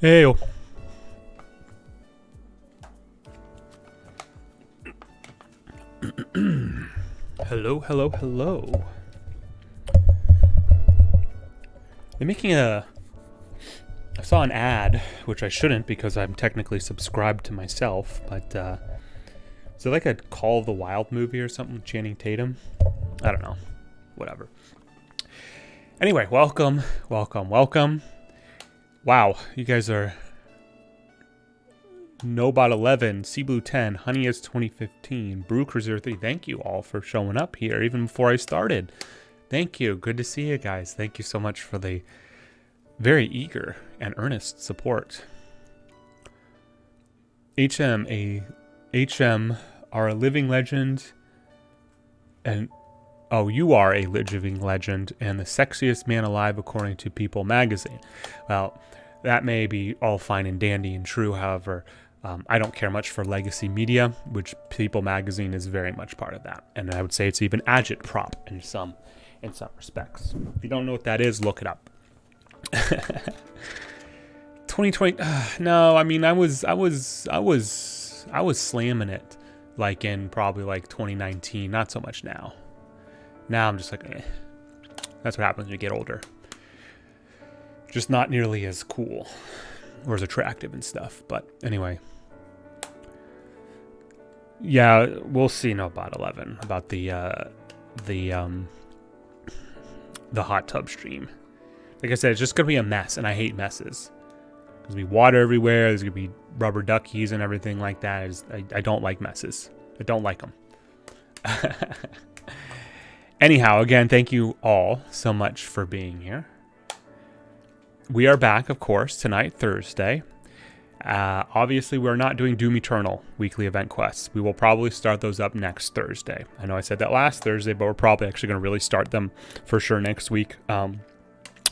Heyo. Hello, hello, hello. They're making I saw an ad, which I shouldn't because I'm technically subscribed to myself, but is it like a Call of the Wild movie or something with Channing Tatum? I don't know. Whatever. Anyway, welcome. Wow, you guys are Nobot 11, Sea Blue 10, Honey is 2015, Brew Cruiser 3. Thank you all for showing up here even before I started. Thank you. Good to see you guys. Thank you so much for the very eager and earnest support. HM are a living legend, and you are a living legend and the sexiest man alive according to People magazine. Well, that may be all fine and dandy and true. However, I don't care much for legacy media, which People magazine is very much part of that. And I would say it's even agitprop in some respects. If you don't know what that is, look it up. 2020. No, I mean I was slamming it like in probably like 2019. Not so much now. Now I'm just like, That's what happens when you get older. Just not nearly as cool or as attractive and stuff. But anyway. Yeah, we'll see. No, about 11 about the hot tub stream. Like I said, it's just gonna be a mess, and I hate messes. There's gonna be water everywhere. There's gonna be rubber duckies and everything like that. I don't like messes. I don't like them. Anyhow, again, thank you all so much for being here. We are back, of course, tonight, Thursday. Obviously, we're not doing Doom Eternal weekly event quests. We will probably start those up next Thursday. I know I said that last Thursday, but we're probably actually going to really start them for sure next week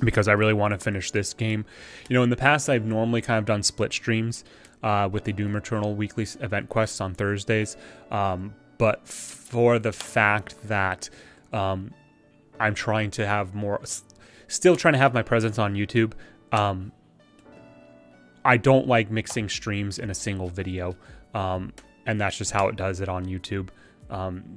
because I really want to finish this game. You know, in the past, I've normally kind of done split streams with the Doom Eternal weekly event quests on Thursdays. But for the fact that I'm trying to have still trying to have my presence on YouTube, I don't like mixing streams in a single video, and that's just how it does it on YouTube.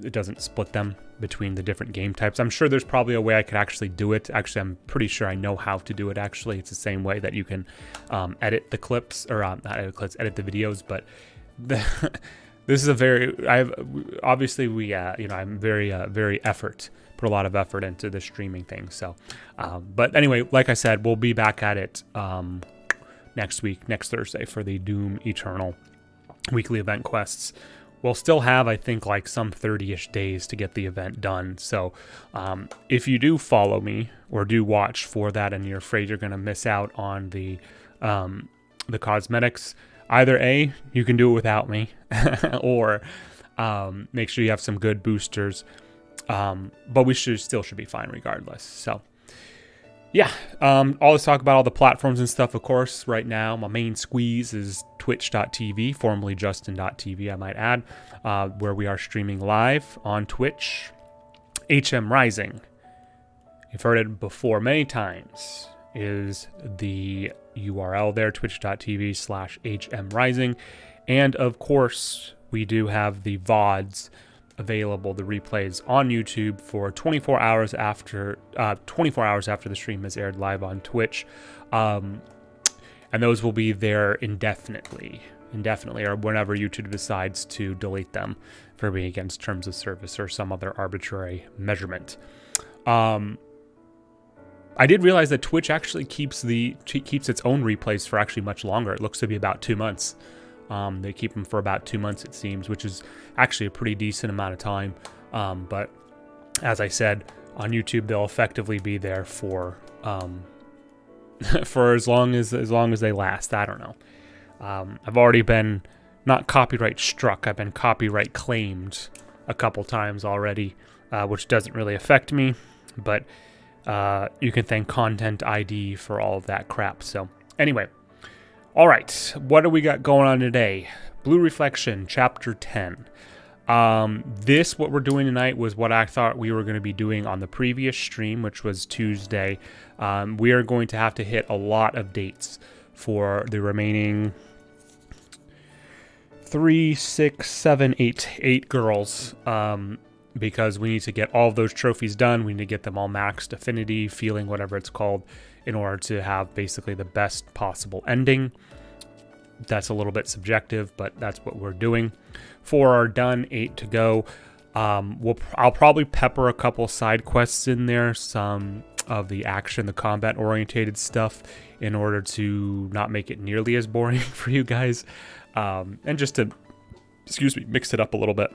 It doesn't split them between the different game types. I'm sure there's probably a way I could actually do it. Actually, I'm pretty sure I know how to do it, actually. It's the same way that you can edit the clips, or not edit clips, edit the videos, but this is a very, obviously I'm very put a lot of effort into the streaming thing. So, but anyway, like I said, we'll be back at it next Thursday for the Doom Eternal weekly event quests. We'll still have, I think, like some 30-ish days to get the event done. So if you do follow me or do watch for that and you're afraid you're going to miss out on the cosmetics, either A, you can do it without me, or make sure you have some good boosters. But we still should be fine regardless. So yeah, all this talk about all the platforms and stuff, of course, right now, my main squeeze is twitch.tv, formerly justin.tv, I might add, where we are streaming live on Twitch. HM Rising, you've heard it before many times, is the URL there, twitch.tv/HM Rising. And of course, we do have the VODs available, the replays on YouTube for 24 hours after the stream has aired live on Twitch, and those will be there indefinitely, or whenever YouTube decides to delete them for being against terms of service or some other arbitrary measurement. I did realize that Twitch actually keeps its own replays for actually much longer. It looks to be about 2 months. They keep them for about 2 months, it seems, which is actually a pretty decent amount of time. But as I said, on YouTube, they'll effectively be there for for as long as they last. I don't know. I've already been not copyright struck. I've been copyright claimed a couple times already, which doesn't really affect me. But you can thank Content ID for all of that crap. So anyway. All right, what do we got going on today? Blue Reflection, Chapter 10. What we're doing tonight was what I thought we were going to be doing on the previous stream, which was Tuesday. We are going to have to hit a lot of dates for the remaining 8 girls, because we need to get all of those trophies done. We need to get them all maxed affinity, feeling, whatever it's called, in order to have basically the best possible ending. That's a little bit subjective, but that's what we're doing. 4 are done, 8 to go. I'll probably pepper a couple side quests in there, some of the action, the combat orientated stuff, in order to not make it nearly as boring for you guys, and just to mix it up a little bit,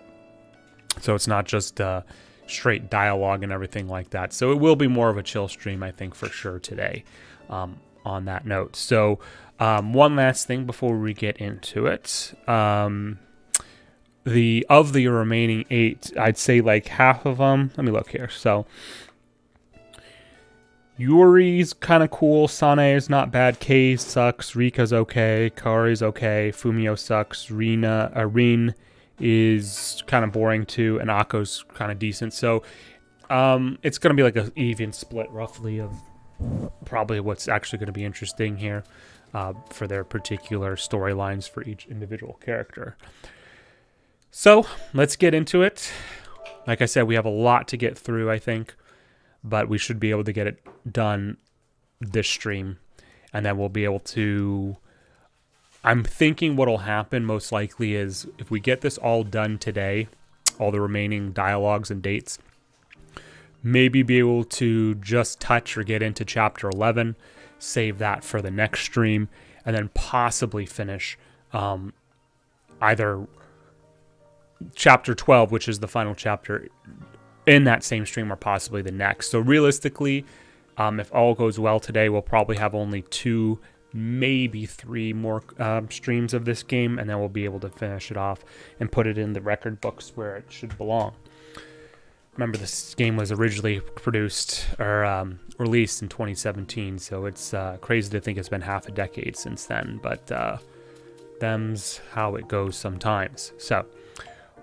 so it's not just straight dialogue and everything like that. So it will be more of a chill stream, I think, for sure today, on that note. So one last thing before we get into it. The remaining 8, I'd say like half of them. Let me look here. So Yuri's kind of cool. Sanae is not bad. Kei sucks. Rika's okay. Kari's okay. Fumio sucks. Rin is kind of boring too, and Akko's kind of decent. So it's going to be like an even split roughly of probably what's actually going to be interesting here for their particular storylines for each individual character. So let's get into it. Like I said, we have a lot to get through, I think, but we should be able to get it done this stream, and then we'll be able to... I'm thinking what'll happen most likely is if we get this all done today, all the remaining dialogues and dates, maybe be able to just touch or get into chapter 11, save that for the next stream, and then possibly finish either chapter 12, which is the final chapter, in that same stream, or possibly the next. So realistically, if all goes well today, we'll probably have only 2, maybe 3 more streams of this game, and then we'll be able to finish it off and put it in the record books where it should belong. Remember, this game was originally produced or released in 2017, so it's crazy to think it's been half a decade since then, but them's how it goes sometimes. So,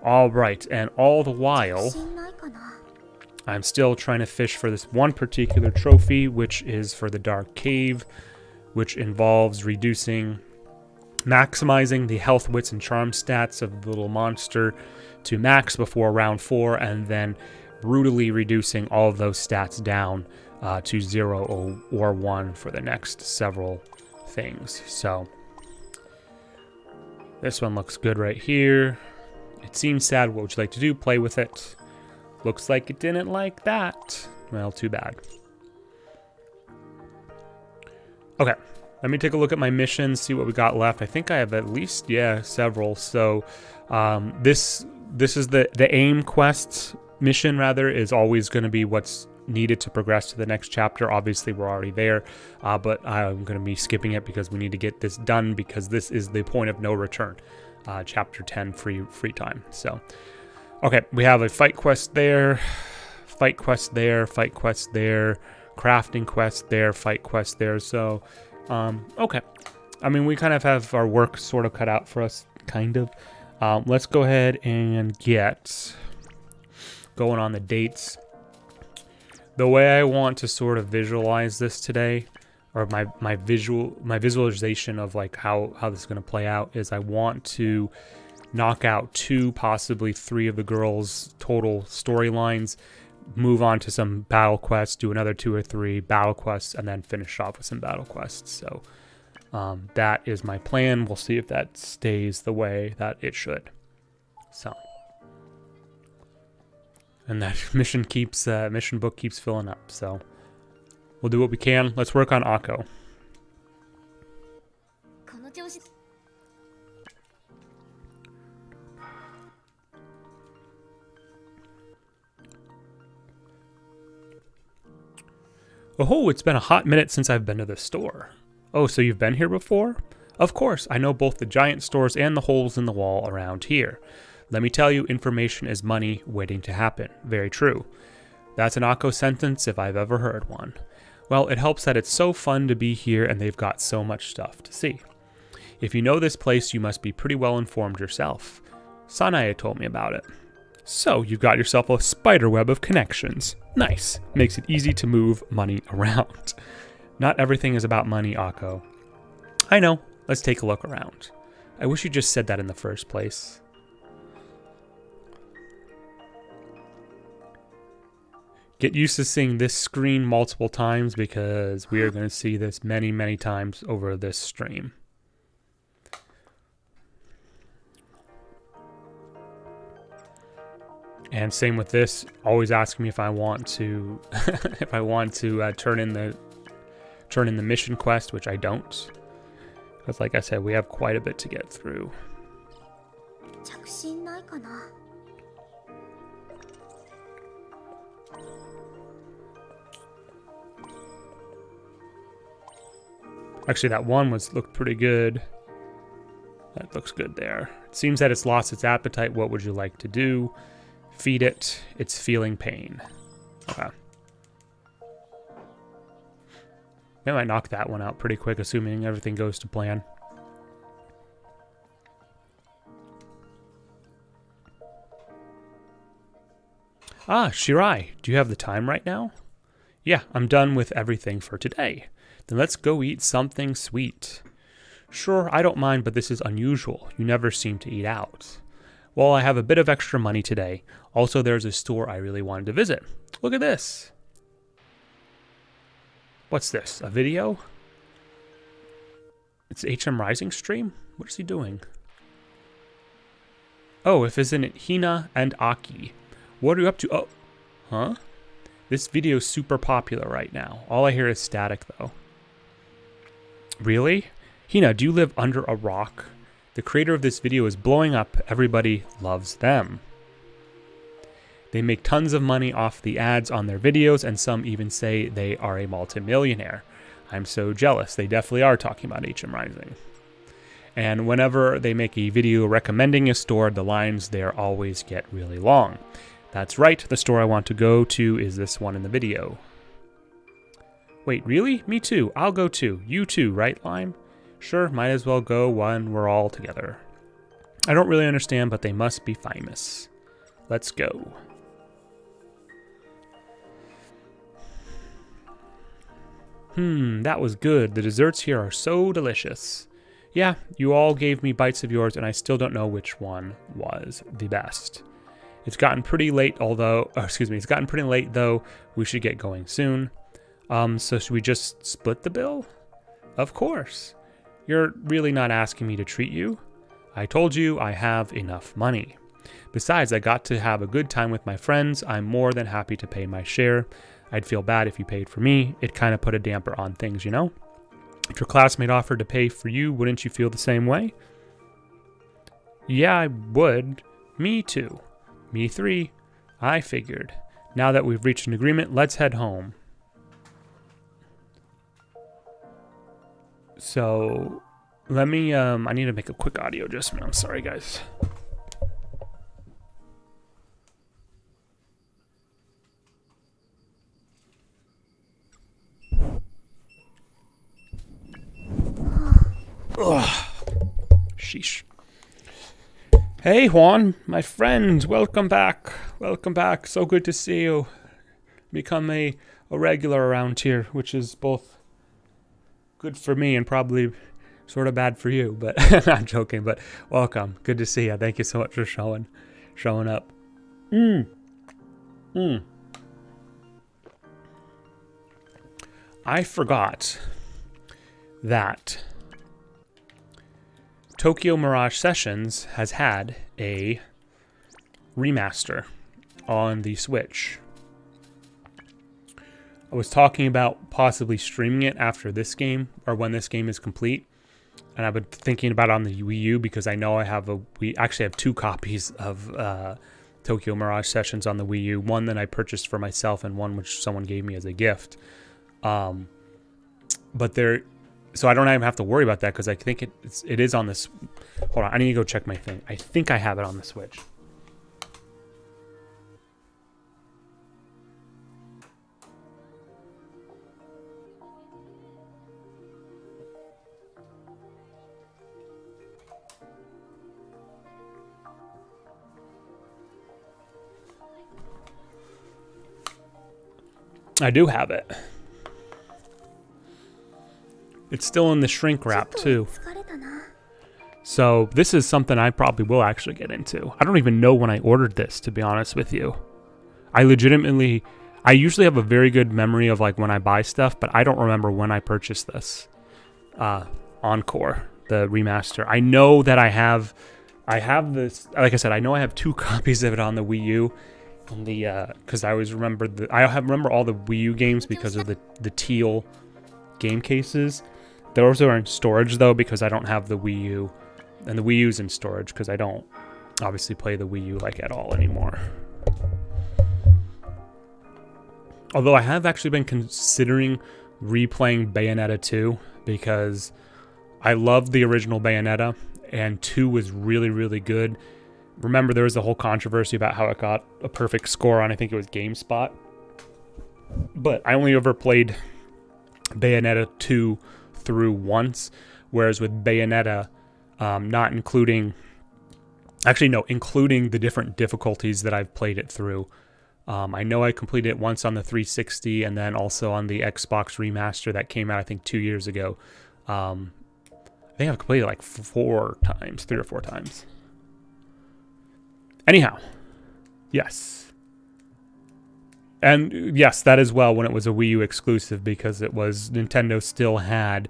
all right, and all the while, I'm still trying to fish for this one particular trophy, which is for the Dark Cave, which involves maximizing the health, wits, and charm stats of the little monster to max before round 4, and then brutally reducing all of those stats down to 0 or 1 for the next several things. So this one looks good right here. It seems sad. What would you like to do? Play with it. Looks like it didn't like that. Well, too bad. Okay, let me take a look at my missions, see what we got left. I think I have at least, several. So this is the aim quest mission, rather, is always going to be what's needed to progress to the next chapter. Obviously, we're already there, but I'm going to be skipping it because we need to get this done, because this is the point of no return. Chapter 10 free time. So, okay, we have a fight quest there, fight quest there, fight quest there, crafting quest there, fight quest there. So, okay. I mean, we kind of have our work sort of cut out for us, kind of. Let's go ahead and get going on the dates. The way I want to sort of visualize this today, or my visualization of like how this is going to play out, is I want to knock out 2, possibly 3 of the girls' total storylines, move on to some battle quests, do another 2 or 3 battle quests, and then finish off with some battle quests. So that is my plan. We'll see if that stays the way that it should. So, and that mission book keeps filling up. So we'll do what we can. Let's work on Akko. Oh, it's been a hot minute since I've been to the store. Oh, so you've been here before? Of course, I know both the giant stores and the holes in the wall around here. Let me tell you, information is money waiting to happen. Very true. That's an Akko sentence if I've ever heard one. Well, it helps that it's so fun to be here and they've got so much stuff to see. If you know this place, you must be pretty well informed yourself. Sanae told me about it. So, you've got yourself a spider web of connections. Nice. Makes it easy to move money around. Not everything is about money, Akko. I know. Let's take a look around. I wish you just said that in the first place. Get used to seeing this screen multiple times because we are going to see this many, many times over this stream. And same with this. Always ask me if I want to, turn in the mission quest, which I don't. Because like I said, we have quite a bit to get through. Actually, that one looked pretty good. That looks good there. It seems that it's lost its appetite. What would you like to do? Feed it. It's feeling pain. Okay. I might knock that one out pretty quick, assuming everything goes to plan. Ah, Shirai, do you have the time right now? Yeah, I'm done with everything for today. Then let's go eat something sweet. Sure, I don't mind, but this is unusual. You never seem to eat out. Well, I have a bit of extra money today. Also, there's a store I really wanted to visit. Look at this. What's this? A video? It's HM Rising stream? What is he doing? Oh, isn't it Hina and Aki? What are you up to? Oh, huh? This video's super popular right now. All I hear is static, though. Really? Hina, do you live under a rock? The creator of this video is blowing up. Everybody loves them. They make tons of money off the ads on their videos, and some even say they are a multimillionaire. I'm so jealous. They definitely are talking about HM Rising. And whenever they make a video recommending a store, the lines there always get really long. That's right, the store I want to go to is this one in the video. Wait, really? Me too. I'll go too. You too, right, Lime? Sure, might as well go when we're all together. I don't really understand, but they must be famous. Let's go. That was good. The desserts here are so delicious. Yeah, you all gave me bites of yours, and I still don't know which one was the best. It's gotten pretty late, it's gotten pretty late, though. We should get going soon. So should we just split the bill? Of course. You're really not asking me to treat you? I told you I have enough money. Besides, I got to have a good time with my friends. I'm more than happy to pay my share. I'd feel bad if you paid for me. It kind of put a damper on things, you know? If your classmate offered to pay for you, wouldn't you feel the same way? Yeah, I would. Me too. Me 3. I figured. Now that we've reached an agreement, let's head home. So, let me, I need to make a quick audio adjustment. I'm sorry, guys. Ugh. Sheesh. Hey, Juan, my friend, welcome back. Welcome back. So good to see you. Become a regular around here, which is both good for me and probably sort of bad for you, but I'm joking, but welcome. Good to see you. Thank you so much for showing up. I forgot that Tokyo Mirage Sessions has had a remaster on the Switch. I was talking about possibly streaming it after this game, or when this game is complete. And I've been thinking about it on the Wii U because I know we actually have 2 copies of Tokyo Mirage Sessions on the Wii U. One that I purchased for myself and one which someone gave me as a gift. So I don't even have to worry about that because I think it is on this. Hold on, I need to go check my thing. I think I have it on the Switch. I do have it. It's still in the shrink wrap too. So this is something I probably will actually get into. I don't even know when I ordered this, to be honest with you. I usually have a very good memory of like when I buy stuff, but I don't remember when I purchased this. Encore, the remaster. I know that I have this, like I said, I know I have 2 copies of it on the Wii U. On the, because I always remember remember all the Wii U games because of the teal game cases. Those are in storage though, because I don't have the Wii U. And the Wii U's in storage because I don't obviously play the Wii U like at all anymore. Although I have actually been considering replaying Bayonetta 2 because I loved the original Bayonetta and 2 was really, really good. Remember, there was the whole controversy about how it got a perfect score on, I think it was GameSpot. But I only ever played Bayonetta 2 through once, whereas with Bayonetta, not including... Actually, no, including the different difficulties that I've played it through. I know I completed it once on the 360 and then also on the Xbox remaster that came out, I think, 2 years ago. I think I've completed it like 3 or 4 times. Anyhow, yes. And yes, that as well when it was a Wii U exclusive because it was Nintendo still had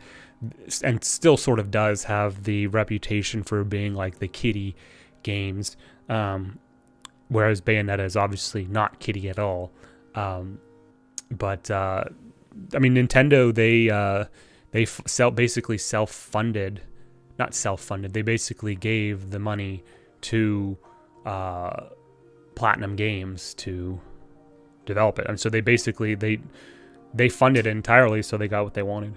and still sort of does have the reputation for being like the kiddie games. Whereas Bayonetta is obviously not kiddie at all. But I mean, Nintendo, they basically self-funded. Not self-funded. They basically gave the money to Platinum Games to develop it. And so they basically, they funded it entirely, so they got what they wanted.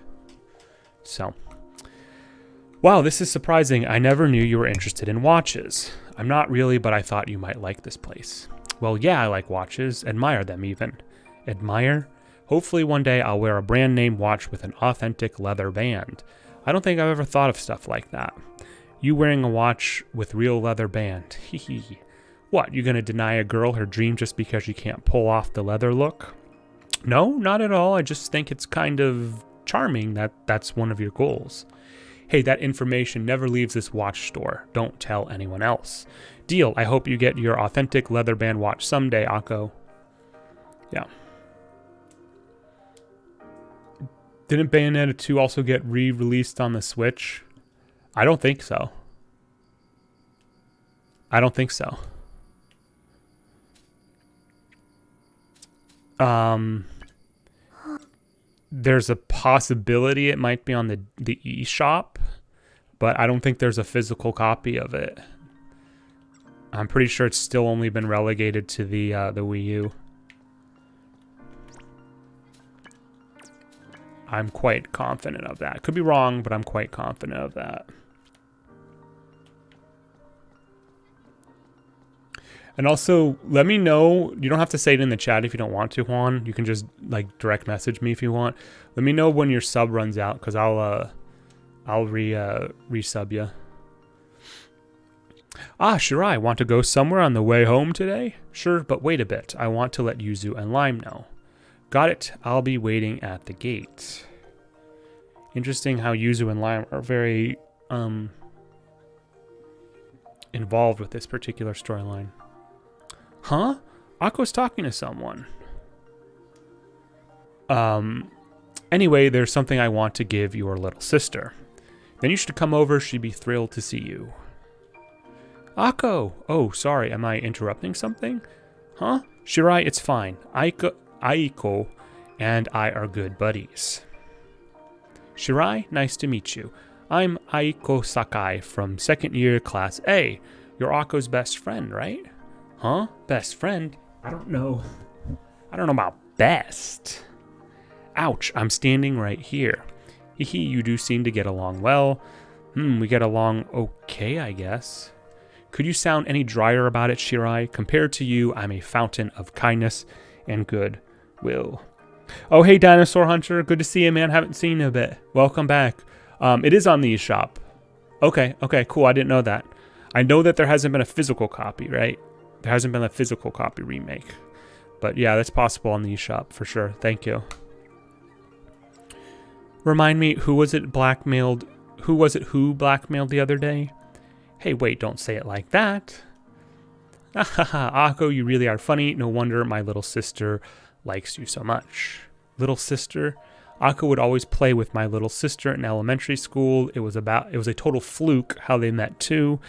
So, wow, this is surprising. I never knew you were interested in watches. I'm not really, but I thought you might like this place. Well, yeah, I like watches. Admire them, even. Admire? Hopefully one day I'll wear a brand name watch with an authentic leather band. I don't think I've ever thought of stuff like that. You wearing a watch with real leather band. Hee. What, you gonna deny a girl her dream just because you can't pull off the leather look? No, not at all. I just think it's kind of charming that that's one of your goals. Hey, that information never leaves this watch store. Don't tell anyone else. Deal. I hope you get your authentic leather band watch someday, Akko. Yeah. Didn't Bayonetta 2 also get re-released on the Switch? I don't think so. I don't think so. There's a possibility it might be on the eShop, but I don't think there's a physical copy of it. I'm pretty sure it's still only been relegated to the Wii U. I'm quite confident of that. Could be wrong, but I'm quite confident of that. And also, let me know. You don't have to say it in the chat if you don't want to, Juan. You can just like direct message me if you want. Let me know when your sub runs out, because I'll resub you. Ah, Shirai, want to go somewhere on the way home today? Sure, but wait a bit. I want to let Yuzu and Lime know. Got it. I'll be waiting at the gate. Interesting how Yuzu and Lime are very involved with this particular storyline. Huh? Akko's talking to someone. Anyway, there's something I want to give your little sister. Then you should come over. She'd be thrilled to see you. Akko! Oh, sorry. Am I interrupting something? Huh? Shirai, it's fine. Aiko and I are good buddies. Shirai, nice to meet you. I'm Aiko Sakai from 2nd year Class A. You're Akko's best friend, right? Huh? Best friend? I don't know about best. Ouch, I'm standing right here. Hehe, you do seem to get along well. We get along okay, I guess. Could you sound any drier about it, Shirai? Compared to you, I'm a fountain of kindness and goodwill. Oh, hey, Dinosaur Hunter. Good to see you, man. Haven't seen you in a bit. Welcome back. It is on the eShop. Okay, cool. I didn't know that. I know that there hasn't been a physical copy, right? There hasn't been a physical copy remake. But yeah, that's possible on the eShop for sure. Thank you. Remind me, who was it blackmailed? Who was it who blackmailed the other day? Hey, wait, don't say it like that. Akko, you really are funny. No wonder my little sister likes you so much. Little sister? Akko would always play with my little sister in elementary school. It was a total fluke how they met too.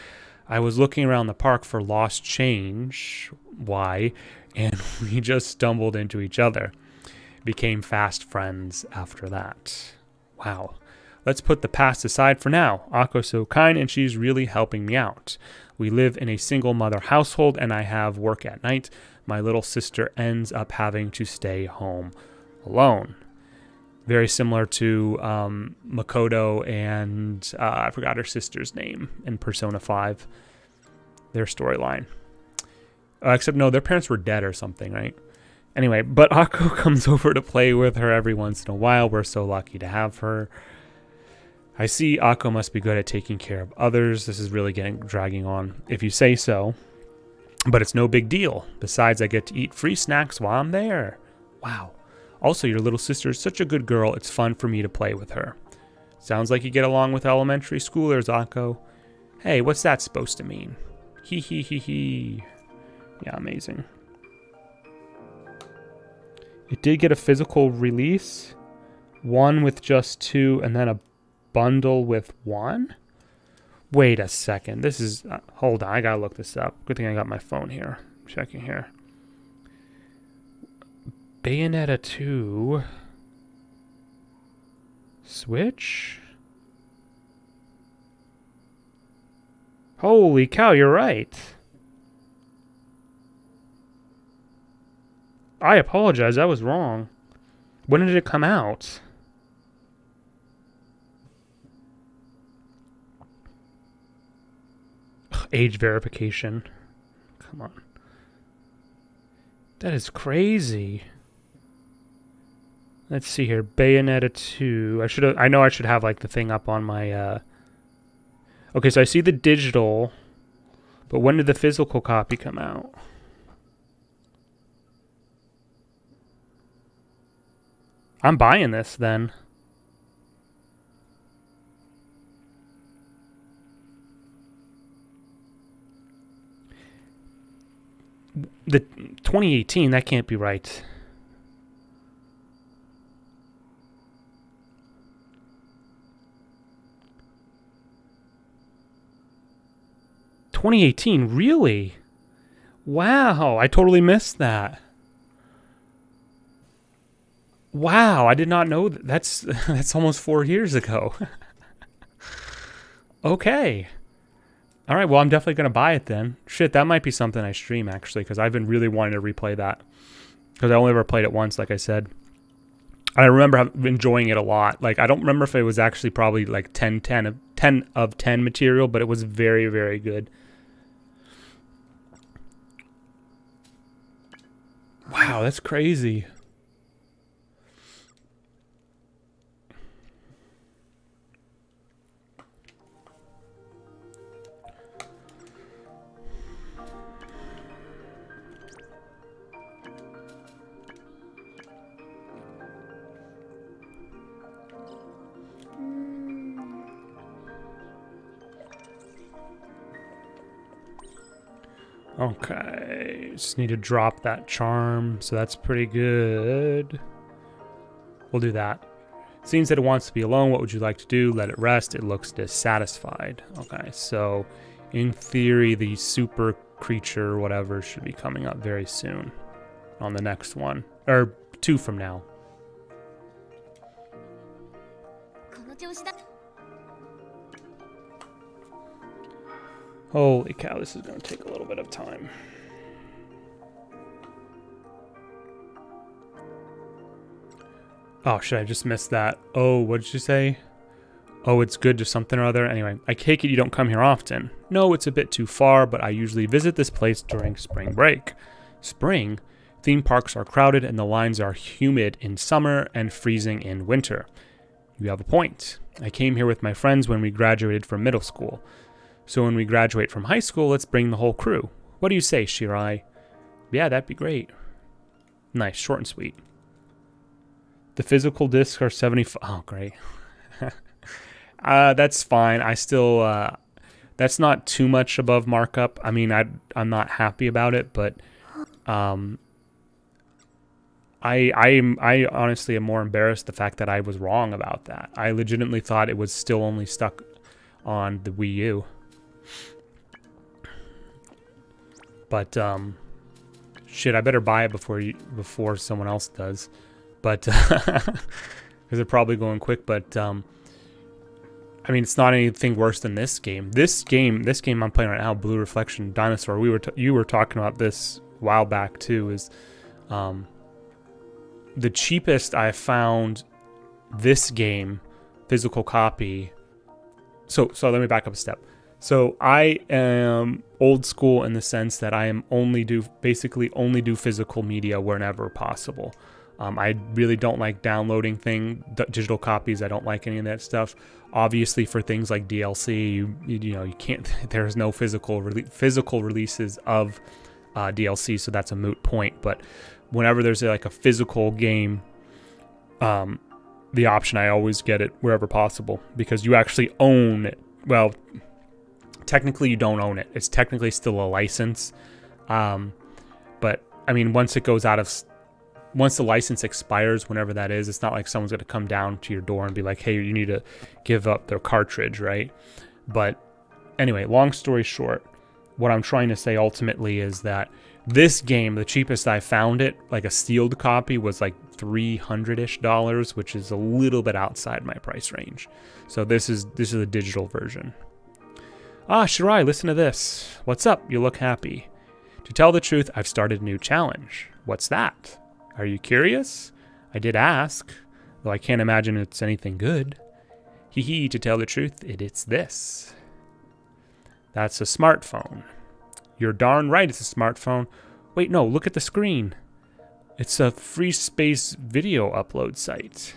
I was looking around the park for lost change. Why? And we just stumbled into each other. Became fast friends after that. Wow. Let's put the past aside for now. Akko's so kind and she's really helping me out. We live in a single mother household and I have work at night. My little sister ends up having to stay home alone. Very similar to Makoto and I forgot her sister's name in Persona 5. Their storyline. Except no, their parents were dead or something, right? Anyway, but Akko comes over to play with her every once in a while. We're so lucky to have her. I see Akko must be good at taking care of others. This is really dragging on, if you say so. But it's no big deal. Besides, I get to eat free snacks while I'm there. Wow. Also, your little sister is such a good girl. It's fun for me to play with her. Sounds like you get along with elementary schoolers, Akko. Hey, what's that supposed to mean? Hee hee hee hee. Yeah, amazing. It did get a physical release. One with just 2 and then a bundle with 1? Wait a second. This is... hold on, I gotta look this up. Good thing I got my phone here. I'm checking here. Bayonetta 2... Switch? Holy cow, you're right. I apologize, I was wrong. When did it come out? Ugh, age verification. Come on. That is crazy. Let's see here. Bayonetta 2. I know I should have like the thing up on my Okay, so I see the digital, but when did the physical copy come out? I'm buying this then. The 2018, that can't be right. '2018, really? Wow, I totally missed that. Wow, I did not know that. That's almost 4 years ago. Okay. All right, well, I'm definitely going to buy it then. Shit, that might be something I stream, actually, because I've been really wanting to replay that. Because I only ever played it once, like I said. I remember enjoying it a lot. Like, I don't remember if it was actually probably like 10 of 10 material, but it was very, very good. Wow, that's crazy. Okay, just need to drop that charm, so that's pretty good. We'll do that. Seems that it wants to be alone. What would you like to do? Let it rest. It looks dissatisfied. Okay, so in theory, the super creature, whatever, should be coming up very soon on the next one. Or 2 from now. Holy cow, this is going to take a little bit of time. Oh, shit, I just missed that. Oh, what did you say? Oh, it's good to something or other. Anyway, I take it you don't come here often. No, it's a bit too far, but I usually visit this place during spring break. Spring? Theme parks are crowded and the lines are humid in summer and freezing in winter. You have a point. I came here with my friends when we graduated from middle school. So when we graduate from high school, let's bring the whole crew. What do you say, Shirai? Yeah, that'd be great. Nice, short and sweet. The physical discs are 75. Oh, great. That's fine. I still, that's not too much above markup. I mean, I'm not happy about it, but I honestly am more embarrassed the fact that I was wrong about that. I legitimately thought it was still only stuck on the Wii U. But shit, I better buy it before someone else does. But because they're probably going quick. But I mean, it's not anything worse than this game. This game I'm playing right now, Blue Reflection Dinosaur. You were talking about this a while back too. Is the cheapest I found this game physical copy. So let me back up a step. So I am old school in the sense that I am only do physical media whenever possible. I really don't like downloading digital copies. I don't like any of that stuff. Obviously, for things like DLC, you can't. There's no physical releases of DLC, so that's a moot point. But whenever there's like a physical game, the option, I always get it wherever possible because you actually own it. Well, technically you don't own it. It's technically still a license. But I mean, once the license expires, whenever that is, it's not like someone's going to come down to your door and be like, hey, you need to give up their cartridge, right? But anyway, long story short, what I'm trying to say ultimately is that this game, the cheapest I found it, like a sealed copy, was like $300-ish, which is a little bit outside my price range. So this is a digital version. Ah, Shirai, listen to this. What's up? You look happy. To tell the truth, I've started a new challenge. What's that? Are you curious? I did ask, though I can't imagine it's anything good. Hee hee, to tell the truth, it's this. That's a smartphone. You're darn right it's a smartphone. Wait, no, look at the screen. It's a free space video upload site.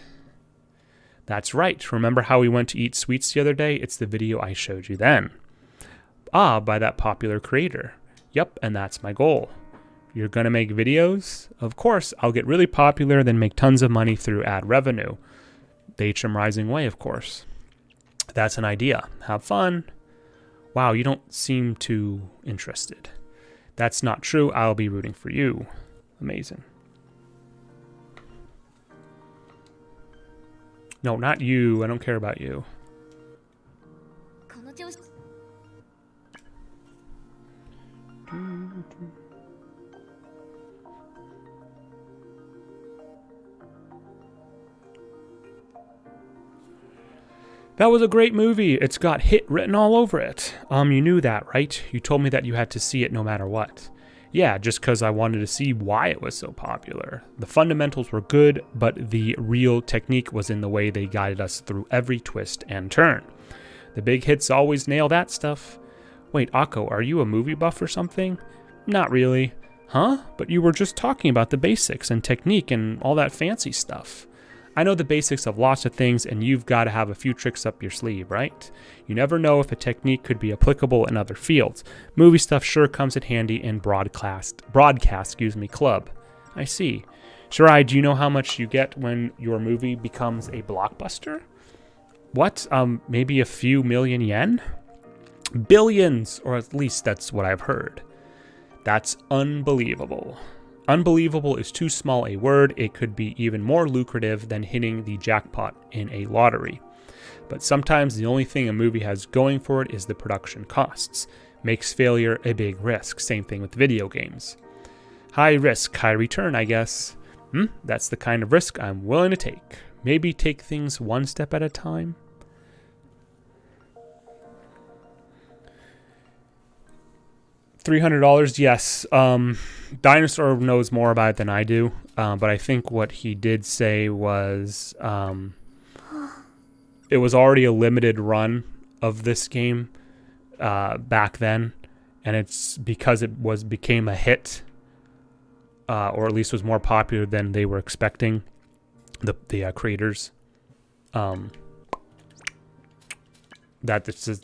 That's right. Remember how we went to eat sweets the other day? It's the video I showed you then. Ah, by that popular creator. Yep, and that's my goal. You're going to make videos? Of course, I'll get really popular, then make tons of money through ad revenue. The HM Rising way, of course. That's an idea. Have fun. Wow, you don't seem too interested. That's not true. I'll be rooting for you. Amazing. No, not you. I don't care about you. That was a great movie. It's got hit written all over it. You knew that, right? You told me that you had to see it no matter what. Yeah, just because I wanted to see why it was so popular. The fundamentals were good, but the real technique was in the way they guided us through every twist and turn. The big hits always nail that stuff. Wait, Akko, are you a movie buff or something? Not really. Huh? But you were just talking about the basics and technique and all that fancy stuff. I know the basics of lots of things, and you've got to have a few tricks up your sleeve, right? You never know if a technique could be applicable in other fields. Movie stuff sure comes in handy in broadcast club. I see. Shirai, do you know how much you get when your movie becomes a blockbuster? What? Maybe a few million yen? Billions, or at least that's what I've heard. That's unbelievable. Unbelievable is too small a word. It could be even more lucrative than hitting the jackpot in a lottery. But sometimes the only thing a movie has going for it is the production costs. Makes failure a big risk. Same thing with video games. High risk, high return, I guess. That's the kind of risk I'm willing to take. Maybe take things one step at a time. $300, yes. Dinosaur knows more about it than I do, but I think what he did say was it was already a limited run of this game back then, and it's because it became a hit, or at least was more popular than they were expecting, the creators. That this is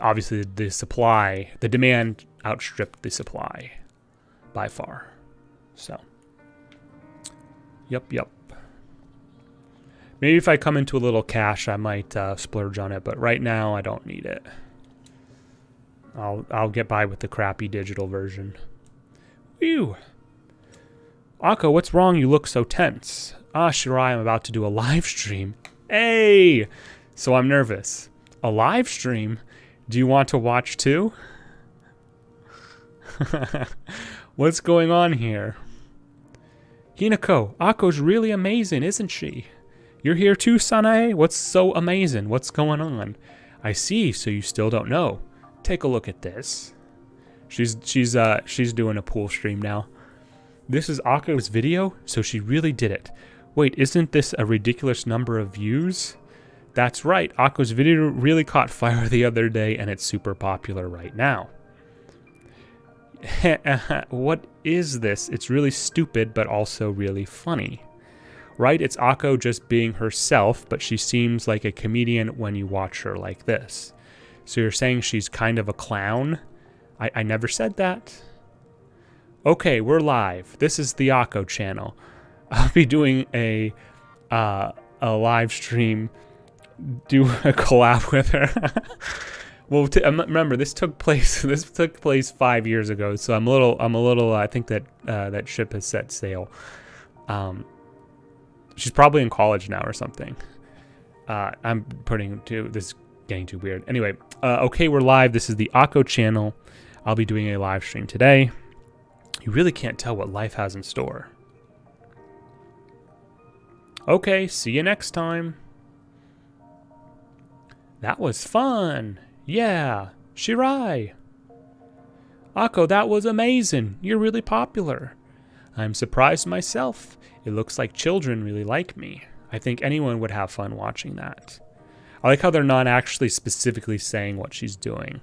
obviously the supply, the demand outstripped the supply by far. So, yep. Maybe if I come into a little cash, I might splurge on it. But right now, I don't need it. I'll get by with the crappy digital version. Phew. Akko, what's wrong? You look so tense. Ah, Shirai, I'm about to do a live stream. Hey! So I'm nervous. A live stream? Do you want to watch too? What's going on here? Hinako, Akko's really amazing, isn't she? You're here too, Sanae? What's so amazing? What's going on? I see, so you still don't know. Take a look at this. She's doing a pool stream now. This is Akko's video, so she really did it. Wait, isn't this a ridiculous number of views? That's right, Akko's video really caught fire the other day, and it's super popular right now. What is this? It's really stupid, but also really funny. Right, it's Akko just being herself, but she seems like a comedian when you watch her like this. So you're saying she's kind of a clown? I never said that. Okay, we're live. This is the Akko channel. I'll be doing a live stream, do a collab with her. Well, remember this took place 5 years ago, so I'm a little. I think that that ship has set sail. She's probably in college now or something. I'm putting to this getting too weird. Anyway, okay, we're live. This is the Akko channel. I'll be doing a live stream today. You really can't tell what life has in store. Okay, see you next time. That was fun. Yeah, Shirai. Akko, that was amazing. You're really popular. I'm surprised myself. It looks like children really like me. I think anyone would have fun watching that. I like how they're not actually specifically saying what she's doing.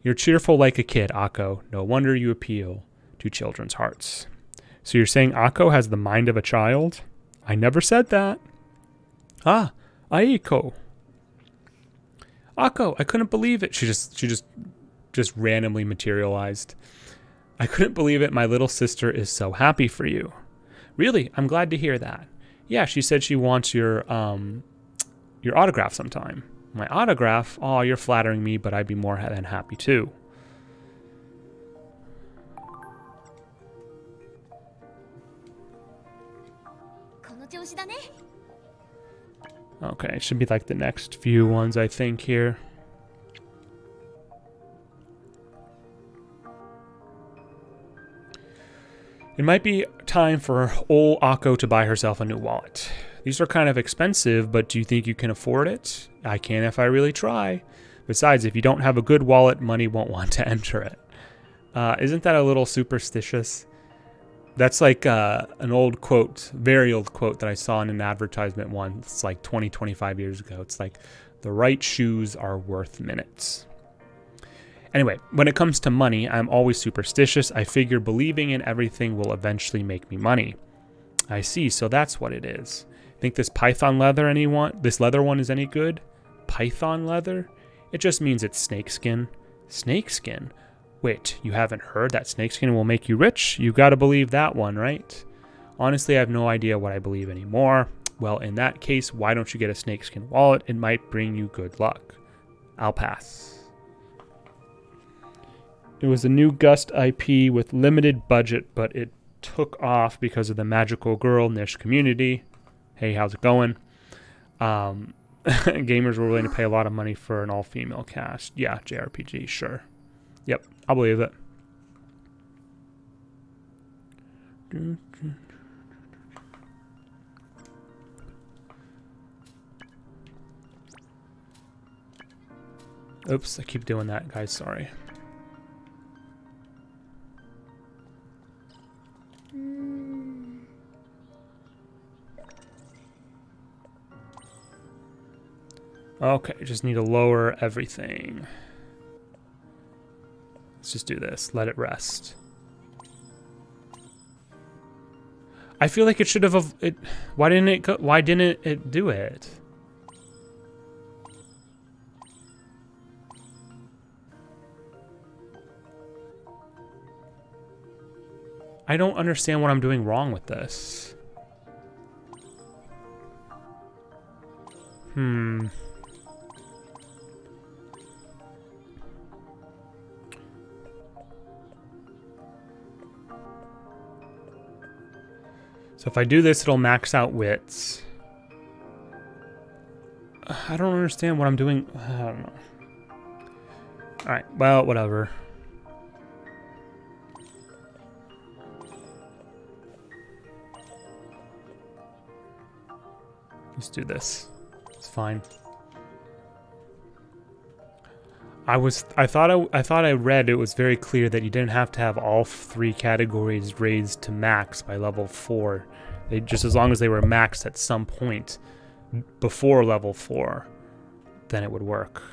You're cheerful like a kid, Akko. No wonder you appeal to children's hearts. So you're saying Akko has the mind of a child? I never said that. Ah, Aiko. Akko, I couldn't believe it. She just randomly materialized. I couldn't believe it. My little sister is so happy for you. Really? I'm glad to hear that. Yeah, she said she wants your autograph sometime. My autograph? Oh, you're flattering me, but I'd be more than happy too. Okay, it should be like the next few ones, I think, here. It might be time for old Akko to buy herself a new wallet. These are kind of expensive, but do you think you can afford it? I can if I really try. Besides, if you don't have a good wallet, money won't want to enter it. Isn't that a little superstitious? That's like an old quote, very old quote that I saw in an advertisement once, like 20, 25 years ago. It's like, the right shoes are worth minutes. Anyway, when it comes to money, I'm always superstitious. I figure believing in everything will eventually make me money. I see, so that's what it is. Think this python leather this leather one is any good? Python leather? It just means it's snakeskin. Snakeskin? Wait, you haven't heard that snakeskin will make you rich? You gotta believe that one, right? Honestly, I have no idea what I believe anymore. Well, in that case, why don't you get a snakeskin wallet? It might bring you good luck. I'll pass. It was a new Gust IP with limited budget, but it took off because of the magical girl niche community. Hey, how's it going? Gamers were willing to pay a lot of money for an all-female cast. Yeah, JRPG, sure. Yep, I'll believe it. Oops, I keep doing that, guys. Sorry. Okay, just need to lower everything. Let's just do this. Let it rest. I feel like it should have. Why didn't it go? Why didn't it do it? I don't understand what I'm doing wrong with this. So if I do this, it'll max out wits. I don't understand what I'm doing. I don't know. Alright, well, whatever. Let's do this. It's fine. I thought I read it was very clear that you didn't have to have all 3 categories raised to max by level 4. They just, as long as they were maxed at some point before level 4, then it would work.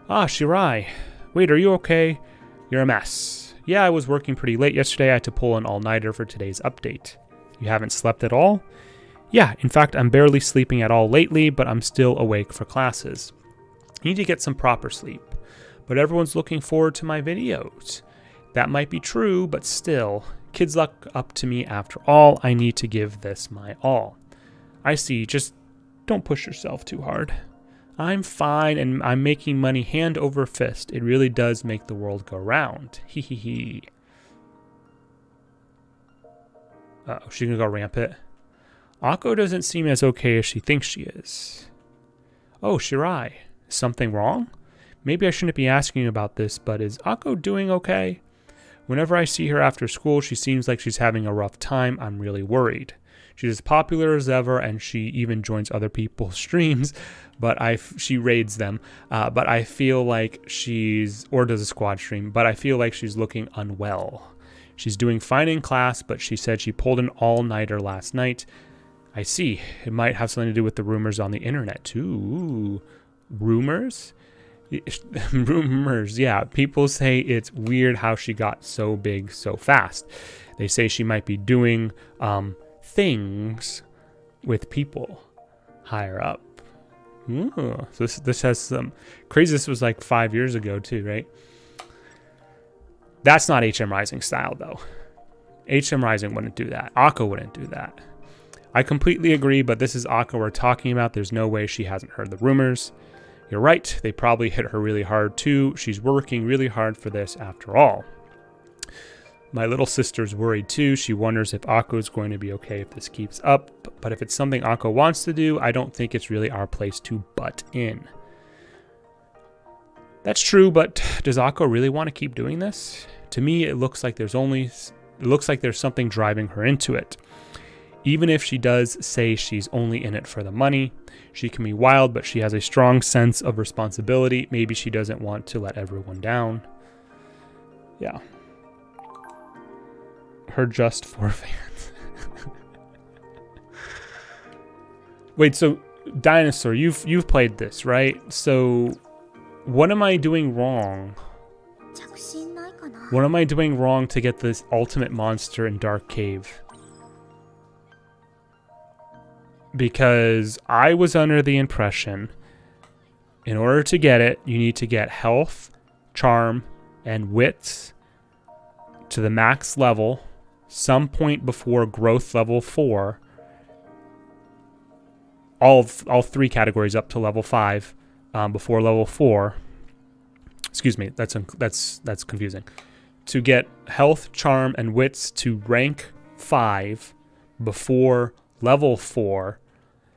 Ah, Shirai. Wait, are you okay? You're a mess. Yeah, I was working pretty late yesterday. I had to pull an all-nighter for today's update. You haven't slept at all? Yeah, in fact, I'm barely sleeping at all lately, but I'm still awake for classes. You need to get some proper sleep. But everyone's looking forward to my videos. That might be true, but still, kids look up to me after all. I need to give this my all. I see, just don't push yourself too hard. I'm fine, and I'm making money hand over fist. It really does make the world go round. Hee hee hee. Uh-oh, she's gonna go rampant. Akko doesn't seem as okay as she thinks she is. Oh, Shirai. Is something wrong? Maybe I shouldn't be asking you about this, but is Akko doing okay? Whenever I see her after school, she seems like she's having a rough time. I'm really worried. She's as popular as ever, and she even joins other people's streams, but she raids them. But I feel like or does a squad stream, but I feel like she's looking unwell. She's doing fine in class, but she said she pulled an all-nighter last night. I see. It might have something to do with the rumors on the internet, too. Ooh. Rumors? Rumors, yeah. People say it's weird how she got so big so fast. They say she might be doing things with people higher up. Ooh. So this has some crazy. This was like 5 years ago too, right? That's not HM Rising style though. HM Rising wouldn't do that. Akko wouldn't do that. I completely agree, but this is Akko we're talking about. There's no way she hasn't heard the rumors. You're right, they probably hit her really hard too. She's working really hard for this after all. My little sister's worried too. She wonders if Akko's going to be okay if this keeps up. But if it's something Akko wants to do, I don't think it's really our place to butt in. That's true, but does Akko really want to keep doing this? To me, it looks like there's something driving her into it. Even if she does say she's only in it for the money, she can be wild, but she has a strong sense of responsibility. Maybe she doesn't want to let everyone down. Yeah. Her just for fans. Wait, so Dinosaur, you've played this, right? So what am I doing wrong? What am I doing wrong to get this ultimate monster in Dark Cave? Because I was under the impression in order to get it, you need to get health, charm, and wits to the max level some point before growth level 4. All 3 categories up to level 5 before level 4. Excuse me, that's confusing. To get health, charm, and wits to rank 5 before level 4,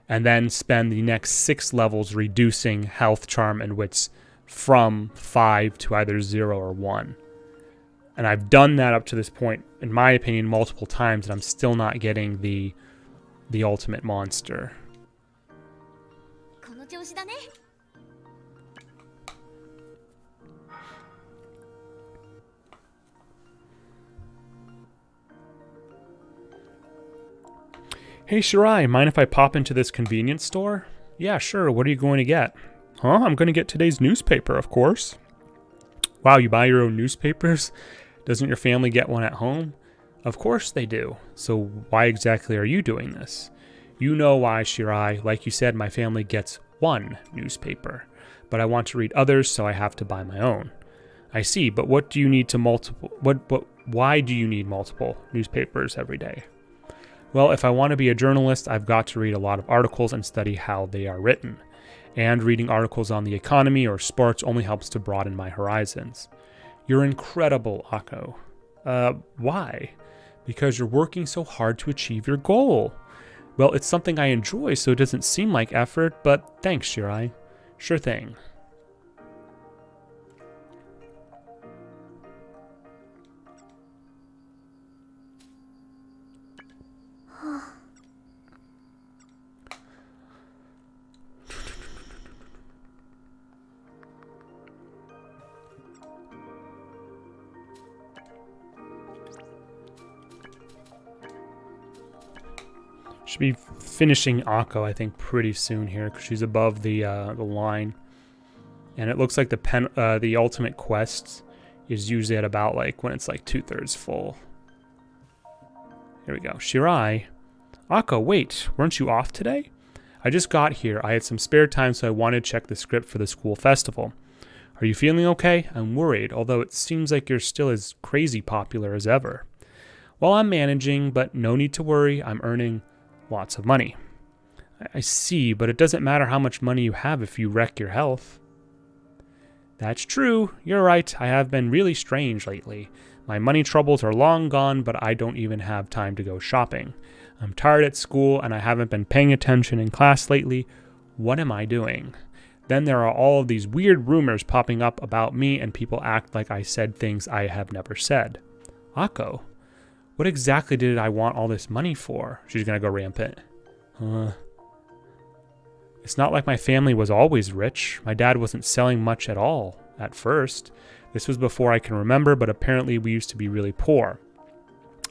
and then spend the next 6 levels reducing health, charm, and wits from 5 to either 0 or 1. And I've done that up to this point, in my opinion, multiple times, and I'm still not getting the ultimate monster. Hey Shirai, mind if I pop into this convenience store? Yeah, sure, what are you going to get? Huh? I'm going to get today's newspaper, of course. Wow, you buy your own newspapers? Doesn't your family get one at home? Of course they do. So why exactly are you doing this? You know why, Shirai. Like you said, my family gets one newspaper. But I want to read others, so I have to buy my own. I see, but what do you need to why do you need multiple newspapers every day? Well, if I want to be a journalist, I've got to read a lot of articles and study how they are written. And reading articles on the economy or sports only helps to broaden my horizons. You're incredible, Akko. Why? Because you're working so hard to achieve your goal. Well, it's something I enjoy, so it doesn't seem like effort, but thanks, Shirai. Sure thing. Should be finishing Akko, I think, pretty soon here because she's above the line, and it looks like the ultimate quest is usually at about like when it's like 2/3 full. Here we go. Shirai, Akko, wait, weren't you off today? I just got here. I had some spare time, so I wanted to check the script for the school festival. Are you feeling okay? I'm worried, although it seems like you're still as crazy popular as ever. Well, I'm managing, but no need to worry. I'm earning lots of money. I see, but it doesn't matter how much money you have if you wreck your health. That's true. You're right. I have been really strange lately. My money troubles are long gone, but I don't even have time to go shopping. I'm tired at school, and I haven't been paying attention in class lately. What am I doing? Then there are all of these weird rumors popping up about me, and people act like I said things I have never said. Akko, what exactly did I want all this money for? She's gonna go rampant. It's not like my family was always rich. My dad wasn't selling much at all at first. This was before I can remember, but apparently we used to be really poor.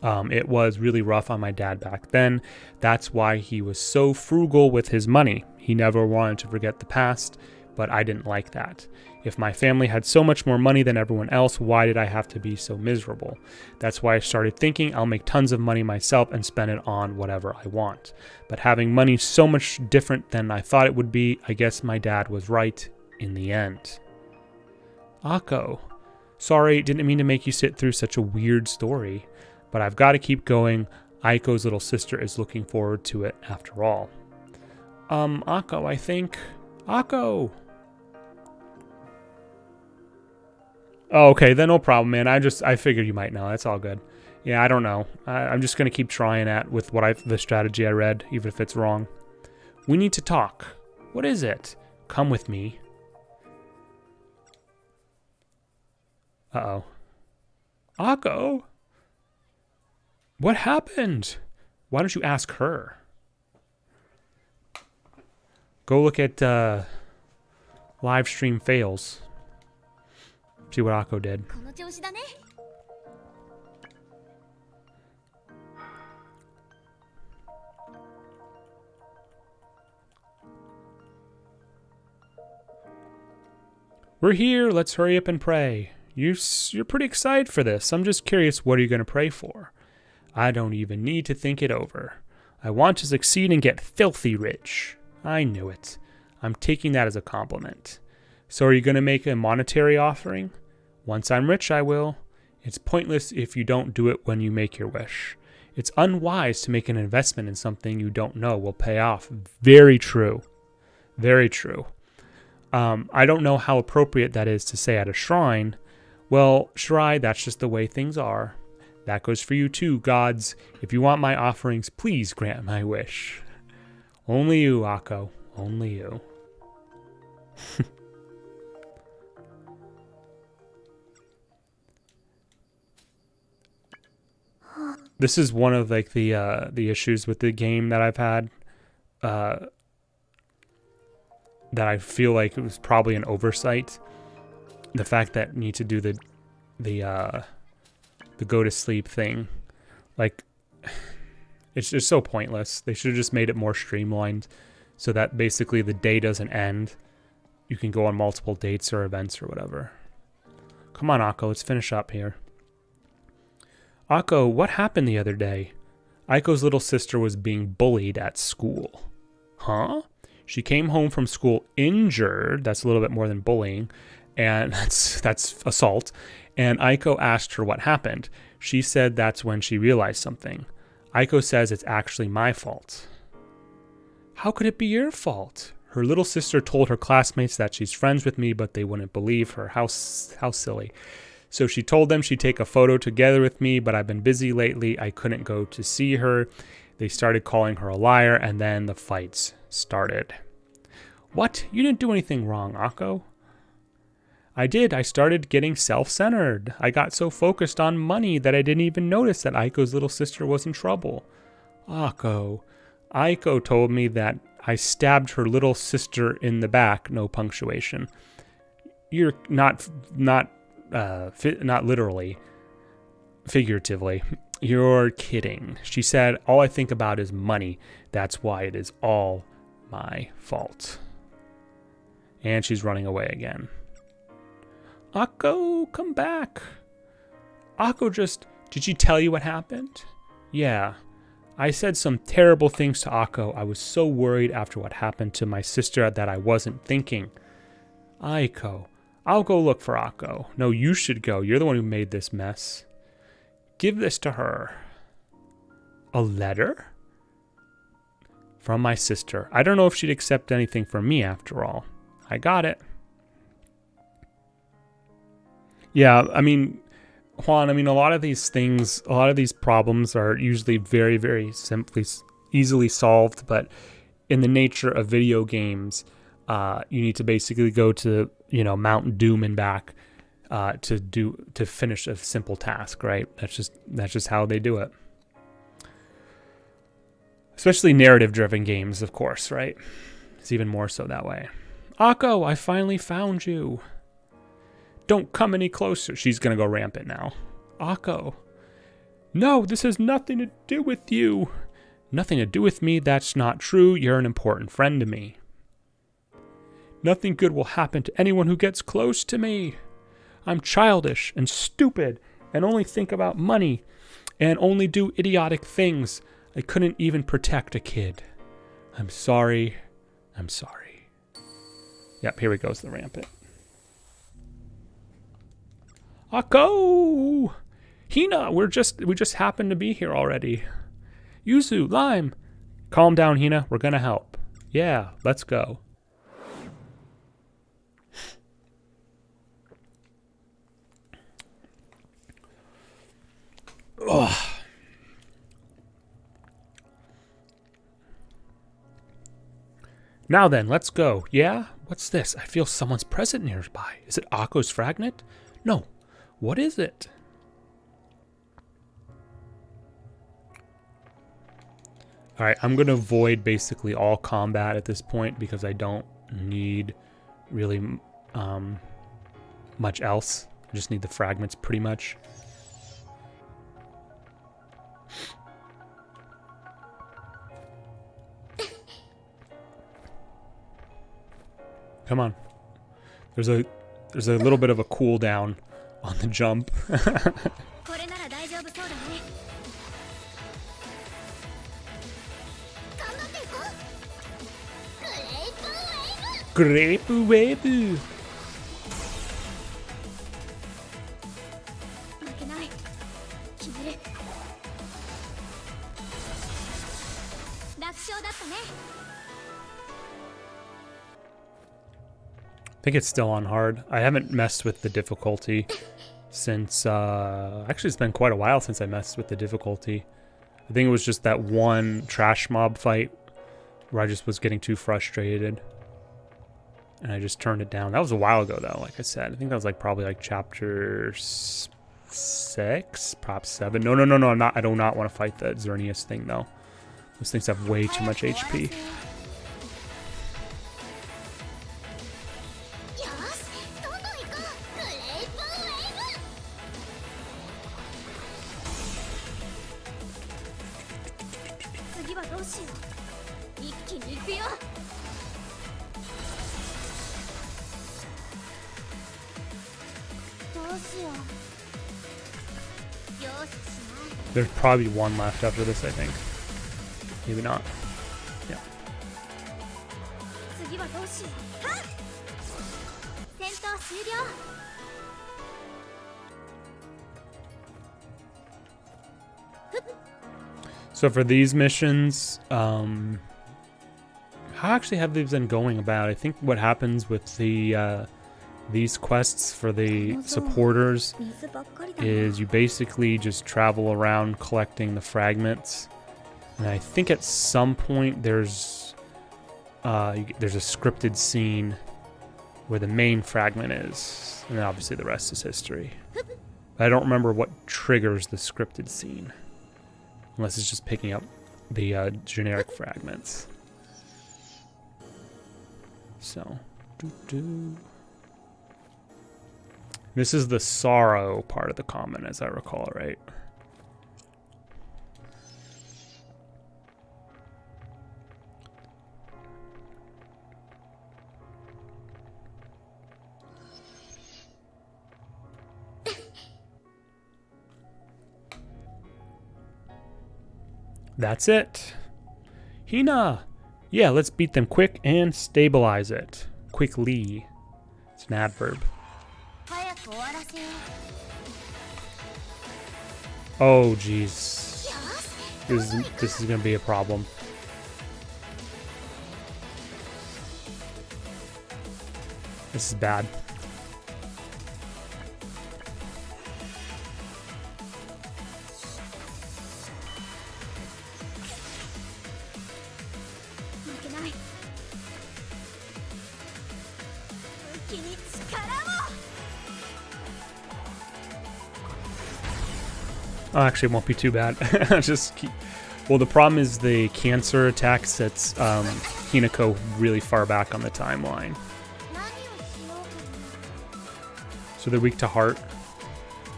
It was really rough on my dad back then. That's why he was so frugal with his money. He never wanted to forget the past, but I didn't like that. If my family had so much more money than everyone else, why did I have to be so miserable? That's why I started thinking I'll make tons of money myself and spend it on whatever I want. But having money so much different than I thought it would be, I guess my dad was right in the end. Akko, sorry, didn't mean to make you sit through such a weird story, but I've got to keep going. Aiko's little sister is looking forward to it after all. Akko, I think... Akko! Oh, okay, then no problem, man. I figured you might know. That's all good. Yeah, I don't know. I'm just going to keep trying with the strategy I read, even if it's wrong. We need to talk. What is it? Come with me. Uh-oh. Akko? What happened? Why don't you ask her? Go look at live stream fails. See what Akko did. We're here. Let's hurry up and pray. You're pretty excited for this. I'm just curious, what are you going to pray for? I don't even need to think it over. I want to succeed and get filthy rich. I knew it. I'm taking that as a compliment. So are you going to make a monetary offering? Once I'm rich, I will. It's pointless if you don't do it when you make your wish. It's unwise to make an investment in something you don't know will pay off. Very true. Very true. I don't know how appropriate that is to say at a shrine. Well, Shirai, that's just the way things are. That goes for you too, gods. If you want my offerings, please grant my wish. Only you, Akko. Only you. This is one of like the issues with the game that I've had. That I feel like it was probably an oversight. The fact that you need to do the go to sleep thing, like it's just so pointless. They should have just made it more streamlined, so that basically the day doesn't end. You can go on multiple dates or events or whatever. Come on, Akko, let's finish up here. Akko, what happened the other day? Aiko's little sister was being bullied at school. Huh? She came home from school injured. That's a little bit more than bullying. And that's assault. And Aiko asked her what happened. She said that's when she realized something. Aiko says it's actually my fault. How could it be your fault? Her little sister told her classmates that she's friends with me, but they wouldn't believe her. How silly. So she told them she'd take a photo together with me, but I've been busy lately. I couldn't go to see her. They started calling her a liar, and then the fights started. What? You didn't do anything wrong, Akko. I did. I started getting self-centered. I got so focused on money that I didn't even notice that Aiko's little sister was in trouble. Akko. Aiko told me that I stabbed her little sister in the back. No punctuation. You're not literally, figuratively. You're kidding. She said, all I think about is money. That's why it is all my fault. And she's running away again. Akko, come back. Akko did she tell you what happened? Yeah. I said some terrible things to Akko. I was so worried after what happened to my sister that I wasn't thinking. Aiko, I'll go look for Akko. No, you should go. You're the one who made this mess. Give this to her. A letter? From my sister. I don't know if she'd accept anything from me after all. I got it. Yeah, I mean, Juan, a lot of these things, a lot of these problems are usually very, very easily solved, but in the nature of video games, you need to basically go to, Mount Doom and back to finish a simple task, right? That's just how they do it. Especially narrative-driven games, of course, right? It's even more so that way. Akko, I finally found you. Don't come any closer. She's going to go rampant now. Akko. No, this has nothing to do with you. Nothing to do with me. That's not true. You're an important friend to me. Nothing good will happen to anyone who gets close to me. I'm childish and stupid and only think about money and only do idiotic things. I couldn't even protect a kid. I'm sorry. I'm sorry. Yep, here we goes the rampant. Akko! Hina, we just happened to be here already. Yuzu, Lime. Calm down, Hina. We're gonna help. Yeah, let's go. Ugh. Now then, let's go. Yeah? What's this? I feel someone's present nearby. Is it Akko's fragment? No. What is it? Alright, I'm going to avoid basically all combat at this point because I don't need really much else. I just need the fragments pretty much. Come on. There's a little bit of a cooldown on the jump. Grape wave. I think it's still on hard. I haven't messed with the difficulty since, actually it's been quite a while since I messed with the difficulty. I think it was just that one trash mob fight where I just was getting too frustrated. And I just turned it down. That was a while ago though, like I said. I think that was probably chapter 6, perhaps 7. No, I'm not. I do not want to fight the Xerneas thing though. Those things have way too much HP. There's probably one left after this, I think. Maybe not. Yeah. So for these missions, how how actually have they been going about? I think what happens with the these quests for the supporters is you basically just travel around collecting the fragments, and I think at some point there's a scripted scene where the main fragment is, and then obviously the rest is history. But I don't remember what triggers the scripted scene, unless it's just picking up the generic fragments. So, this is the sorrow part of the comment, as I recall, right? That's it. Hina! Yeah, let's beat them quick and stabilize it. Quickly. It's an adverb. Oh, jeez. This is gonna be a problem. This is bad. Oh, actually, it won't be too bad. Just keep... Well, the problem is the cancer attack sets Hinako really far back on the timeline. So they're weak to heart.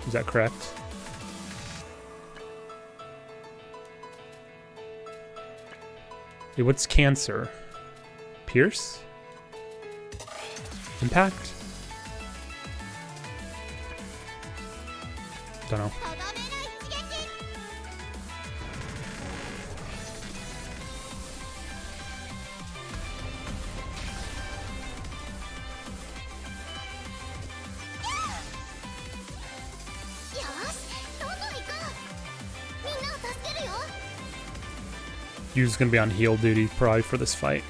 Is that correct? Hey, what's cancer? Pierce? Impact? Don't know. Yu's gonna be on heal duty probably for this fight.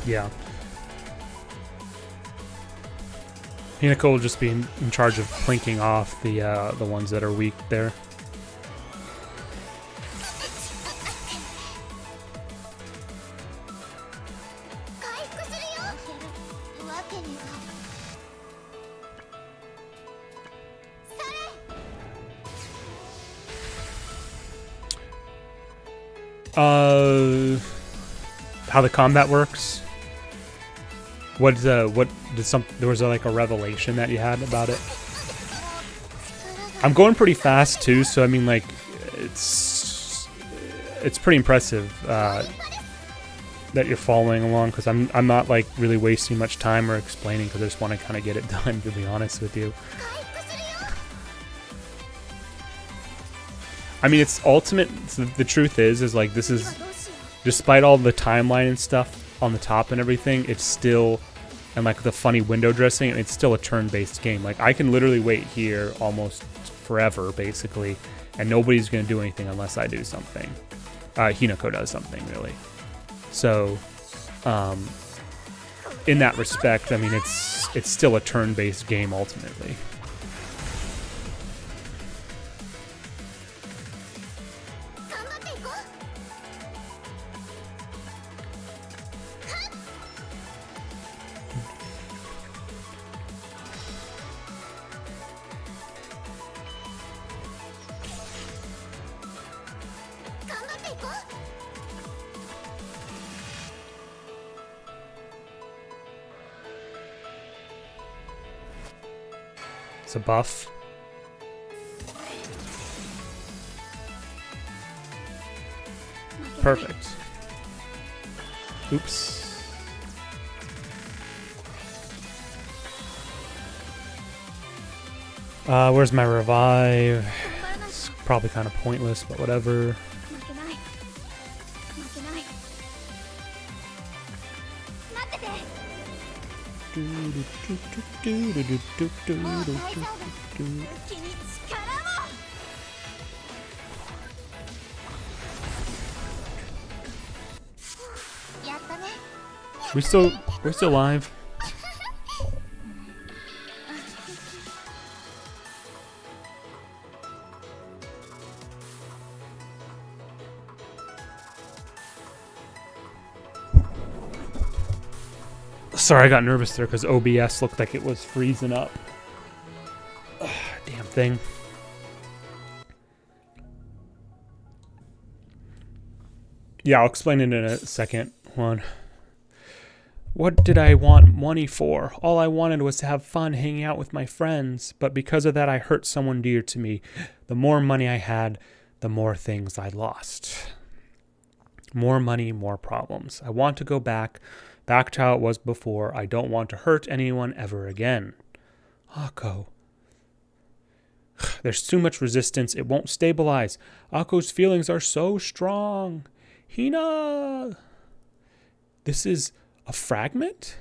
Yeah. Hinako will just be in charge of plinking off the ones that are weak there. How the combat works? What did there was like a revelation that you had about it? I'm going pretty fast too, so I mean, like, it's pretty impressive that you're following along, because I'm not like really wasting much time or explaining, because I just want to kind of get it done, to be honest with you. I mean, it's ultimate. The truth is like, this is, despite all the timeline and stuff on the top and everything, it's still, and like the funny window dressing, it's still a turn-based game. Like, I can literally wait here almost forever, basically, and nobody's going to do anything unless I do something. Hinako does something, really. So, in that respect, I mean, it's still a turn-based game ultimately. It's a buff. Perfect. Oops. Where's my revive? It's probably kind of pointless, but whatever. We're still alive. Sorry, I got nervous there because OBS looked like it was freezing up. Ugh, damn thing. Yeah, I'll explain it in a second. Hold on. What did I want money for? All I wanted was to have fun hanging out with my friends, but because of that I hurt someone dear to me. The more money I had, the more things I lost. More money, more problems. I want to go back to how it was before. I don't want to hurt anyone ever again. Akko. There's too much resistance. It won't stabilize. Akko's feelings are so strong. Hina! This is a fragment?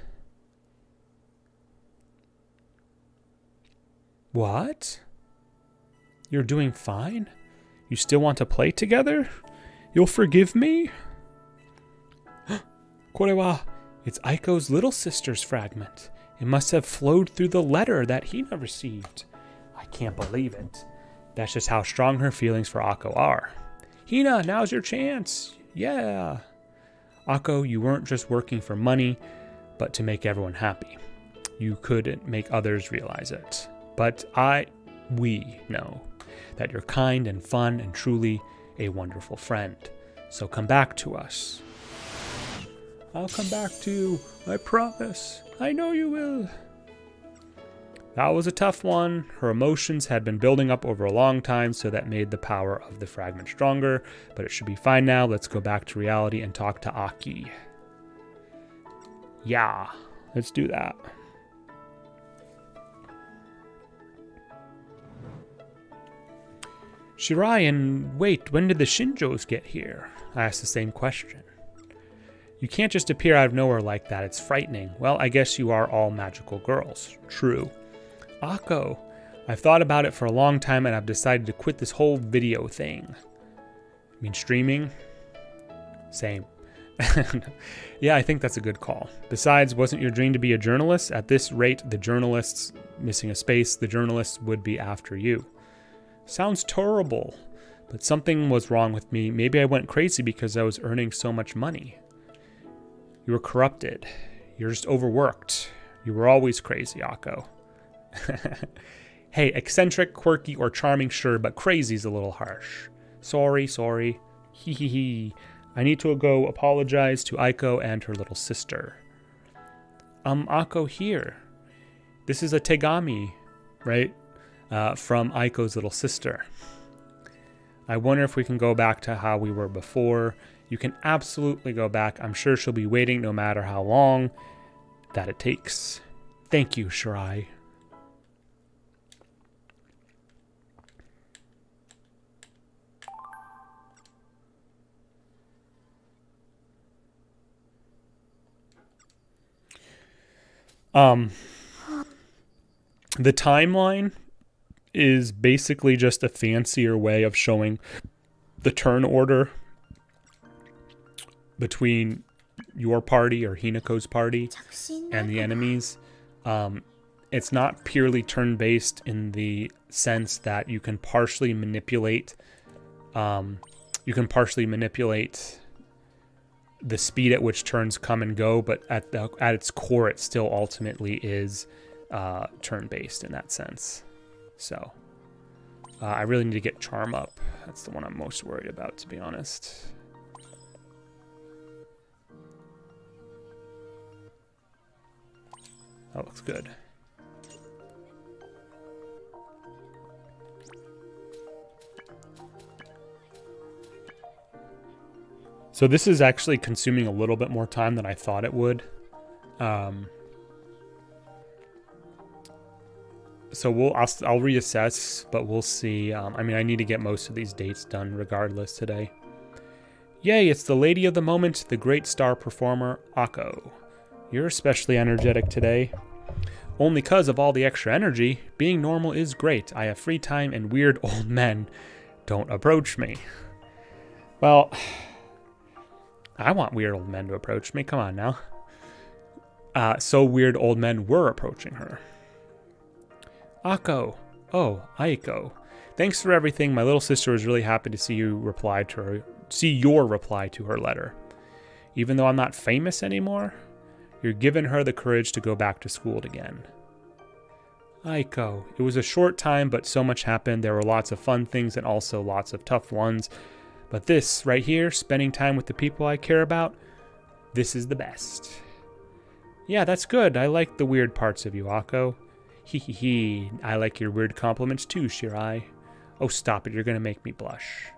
What? You're doing fine? You still want to play together? You'll forgive me? Korewa, it's Aiko's little sister's fragment. It must have flowed through the letter that Hina received. I can't believe it. That's just how strong her feelings for Akko are. Hina, now's your chance. Yeah. Akko, you weren't just working for money, but to make everyone happy. You couldn't make others realize it. But we know that you're kind and fun and truly a wonderful friend. So come back to us. I'll come back to you. I promise. I know you will. That was a tough one. Her emotions had been building up over a long time, so that made the power of the fragment stronger. But it should be fine now. Let's go back to reality and talk to Aki. Yeah, let's do that. Shirai, and wait, when did the Shinjos get here? I asked the same question. You can't just appear out of nowhere like that. It's frightening. Well, I guess you are all magical girls. True. Akko, I've thought about it for a long time and I've decided to quit this whole video thing. I mean, streaming? Same. Yeah, I think that's a good call. Besides, wasn't your dream to be a journalist? At this rate, the journalists, missing a space, the journalists would be after you. Sounds terrible, but something was wrong with me. Maybe I went crazy because I was earning so much money. You were corrupted. You're just overworked. You were always crazy, Akko. Hey, eccentric, quirky, or charming, sure, but crazy's a little harsh. Sorry. Hee hee hee. I need to go apologize to Aiko and her little sister. Akko here. This is a tegami, right? From Aiko's little sister. I wonder if we can go back to how we were before. You can absolutely go back. I'm sure she'll be waiting no matter how long that it takes. Thank you, Shirai. The timeline is basically just a fancier way of showing the turn order between your party or Hinako's party and the enemies. It's not purely turn-based in the sense that you can partially manipulate the speed at which turns come and go, but at its core, it still ultimately is turn-based in that sense. So I really need to get Charm up. That's the one I'm most worried about, to be honest. That looks good. So this is actually consuming a little bit more time than I thought it would. So I'll reassess, but we'll see. I mean, I need to get most of these dates done regardless today. Yay, it's the lady of the moment, the great star performer, Akko. You're especially energetic today. Only 'cause of all the extra energy, being normal is great. I have free time and weird old men don't approach me. Well, I want weird old men to approach me. Come on now. So weird old men were approaching her. Akko. Oh, Aiko. Thanks for everything. My little sister was really happy to see your reply to her letter. Even though I'm not famous anymore, you're giving her the courage to go back to school again. Aiko. It was a short time, but so much happened. There were lots of fun things and also lots of tough ones. But this right here, spending time with the people I care about, this is the best. Yeah, that's good. I like the weird parts of you, Akko. Hee hee hee. I like your weird compliments too, Shirai. Oh, stop it. You're going to make me blush.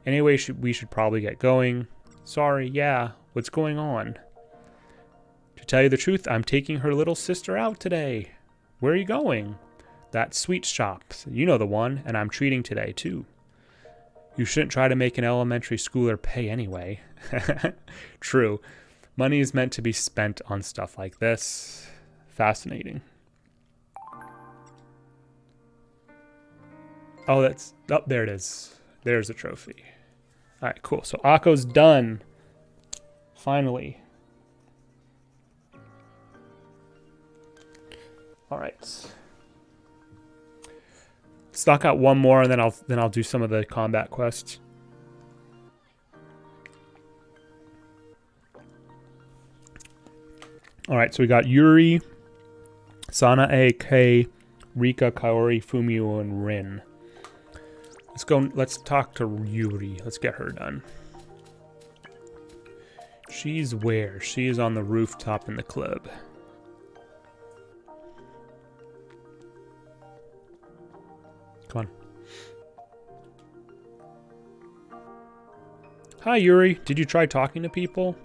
Anyway, we should probably get going. Sorry, yeah. What's going on? To tell you the truth, I'm taking her little sister out today. Where are you going? That sweet shop. You know the one, and I'm treating today, too. You shouldn't try to make an elementary schooler pay anyway. True. Money is meant to be spent on stuff like this. Fascinating. Oh, there it is. There's the trophy. All right, cool. So Akko's done. Finally. All right. Let's knock out one more, and then I'll do some of the combat quests. All right, so we got Yuri, Sanae, Kei, Rika, Kaori, Fumio, and Rin. Let's talk to Yuri. Let's get her done. She's where? She is on the rooftop in the club. Come on. Hi, Yuri. Did you try talking to people?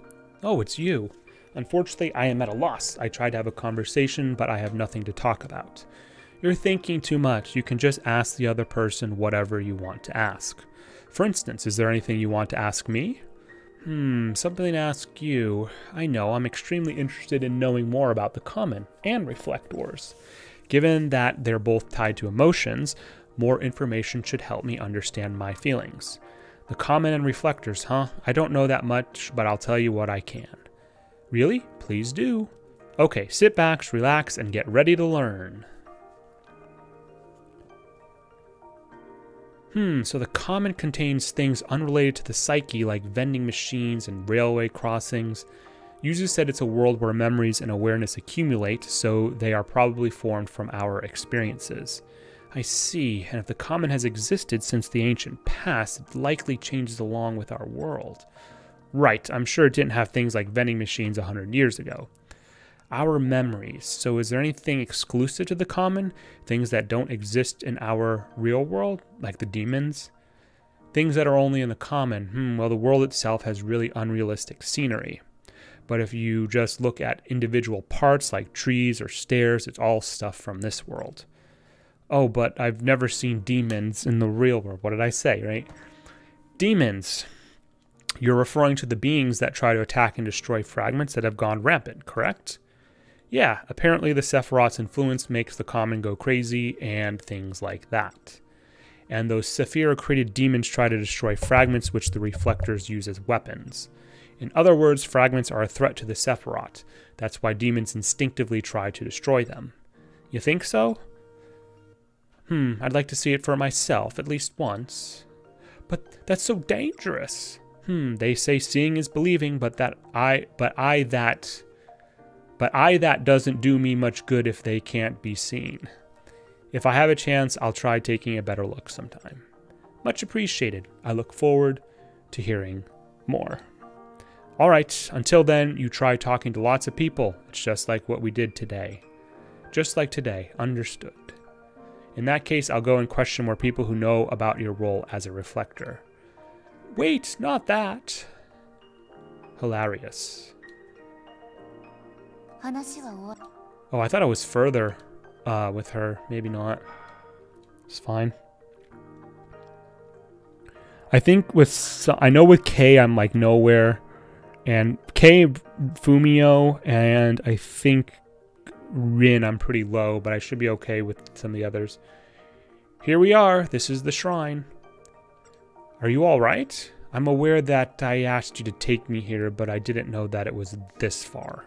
Oh, it's you. Unfortunately, I am at a loss. I tried to have a conversation, but I have nothing to talk about. You're thinking too much. You can just ask the other person whatever you want to ask. For instance, is there anything you want to ask me? Something to ask you. I know, I'm extremely interested in knowing more about the common and reflectors. Given that they're both tied to emotions, more information should help me understand my feelings. The common and reflectors, huh? I don't know that much, but I'll tell you what I can. Really? Please do. Okay, sit back, relax, and get ready to learn. So the common contains things unrelated to the psyche like vending machines and railway crossings. Users said it's a world where memories and awareness accumulate, so they are probably formed from our experiences. I see, and if the common has existed since the ancient past, it likely changes along with our world. Right, I'm sure it didn't have things like vending machines 100 years ago. Our memories. So is there anything exclusive to the common? Things that don't exist in our real world, like the demons? Things that are only in the common. Well, the world itself has really unrealistic scenery. But if you just look at individual parts like trees or stairs, it's all stuff from this world. Oh, but I've never seen demons in the real world. What did I say, right? Demons. You're referring to the beings that try to attack and destroy fragments that have gone rampant, correct? Yeah, apparently the Sephiroth's influence makes the common go crazy and things like that. And those Sephira-created demons try to destroy fragments which the reflectors use as weapons. In other words, fragments are a threat to the Sephiroth. That's why demons instinctively try to destroy them. You think so? I'd like to see it for myself, at least once. But that's so dangerous. They say seeing is believing, but I that doesn't do me much good if they can't be seen. If I have a chance, I'll try taking a better look sometime. Much appreciated. I look forward to hearing more. All right, until then, you try talking to lots of people. It's just like what we did today. Just like today, understood. In that case, I'll go and question more people who know about your role as a reflector. Wait, not that. Hilarious. 話は終わ Oh, I thought I was further with her. Maybe not. It's fine. I think I know with Kei I'm like nowhere. And Kei, Fumio, and I think Rin I'm pretty low, but I should be okay with some of the others. Here we are. This is the shrine. Are you all right? I'm aware that I asked you to take me here, but I didn't know that it was this far.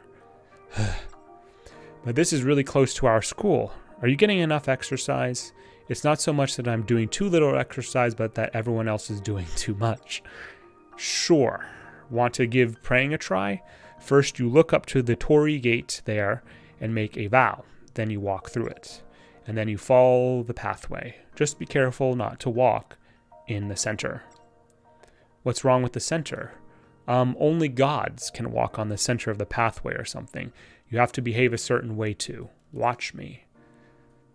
But this is really close to our school. Are you getting enough exercise? It's not so much that I'm doing too little exercise, but that everyone else is doing too much. Sure. Want to give praying a try? First, you look up to the torii gate there and make a vow. Then you walk through it. And then you follow the pathway. Just be careful not to walk in the center. What's wrong with the center? Only gods can walk on the center of the pathway or something. You have to behave a certain way too. Watch me.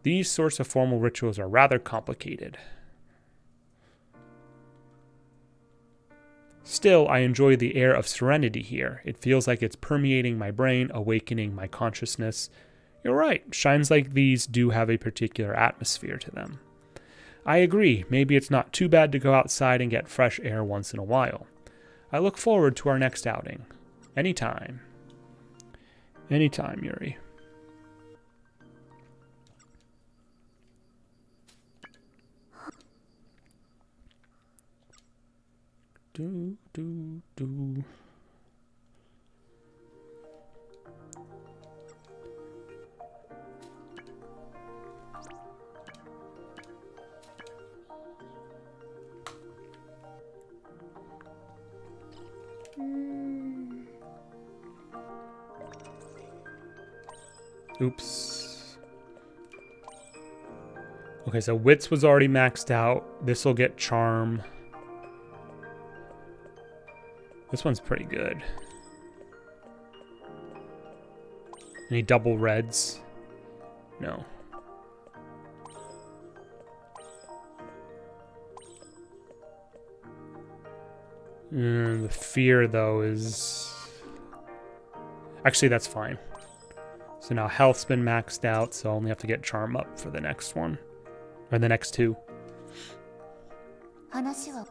These sorts of formal rituals are rather complicated. Still, I enjoy the air of serenity here. It feels like it's permeating my brain, awakening my consciousness. You're right, shrines like these do have a particular atmosphere to them. I agree, maybe it's not too bad to go outside and get fresh air once in a while. I look forward to our next outing. Anytime. Anytime, Yuri. Do. Oops. Okay, so Wits was already maxed out. This will get Charm. This one's pretty good. Any double reds? No. The fear, though, is... Actually, that's fine. So now health's been maxed out, so I only have to get charm up for the next one. Or the next two. 話は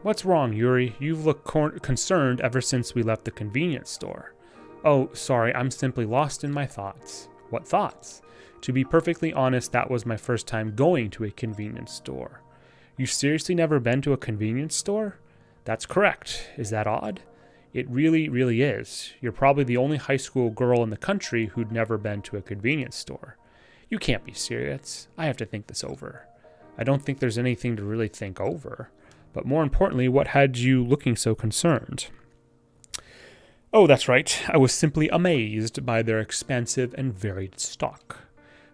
What's wrong, Yuri? You've looked concerned ever since we left the convenience store. Oh, sorry, I'm simply lost in my thoughts. What thoughts? To be perfectly honest, that was my first time going to a convenience store. You've seriously never been to a convenience store? That's correct. Is that odd? It really, really is. You're probably the only high school girl in the country who'd never been to a convenience store. You can't be serious. I have to think this over. I don't think there's anything to really think over. But more importantly, what had you looking so concerned? Oh, that's right. I was simply amazed by their expansive and varied stock.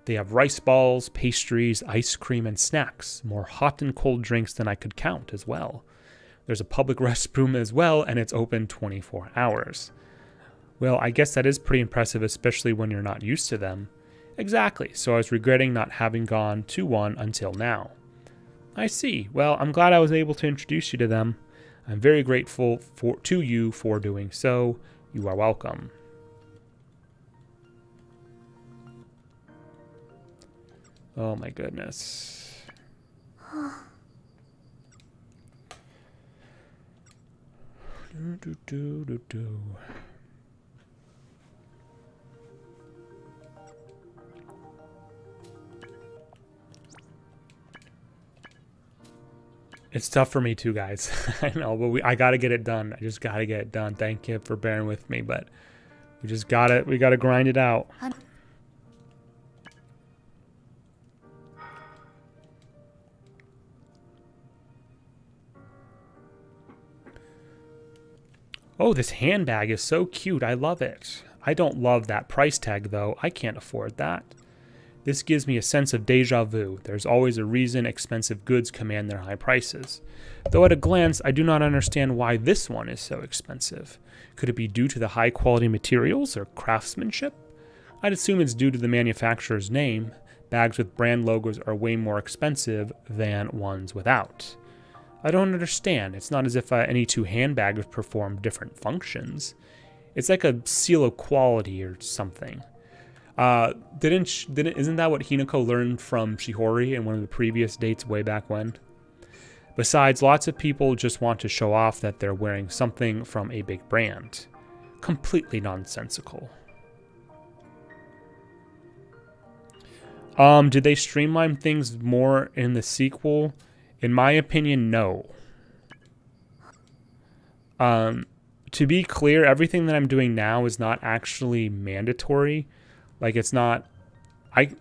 They have rice balls, pastries, ice cream, and snacks. More hot and cold drinks than I could count as well. There's a public restroom as well, and it's open 24 hours. Well, I guess that is pretty impressive, especially when you're not used to them. Exactly, so I was regretting not having gone to one until now. I see. Well, I'm glad I was able to introduce you to them. I'm very grateful to you for doing so. You are welcome. Oh my goodness. It's tough for me too, guys. I know, but I gotta get it done. I just gotta get it done. Thank you for bearing with me, but we gotta grind it out. Oh, this handbag is so cute. I love it. I don't love that price tag, though. I can't afford that. This gives me a sense of deja vu. There's always a reason expensive goods command their high prices. Though at a glance, I do not understand why this one is so expensive. Could it be due to the high quality materials or craftsmanship? I'd assume it's due to the manufacturer's name. Bags with brand logos are way more expensive than ones without. I don't understand. It's not as if any two handbags perform different functions. It's like a seal of quality or something. Isn't that what Hinako learned from Shihori in one of the previous dates way back when? Besides, lots of people just want to show off that they're wearing something from a big brand. Completely nonsensical. Did they streamline things more in the sequel? In my opinion, no. To be clear, everything that I'm doing now is not actually mandatory. Like, it's not...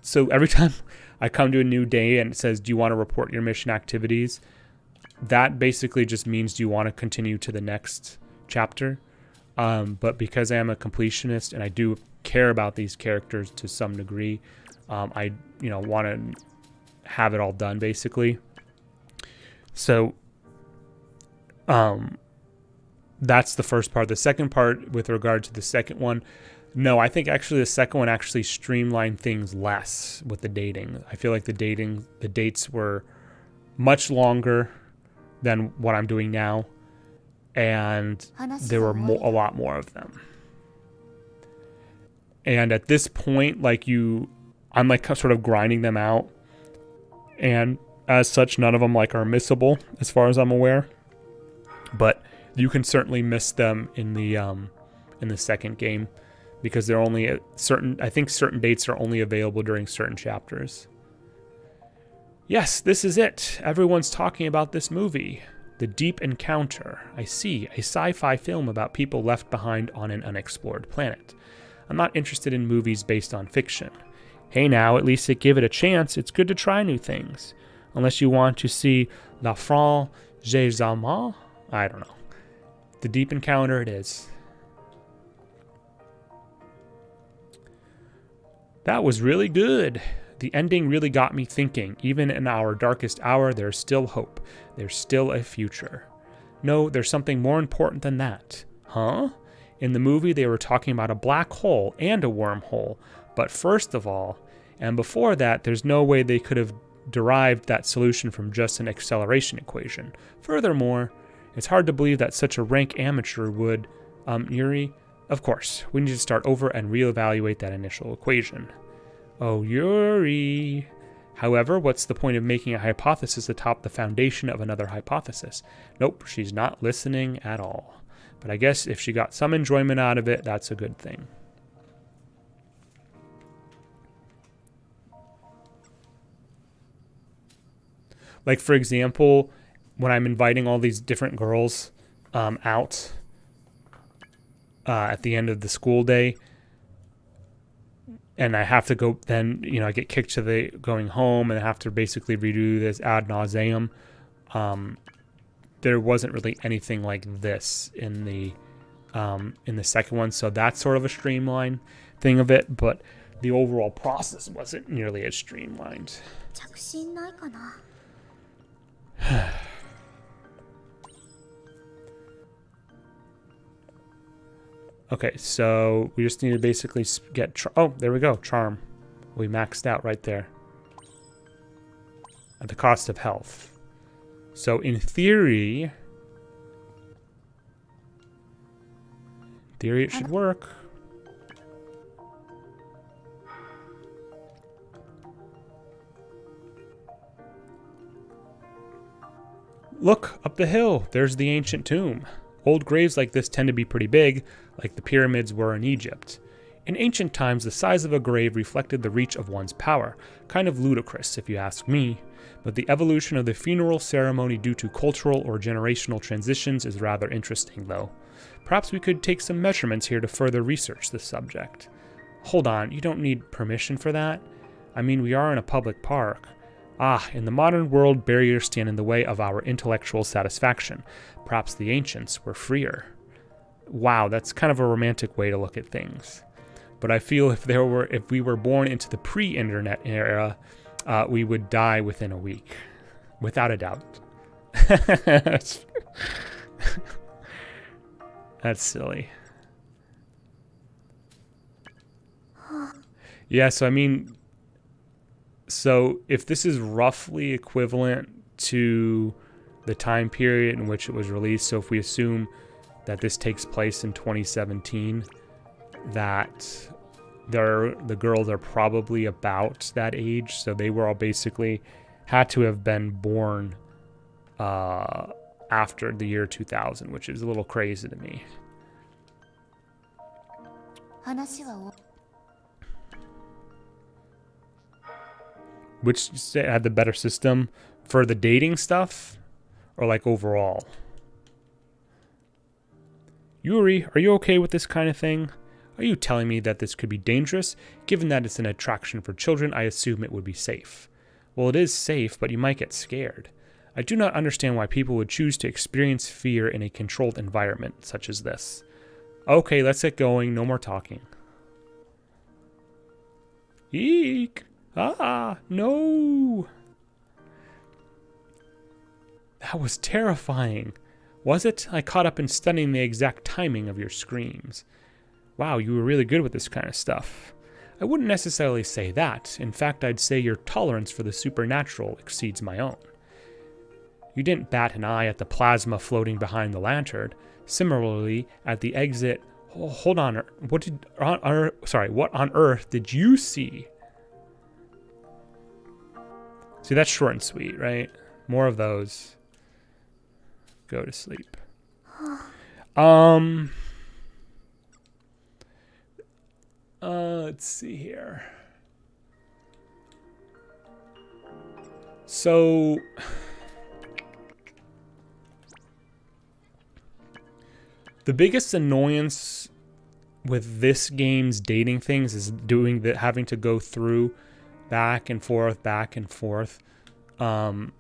So every time I come to a new day and it says, do you want to report your mission activities? That basically just means, do you want to continue to the next chapter? But because I am a completionist and I do care about these characters to some degree, I want to have it all done, basically. So, that's the first part. The second part, with regard to the second one, no, I think actually the second one actually streamlined things less with the dating. I feel like the dates were much longer than what I'm doing now, and there were a lot more of them. And at this point, I'm like sort of grinding them out, and as such, none of them are missable as far as I'm aware. But you can certainly miss them in the second game, because they're only at certain dates are only available during certain chapters. Yes, this is it. Everyone's talking about this movie. The Deep Encounter. I see. A sci-fi film about people left behind on an unexplored planet. I'm not interested in movies based on fiction. Hey now, at least give it a chance. It's good to try new things. Unless you want to see La France des Amants? I don't know. The Deep Encounter it is. That was really good. The ending really got me thinking. Even in our darkest hour, there's still hope. There's still a future. No, there's something more important than that. Huh? In the movie, they were talking about a black hole and a wormhole. But first of all, and before that, there's no way they could have derived that solution from just an acceleration equation. Furthermore, it's hard to believe that such a rank amateur would... Yuri? Of course, we need to start over and reevaluate that initial equation. Oh, Yuri. However, what's the point of making a hypothesis atop the foundation of another hypothesis? Nope, she's not listening at all. But I guess if she got some enjoyment out of it, that's a good thing. Like, for example, when I'm inviting all these different girls out at the end of the school day, and I have to go, then, I get kicked to the going home and I have to basically redo this ad nauseum. There wasn't really anything like this in the second one, so that's sort of a streamlined thing of it, but the overall process wasn't nearly as streamlined. Okay, so we just need to basically get... oh, there we go. Charm. We maxed out right there. At the cost of health. So in theory... it should work. Look, up the hill. There's the ancient tomb. Old graves like this tend to be pretty big, like the pyramids were in Egypt. In ancient times, the size of a grave reflected the reach of one's power. Kind of ludicrous, if you ask me. But the evolution of the funeral ceremony due to cultural or generational transitions is rather interesting, though. Perhaps we could take some measurements here to further research this subject. Hold on, you don't need permission for that? I mean, we are in a public park. Ah, in the modern world, barriers stand in the way of our intellectual satisfaction. Perhaps the ancients were freer. Wow, that's kind of a romantic way to look at things. But I feel if we were born into the pre-internet era, we would die within a week. Without a doubt. That's silly. Yeah, so I mean, so if this is roughly equivalent to the time period in which it was released, so if we assume that this takes place in 2017, that the girls are probably about that age, so they were all basically had to have been born after the year 2000, which is a little crazy to me. Which had the better system for the dating stuff, or like overall? Yuri, are you okay with this kind of thing? Are you telling me that this could be dangerous? Given that it's an attraction for children, I assume it would be safe. Well, it is safe, but you might get scared. I do not understand why people would choose to experience fear in a controlled environment such as this. Okay, let's get going. No more talking. Eek! Ah, no! That was terrifying. Was it? I caught up in studying the exact timing of your screams. Wow, you were really good with this kind of stuff. I wouldn't necessarily say that. In fact, I'd say your tolerance for the supernatural exceeds my own. You didn't bat an eye at the plasma floating behind the lantern. Similarly, at the exit... Oh, hold on. What on earth did you see? See, that's short and sweet, right? More of those. Go to sleep. Let's see here. So the biggest annoyance with this game's dating things is having to go through back and forth during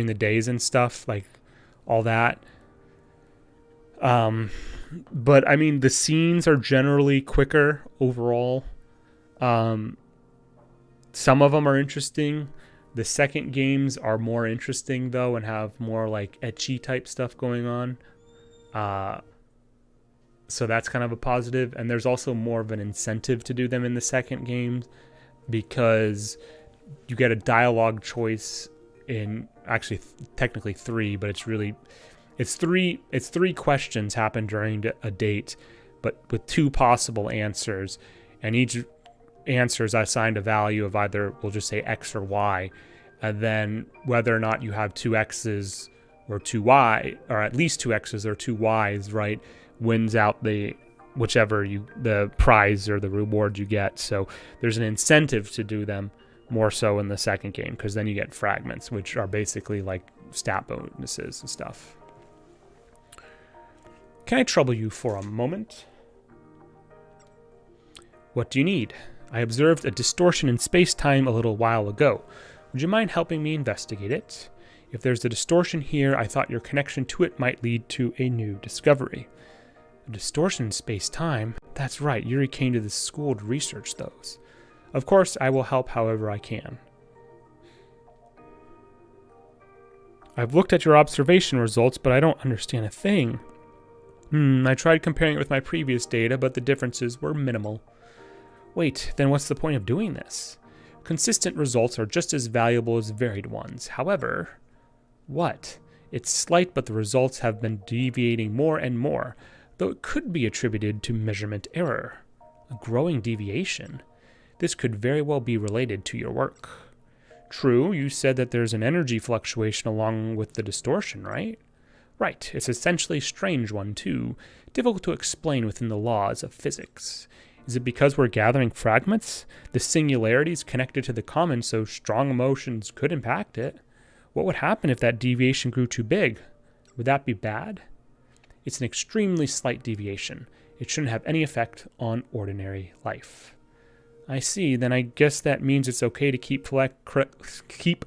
the days and stuff, like all that. But I mean, the scenes are generally quicker overall. Some of them are interesting. The second games are more interesting though, and have more like ecchi type stuff going on. So that's kind of a positive. And there's also more of an incentive to do them in the second game, because you get a dialogue choice in actually technically 3, but it's three questions happen during a date, but with 2 possible answers, and each answer is assigned a value of either, we'll just say X or Y, and then whether or not you have 2 X's or 2 Y, or at least 2 X's or 2 Y's, right, wins out the prize or the reward you get. So there's an incentive to do them more so in the second game, because then you get fragments, which are basically like stat bonuses and stuff. Can I trouble you for a moment? What do you need? I observed a distortion in space-time a little while ago. Would you mind helping me investigate it? If there's a distortion here, I thought your connection to it might lead to a new discovery. A distortion in space-time? That's right, Yuri came to this school to research those. Of course, I will help however I can. I've looked at your observation results, but I don't understand a thing. I tried comparing it with my previous data, but the differences were minimal. Wait, then what's the point of doing this? Consistent results are just as valuable as varied ones. However, what? It's slight, but the results have been deviating more and more, though it could be attributed to measurement error. A growing deviation. This could very well be related to your work. True, you said that there's an energy fluctuation along with the distortion, right? Right, it's essentially a strange one too, difficult to explain within the laws of physics. Is it because we're gathering fragments? The singularity is connected to the common, so strong emotions could impact it. What would happen if that deviation grew too big? Would that be bad? It's an extremely slight deviation. It shouldn't have any effect on ordinary life. I see, then I guess that means it's okay to keep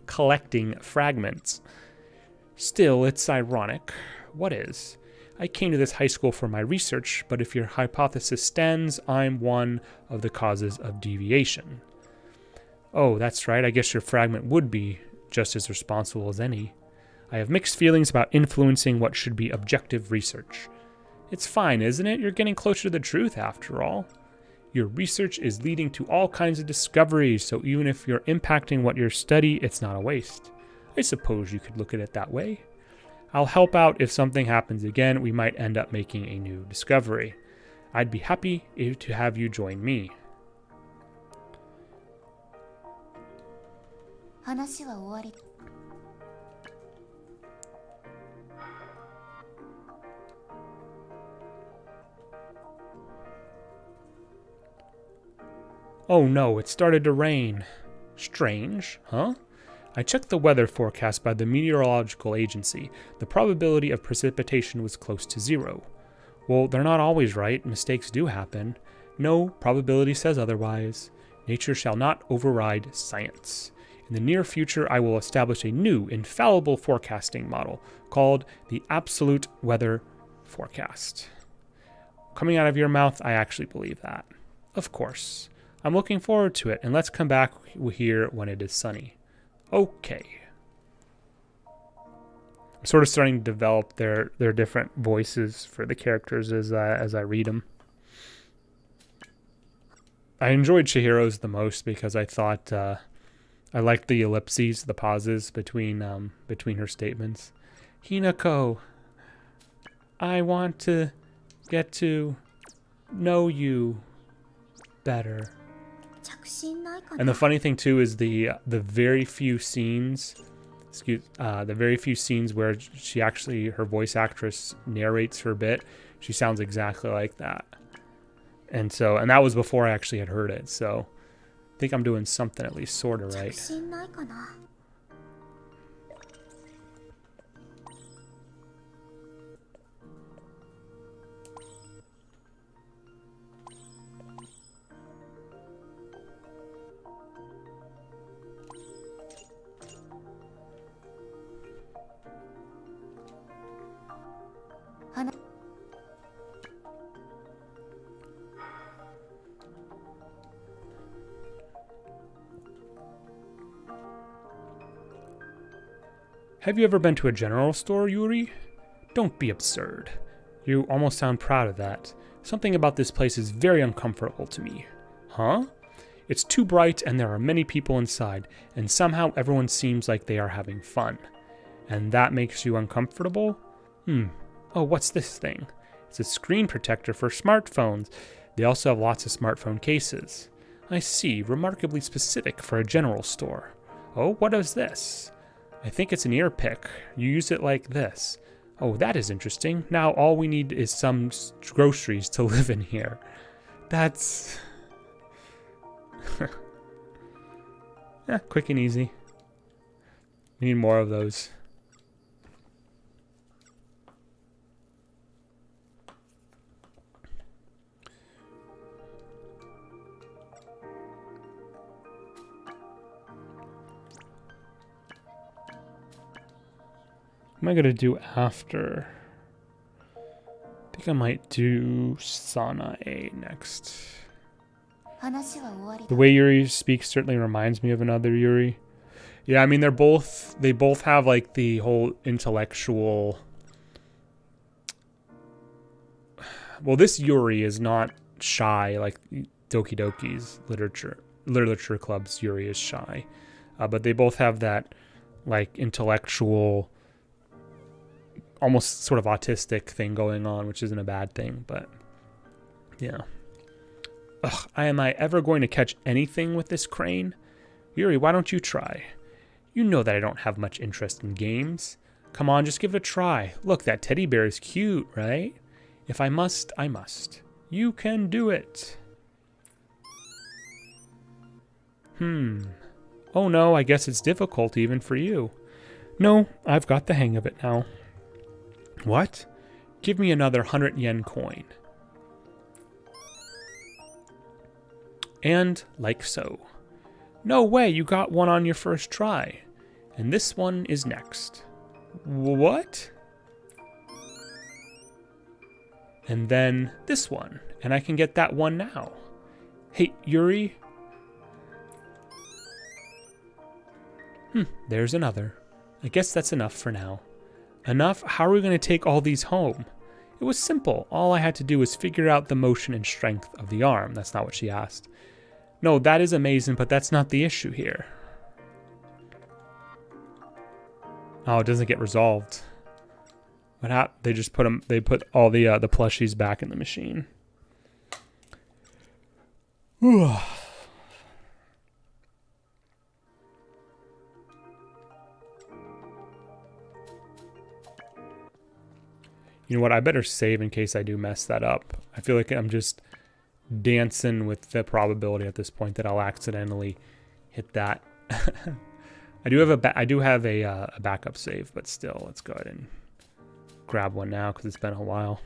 collecting fragments. Still, it's ironic. What is? I came to this high school for my research, but if your hypothesis stands, I'm one of the causes of deviation. Oh, that's right, I guess your fragment would be just as responsible as any. I have mixed feelings about influencing what should be objective research. It's fine, isn't it? You're getting closer to the truth after all. Your research is leading to all kinds of discoveries, so even if you're impacting what you study, it's not a waste. I suppose you could look at it that way. I'll help out if something happens again. We might end up making a new discovery. I'd be happy to have you join me. Oh no, it started to rain. Strange, huh? I checked the weather forecast by the meteorological agency. The probability of precipitation was close to 0. Well, they're not always right. Mistakes do happen. No, probability says otherwise. Nature shall not override science. In the near future, I will establish a new, infallible forecasting model called the Absolute Weather Forecast. Coming out of your mouth, I actually believe that. Of course. I'm looking forward to it, and let's come back here when it is sunny. Okay. I'm sort of starting to develop their different voices for the characters as I read them. I enjoyed Chihiro's the most because I thought I liked the ellipses, the pauses between her statements. Hinako, I want to get to know you better. And the funny thing too is the very few scenes, where she actually, her voice actress narrates her bit, she sounds exactly like that. And that was before I actually had heard it. So I think I'm doing something at least sort of right. Have you ever been to a general store, Yuri? Don't be absurd. You almost sound proud of that. Something about this place is very uncomfortable to me. Huh? It's too bright and there are many people inside, and somehow everyone seems like they are having fun. And that makes you uncomfortable? Oh, what's this thing? It's a screen protector for smartphones. They also have lots of smartphone cases. I see, remarkably specific for a general store. Oh, what is this? I think it's an ear pick. You use it like this. Oh, that is interesting. Now all we need is some groceries to live in here. That's... yeah, quick and easy. We need more of those. What am I gonna do after? I think I might do Sanae next. The way Yuri speaks certainly reminds me of another Yuri. Yeah, I mean they both have like the whole intellectual. Well, this Yuri is not shy like Doki Doki's literature club's Yuri is shy, but they both have that like intellectual, almost sort of autistic thing going on, which isn't a bad thing, but yeah. Ugh, am I ever going to catch anything with this crane? Yuri, why don't you try? You know that I don't have much interest in games. Come on, just give it a try. Look, that teddy bear is cute, right? If I must, I must. You can do it. Oh no, I guess it's difficult even for you. No, I've got the hang of it now. What? Give me another 100 yen coin. And like so. No way, you got one on your first try. And this one is next. What? And then this one. And I can get that one now. Hey, Yuri. There's another. I guess that's enough for now. Enough? How are we going to take all these home? It It was simple. All I had to do was figure out the motion and strength of the arm. That's not what she asked. No, that is amazing, but that's not the issue here. Oh, it doesn't get resolved. What happened? They just put them. They put all the plushies back in the machine. Whew. You know what? I better save in case I do mess that up. I feel like I'm just dancing with the probability at this point that I'll accidentally hit that. I do have a backup save, but still, let's go ahead and grab one now because it's been a while.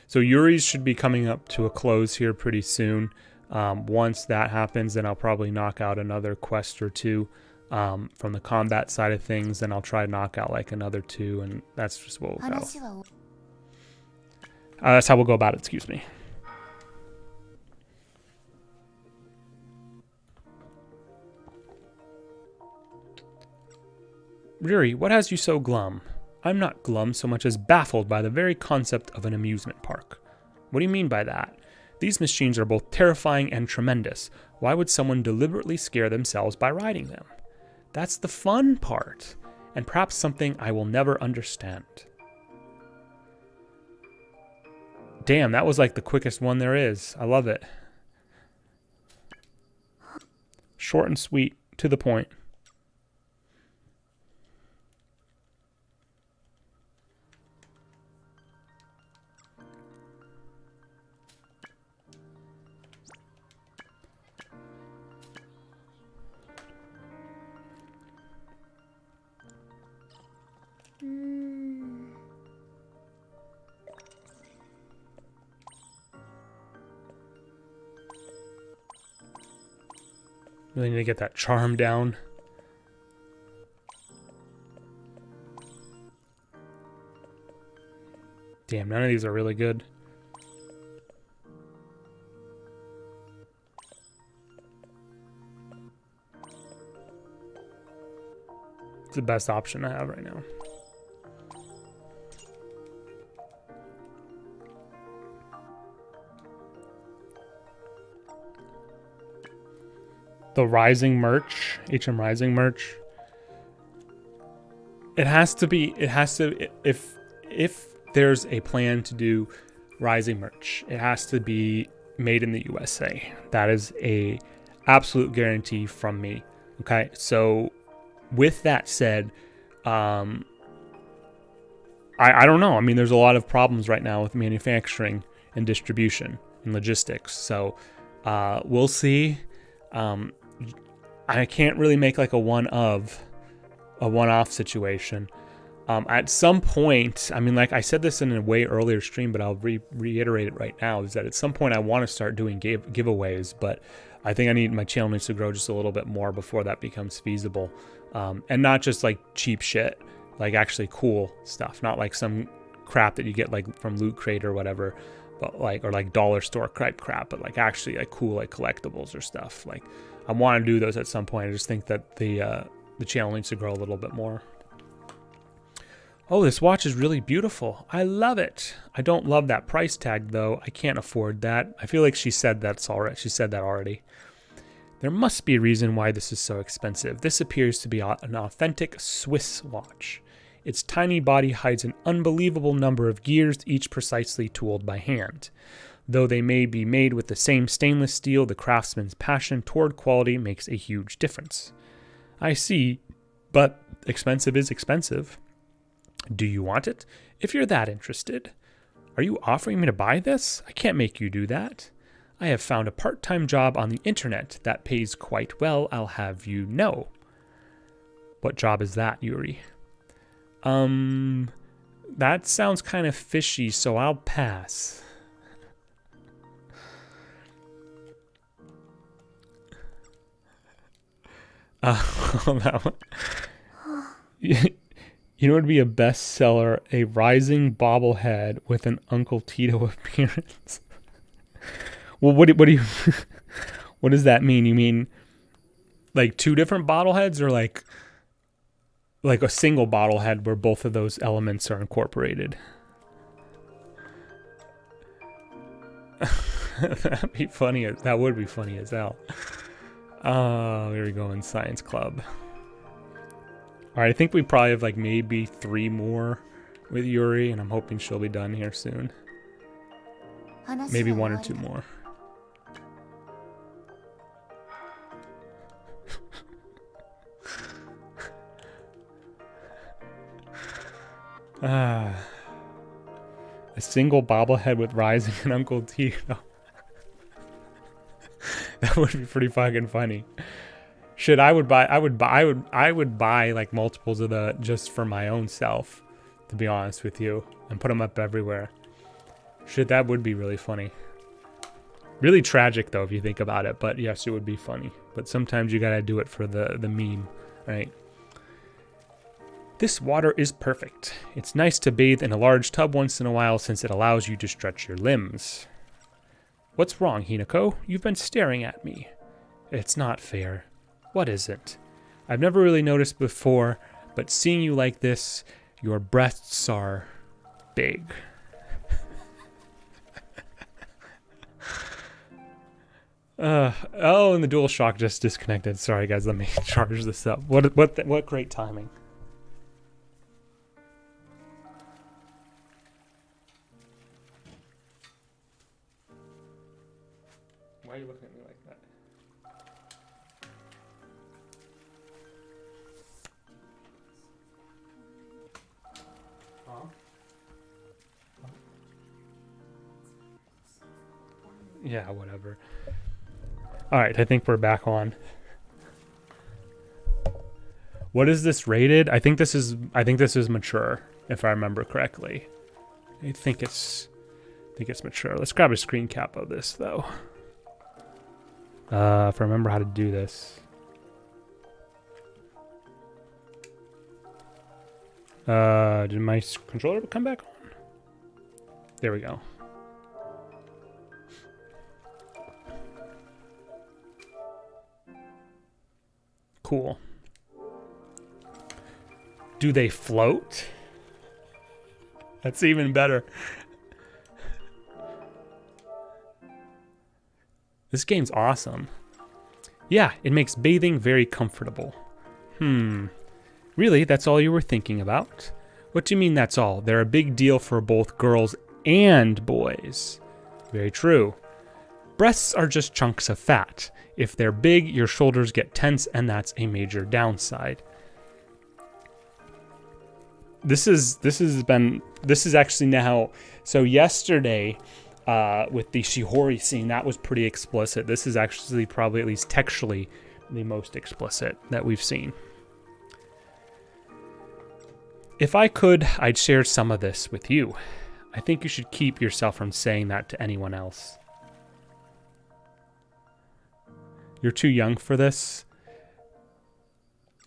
So Yuri's should be coming up to a close here pretty soon. Once that happens, then I'll probably knock out another quest or two from the combat side of things. Then I'll try to knock out like another 2, and that's just what we'll go. That's how we'll go about it, excuse me. Yuri, what has you so glum? I'm not glum so much as baffled by the very concept of an amusement park. What do you mean by that? These machines are both terrifying and tremendous. Why would someone deliberately scare themselves by riding them? That's the fun part, and perhaps something I will never understand. Damn, that was like the quickest one there is. I love it. Short and sweet, to the point. Really need to get that charm down. Damn, none of these are really good. It's the best option I have right now. The Rising merch, HM Rising merch. If there's a plan to do Rising merch, it has to be made in the USA. That is a absolute guarantee from me. Okay, so with that said, I don't know. I mean, there's a lot of problems right now with manufacturing and distribution and logistics. So we'll see. I can't really make like a one-off situation. At some point, I mean, like I said this in a way earlier stream, but I'll reiterate it right now, is that at some point I want to start doing giveaways, but I think my channel needs to grow just a little bit more before that becomes feasible. And not just like cheap shit, like actually cool stuff, not like some crap that you get like from Loot Crate or whatever, but like, or like dollar store crap, but like actually like cool, like collectibles or stuff. Like I want to do those at some point. I just think that the channel needs to grow a little bit more. Oh, this watch is really beautiful. I love it. I don't love that price tag though. I can't afford that. I feel like she said that already. There must be a reason why this is so expensive. This appears to be an authentic Swiss watch. Its tiny body hides an unbelievable number of gears, each precisely tooled by hand. Though they may be made with the same stainless steel, the craftsman's passion toward quality makes a huge difference. I see, but expensive is expensive. Do you want it? If you're that interested. Are you offering me to buy this? I can't make you do that. I have found a part-time job on the internet that pays quite well, I'll have you know. What job is that, Yuri? That sounds kind of fishy, so I'll pass. That one. You know what would be a bestseller? A rising bobblehead with an Uncle Tito appearance. Well, what do you what does that mean? You mean like two different bottleheads, or like a single bottlehead where both of those elements are incorporated? That'd be funny. That would be funny as hell. Oh, here we go in science club. All right, I think we probably have like maybe 3 more with Yuri, and I'm hoping she'll be done here soon. Maybe 1 or 2 more. A single bobblehead with Rising and Uncle Tito. That would be pretty fucking funny. Shit, I would buy like multiples of the just for my own self, to be honest with you, and put them up everywhere. Shit, that would be really funny. Really tragic though if you think about it, but yes, it would be funny. But sometimes you gotta do it for the meme, right? This water is perfect. It's nice to bathe in a large tub once in a while since it allows you to stretch your limbs. What's wrong, Hinako? You've been staring at me. It's not fair. What is it? I've never really noticed before, but seeing you like this, your breasts are big. Oh, and the DualShock just disconnected. Sorry guys, let me charge this up. What great timing. Why are you looking at me like that? Huh? Yeah, whatever. All right, I think we're back on. What is this rated? I think this is mature, if I remember correctly. I think it's mature. Let's grab a screen cap of this though. If I remember how to do this. Did my controller come back on? There we go. Cool. Do they float? That's even better. This game's awesome. Yeah, it makes bathing very comfortable. Really, that's all you were thinking about? What do you mean that's all? They're a big deal for both girls and boys. Very true. Breasts are just chunks of fat. If they're big, your shoulders get tense, and that's a major downside. This is actually now. So yesterday, with the Shihori scene, that was pretty explicit. This is actually probably, at least textually, the most explicit that we've seen. If I could, I'd share some of this with you. I think you should keep yourself from saying that to anyone else. You're too young for this.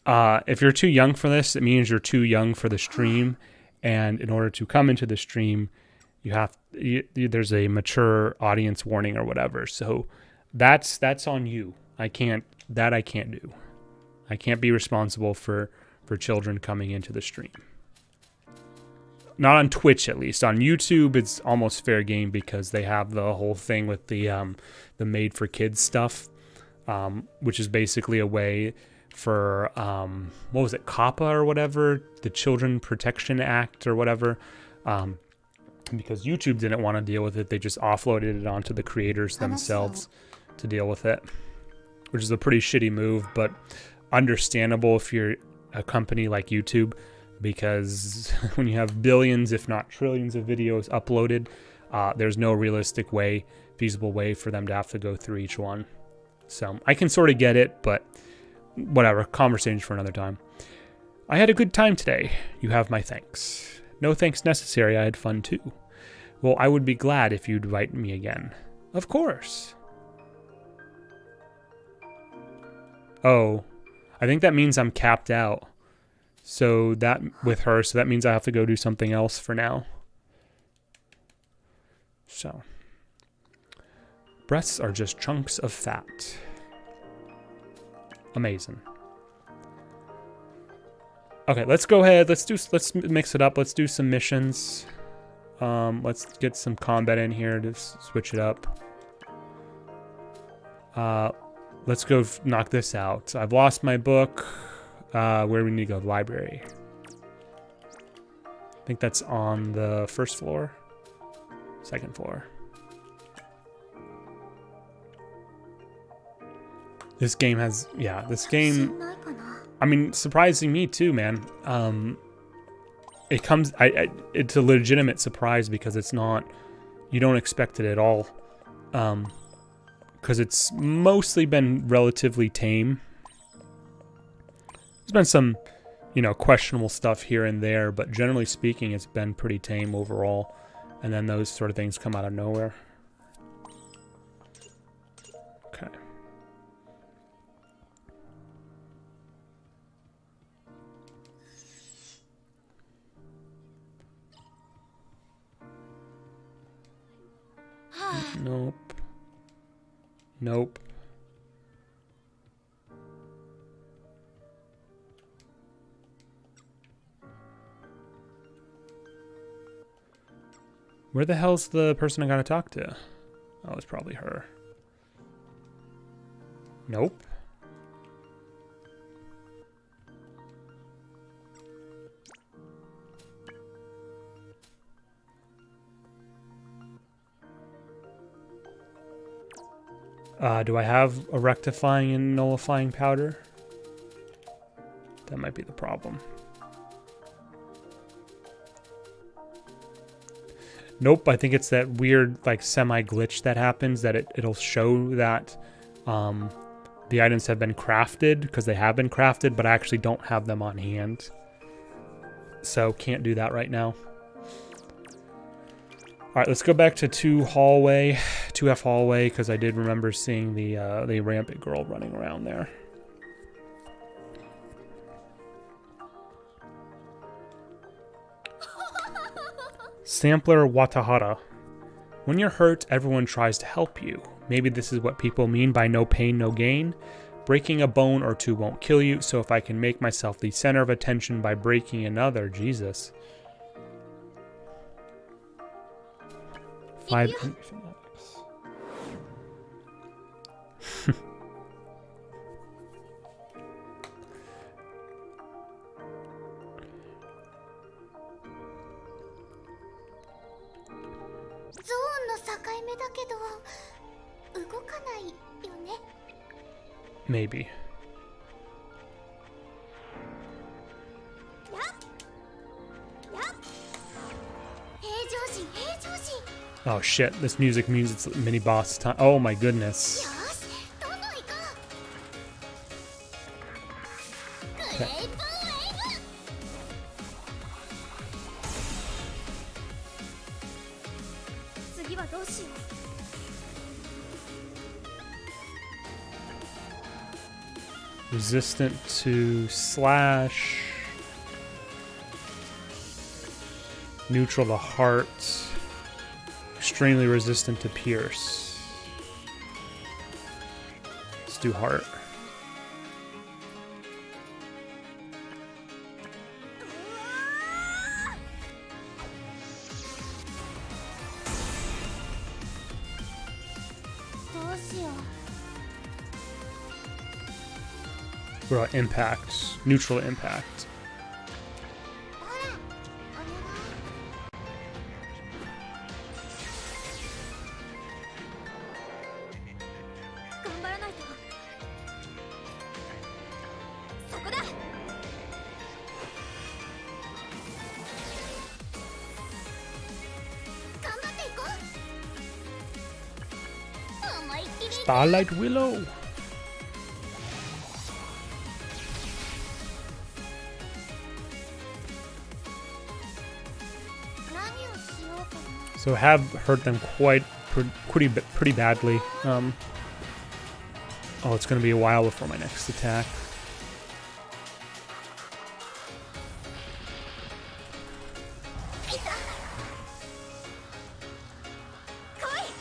If you're too young for this, it means you're too young for the stream. And in order to come into the stream, there's a mature audience warning or whatever. So that's on you. I can't do. I can't be responsible for children coming into the stream. Not on Twitch, at least. On YouTube, it's almost fair game because they have the whole thing with the made for kids stuff. Which is basically a way for, what was it, COPPA or whatever, the Children Protection Act or whatever, because YouTube didn't want to deal with it. They just offloaded it onto the creators themselves to deal with it, which is a pretty shitty move, but understandable if you're a company like YouTube, because when you have billions, if not trillions of videos uploaded, there's no realistic way, feasible way for them to have to go through each one. So I can sort of get it, but whatever, conversation for another time. I had a good time today. You have my thanks. No thanks necessary. I had fun too. Well, I would be glad if you'd invite me again. Of course. Oh, I think that means I'm capped out. So that means I have to go do something else for now. So. Breasts are just chunks of fat. Amazing. Okay, let's go ahead. Let's mix it up. Let's do some missions. Let's get some combat in here to switch it up. Let's go knock this out. I've lost my book. Where do we need to go? The library. I think that's on the first floor. Second floor. This game has, yeah, this game, I mean, surprising me too, man. It comes, it's a legitimate surprise because it's not, you don't expect it at all. Because it's mostly been relatively tame. There's been some, you know, questionable stuff here and there, but generally speaking, it's been pretty tame overall. And then those sort of things come out of nowhere. Okay. Nope. Nope. Where the hell's the person I gotta talk to? Oh, it's probably her. Nope. Do I have a rectifying and nullifying powder? That might be the problem. Nope, I think it's that weird like semi-glitch that happens that it'll show that the items have been crafted because they have been crafted, but I actually don't have them on hand. So can't do that right now. Alright, let's go back to 2F hallway, because I did remember seeing the rampant girl running around there. Sampler Watahara. When you're hurt, everyone tries to help you. Maybe this is what people mean by no pain, no gain. Breaking a bone or two won't kill you, so if I can make myself the center of attention by breaking another, Jesus. 5 infinite. Maybe. Oh shit, this music means it's mini boss time. Oh my goodness. Okay. Resistant to slash. Neutral to heart. Extremely resistant to pierce. Let's do heart. What about impact? Neutral impact. Starlight Willow. So have hurt them pretty badly. Oh, it's going to be a while before my next attack.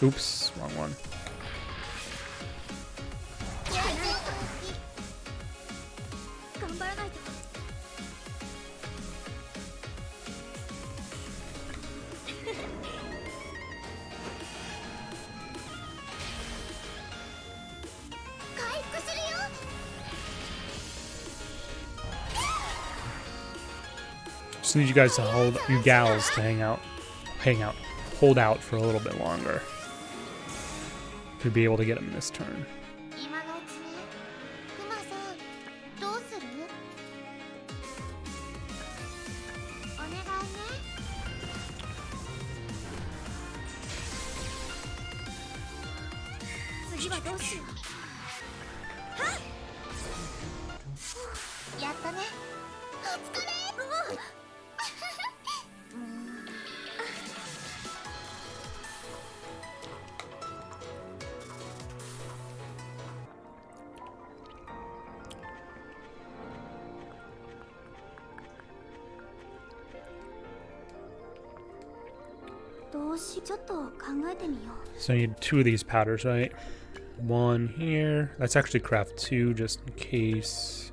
Oops, wrong one. Just need you guys to you gals to hang out, hold out for a little bit longer. To be able to get him this turn. So I need 2 of these powders, right? 1 here. Let's actually craft 2 just in case.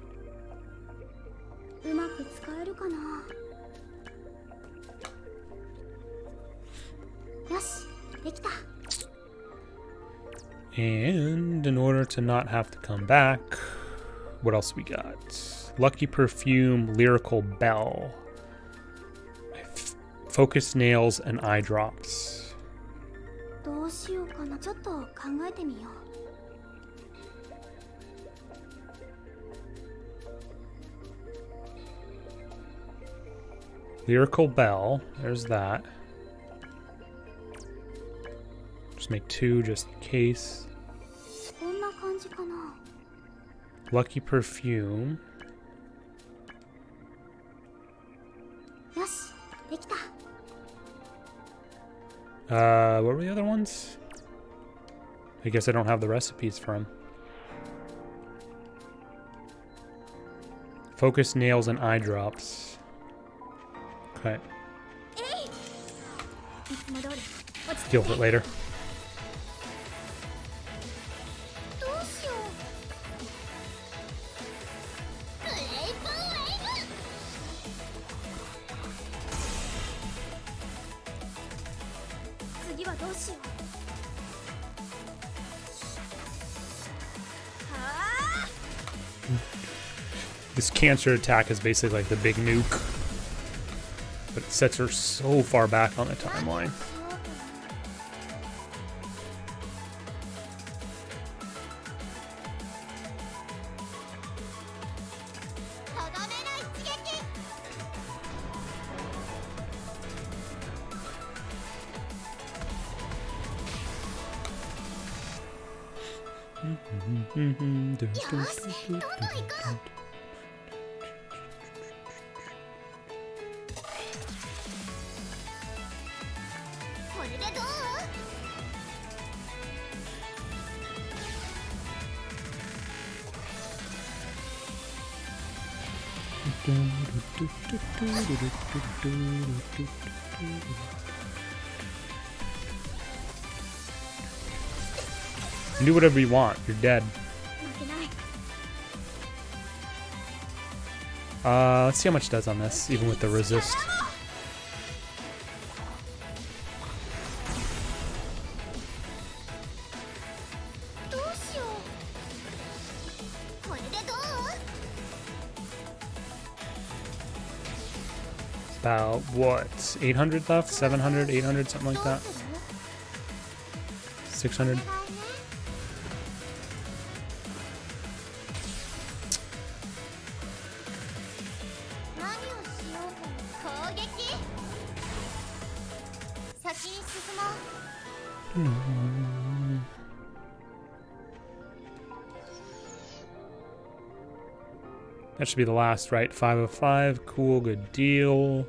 And in order to not have to come back, what else we got? Lucky Perfume, Lyrical Bell. Focus Nails and Eye Drops. Lyrical Bell, there's that. Just make 2 just in case. Lucky Perfume. What were the other ones? I guess I don't have the recipes for them. Focus Nails and Eye Drops. Okay. Deal with it later. This cancer attack is basically like the big nuke, but it sets her so far back on the timeline. Do whatever you want. You're dead. Let's see how much it does on this, even with the resist. About what? 800 left? 700, 800, something like that. 600. That should be the last, right? 5 of 5. Cool, good deal.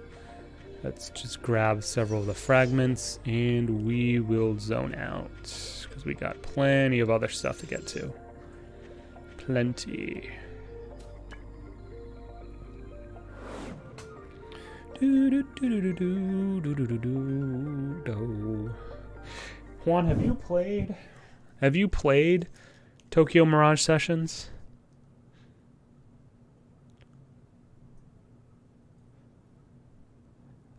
Let's just grab several of the fragments and we will zone out because we got plenty of other stuff to get to. Plenty. Juan, have you played Tokyo Mirage Sessions?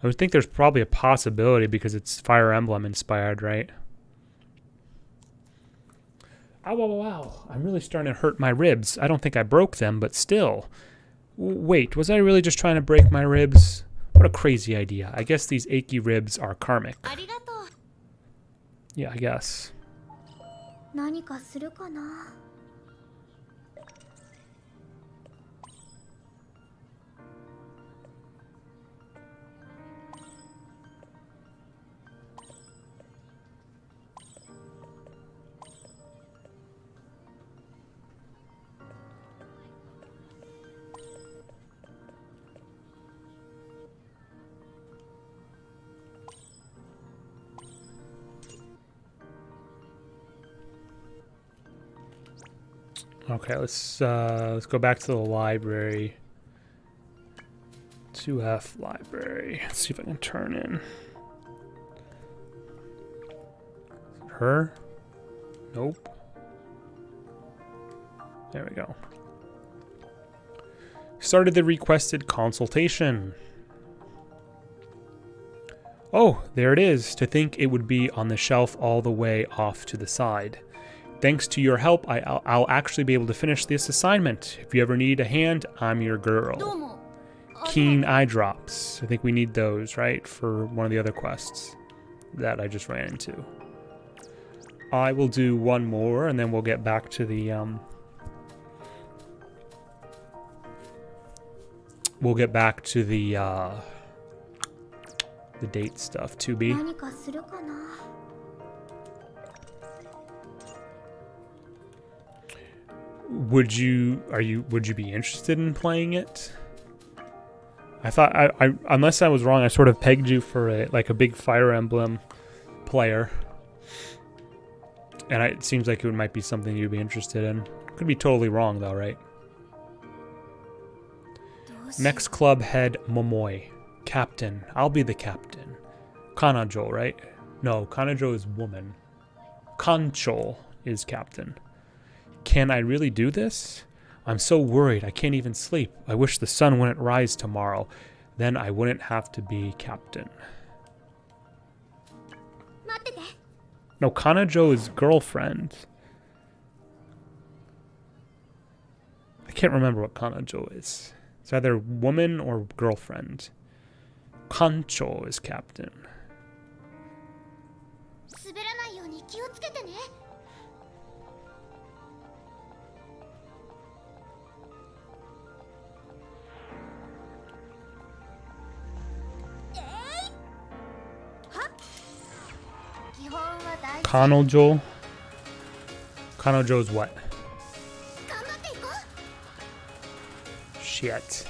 I would think there's probably a possibility because it's Fire Emblem inspired, right? Ow, ow, ow. I'm really starting to hurt my ribs. I don't think I broke them, but still. Wait, was I really just trying to break my ribs? What a crazy idea. I guess these achy ribs are karmic. Yeah, I guess. 何かするかな。Okay, let's go back to the library. 2F library. Let's see if I can turn in. Her? Nope. There we go. Started the requested consultation. Oh, there it is. To think it would be on the shelf all the way off to the side. Thanks to your help, I'll actually be able to finish this assignment. If you ever need a hand, I'm your girl. Keen eye drops. I think we need those, right? For one of the other quests that I just ran into. I will do one more, and then we'll get back to the, we'll get back to the date stuff, 2B. Would you be interested in playing it? I thought I unless I was wrong, I sort of pegged you for a big Fire Emblem player. And it seems like it might be something you'd be interested in. Could be totally wrong though, right? Next club head Momoi. Captain. I'll be the captain. Kanajo, right? No, Kanajo is woman. Kancho is captain. Can I really do this? I'm so worried I can't even sleep. I wish the sun wouldn't rise tomorrow. Then I wouldn't have to be captain. No, Kanajo is girlfriend. I can't remember what Kanajo is. It's either woman or girlfriend. Kancho is captain. Kanojo? Kanojo is what? Shit.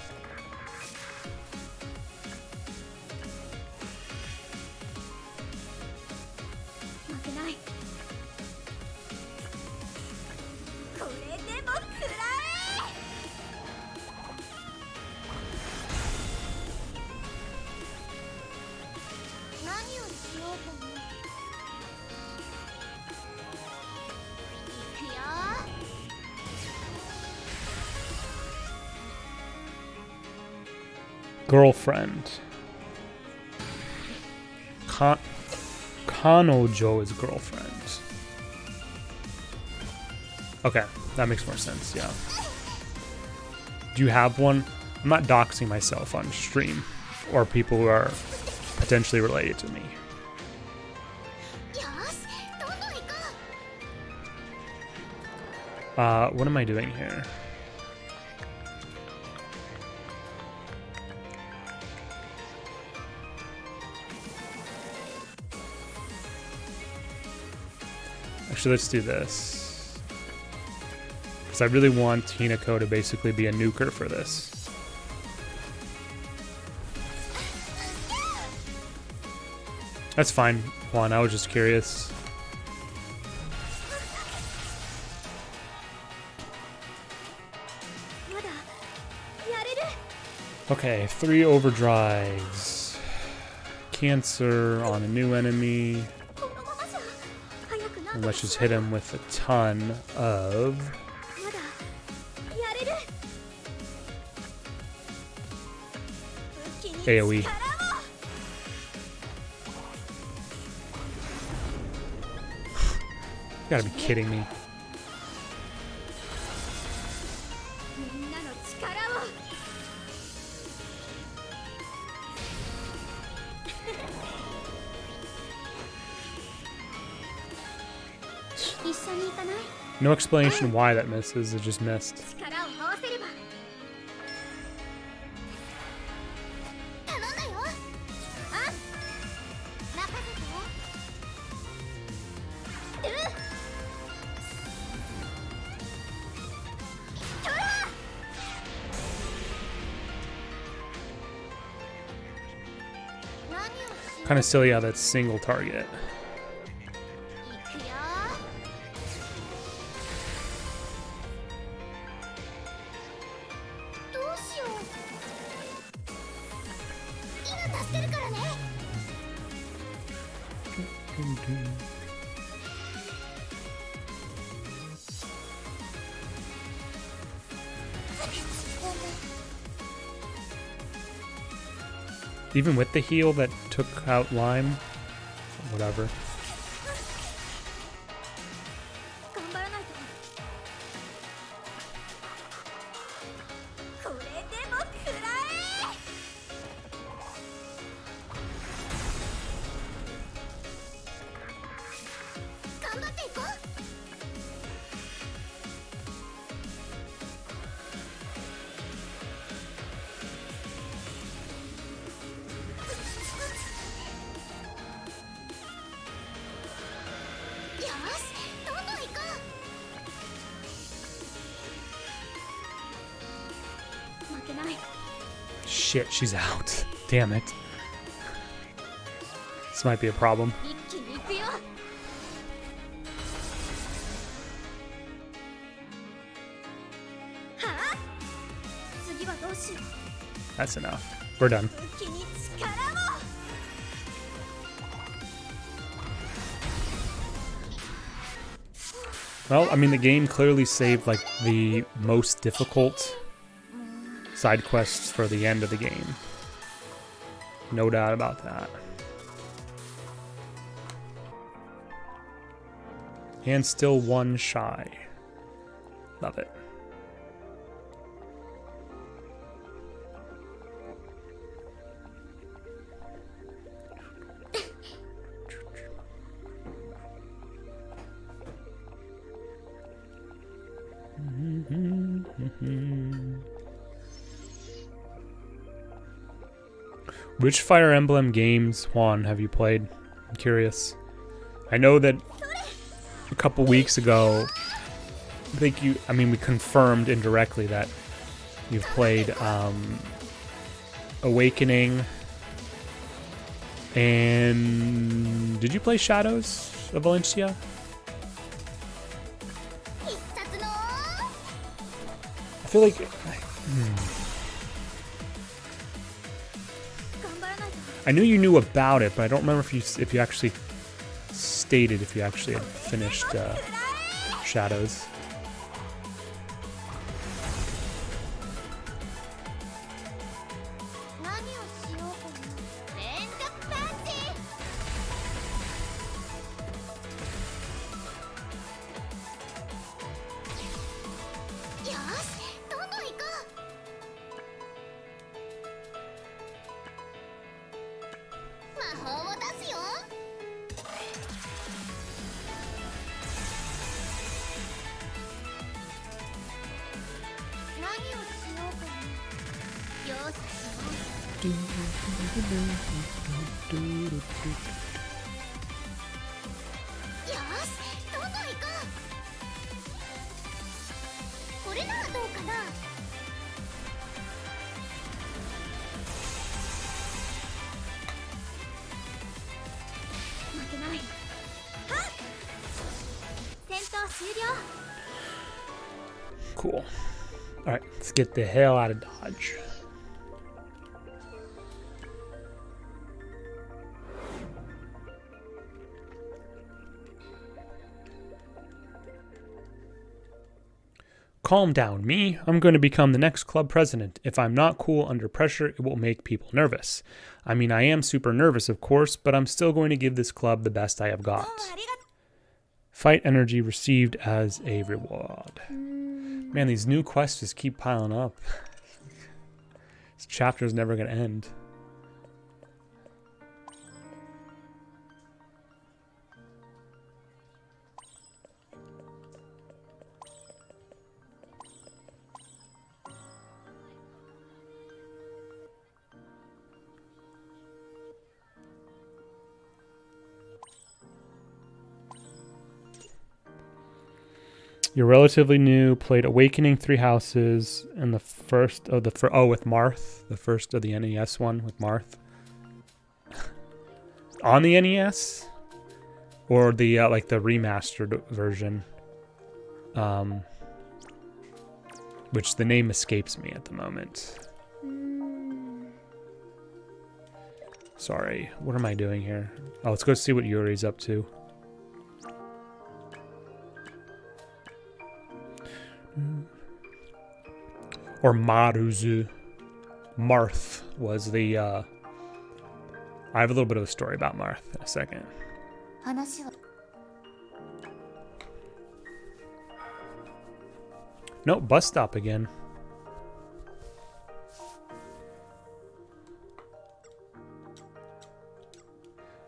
Girlfriend. Kanojo is girlfriend. Okay, that makes more sense, yeah. Do you have one? I'm not doxing myself on stream or people who are potentially related to me. What am I doing here? Actually, let's do this. Because I really want Hinako to basically be a nuker for this. That's fine, Juan. I was just curious. Okay, 3 overdrives. Cancer on a new enemy. And let's just hit him with a ton of... AoE. You gotta be kidding me. 一緒に行かない？ No explanation why that misses. It just missed. 力を合わせれば。頼んだよ。あ、任せて。Kind of silly how that's single target. 行くよ。どうしよう。今助けるからね。Even with the heal that took out Lime, whatever. 頑張らないと。これでも食らえ。頑張っていこう。よし、どんどん行こう。負けない。 Shit, she's out. Damn it. This might be a problem. 一気に行くよ。はあ、次はどうしよう。 That's enough. We're done. 武器に力を。 Well, I mean, the game clearly saved, like, the most difficult side quests for the end of the game. No doubt about that. And still one shy. Love it. Which Fire Emblem games, Juan, have you played? I'm curious. I know that a couple weeks ago, we confirmed indirectly that you've played Awakening, and did you play Shadows of Valencia? 必殺の I feel like 頑張らないと。 I knew you knew about it, but I don't remember if you actually stated if you actually had finished Shadows. 何をしようかな。連続パンチ。よし、どんどん行こう。魔法を出すよ。何をしようかな。よし。よし、どんどん行こう。これならどうかな。負けない。はっ。戦闘終了。 Cool. All right, let's get the hell out of Dodge. Calm down, me. I'm going to become the next club president. If I'm not cool under pressure, it will make people nervous. I mean, I am super nervous, of course, but I'm still going to give this club the best I have got. Fight energy received as a reward. Man, these new quests just keep piling up. This chapter is never going to end. You're relatively new. Played Awakening, Three Houses, and the first of the with Marth, the first of the NES one with Marth. On the NES, or the like the remastered version, which the name escapes me at the moment. Sorry, what am I doing here? Oh, let's go see what Yuri's up to. Or Maruzu. Marth was the, I have a little bit of a story about Marth in a second. Nope, bus stop again.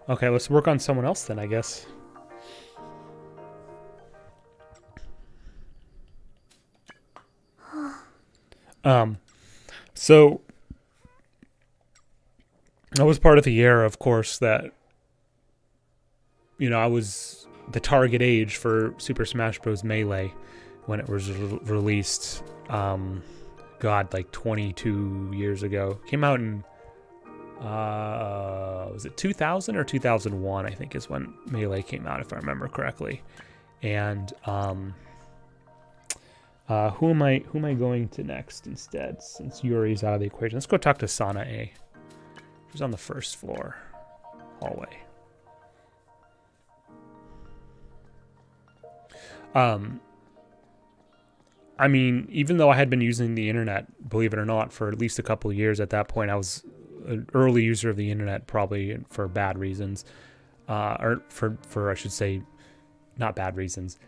Okay, let's work on someone else then, I guess. So I was part of the era, of course, that, you know, I was the target age for Super Smash Bros. Melee when it was released. God, like 22 years ago. Came out in, was it 2000 or 2001? I think is when Melee came out, if I remember correctly. And who am I going to next instead, since Yuri's out of the equation? Let's go talk to Sanae. She's on the first floor hallway. I mean, even though I had been using the internet, believe it or not, for at least a couple of years at that point, I was an early user of the internet, probably for bad reasons, or for I should say, not bad reasons.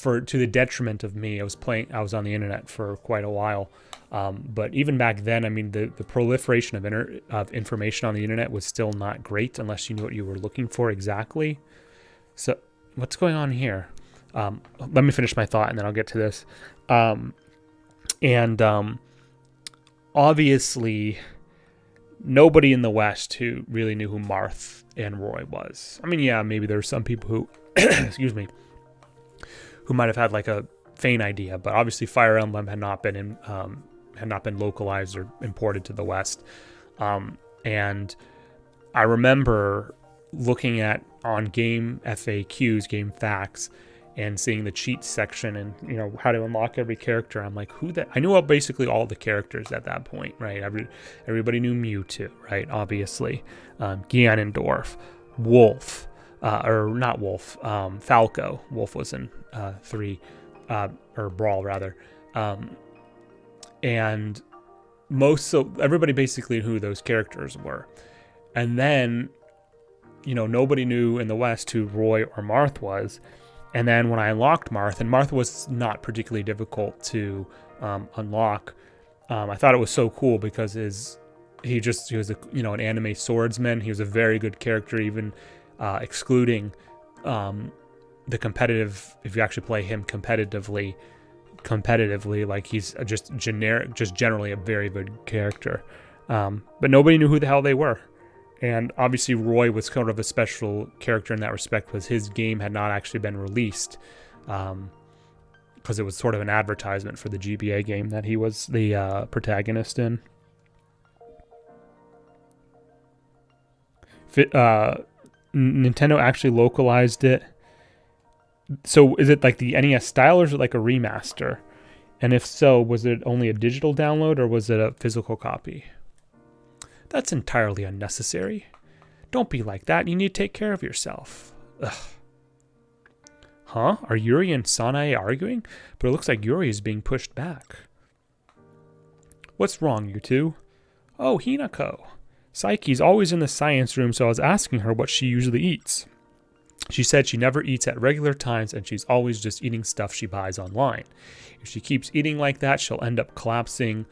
To the detriment of me. I was on the internet for quite a while, but even back then, I mean, the proliferation of information on the internet was still not great unless you knew what you were looking for exactly. So what's going on here? Let me finish my thought and then I'll get to this. Obviously nobody in the West who really knew who Marth and Roy was. I mean, yeah, maybe there were some people who excuse me, who might have had like a faint idea, but obviously Fire Emblem had not been localized or imported to the West. And I remember looking on game FAQs, game facts, and seeing the cheats section and, you know, how to unlock every character. I'm like, I knew basically all the characters at that point, right? Everybody knew Mewtwo, right? Obviously. Ganondorf, Wolf, or not Wolf, Falco. Wolf was in 3, or Brawl rather. And everybody basically knew who those characters were. And then, you know, nobody knew in the West who Roy or Marth was. And then when I unlocked Marth, and Marth was not particularly difficult to unlock, I thought it was so cool because he was an anime swordsman. He was a very good character, even excluding the competitive. If you actually play him competitively, like he's just generally a very good character. But nobody knew who the hell they were. And obviously Roy was kind of a special character in that respect because his game had not actually been released, because it was sort of an advertisement for the GBA game that he was the protagonist in. Nintendo actually localized it. So is it like the NES style or is it like a remaster? And if so, was it only a digital download or was it a physical copy? That's entirely unnecessary. Don't be like that. You need to take care of yourself. Ugh. Huh? Are Yuri and Sanae arguing? But it looks like Yuri is being pushed back. What's wrong, you two? Oh, Hinako. Psyche's always in the science room, so I was asking her what she usually eats. She said she never eats at regular times and she's always just eating stuff she buys online. If she keeps eating like that, she'll end up collapsing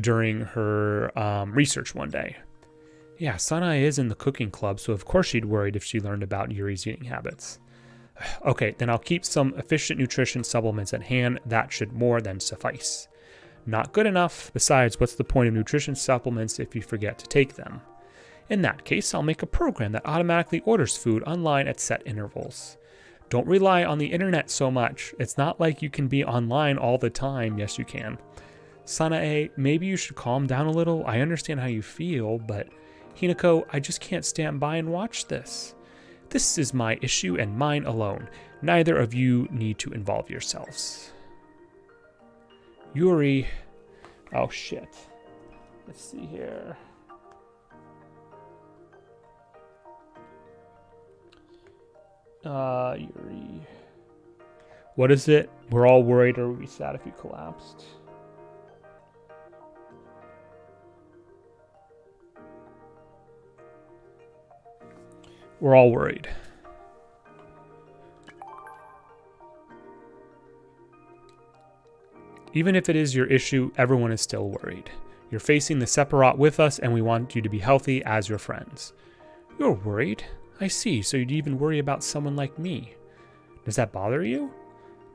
during her research one day. Yeah, Sanae is in the cooking club, so of course she'd worried if she learned about Yuri's eating habits. Okay, then I'll keep some efficient nutrition supplements at hand. That should more than suffice. Not good enough. Besides, what's the point of nutrition supplements if you forget to take them? In that case, I'll make a program that automatically orders food online at set intervals. Don't rely on the internet so much. It's not like you can be online all the time. Yes, you can. Sanae, maybe you should calm down a little. I understand how you feel, but Hinako, I just can't stand by and watch this. This is my issue and mine alone. Neither of you need to involve yourselves. Yuri. Oh, shit. Let's see here. Yuri. What is it? We're all worried, or would we be sad if you collapsed? We're all worried. Even if it is your issue, everyone is still worried. You're facing the Separat with us, and we want you to be healthy as your friends. You're worried? I see, so you'd even worry about someone like me. Does that bother you?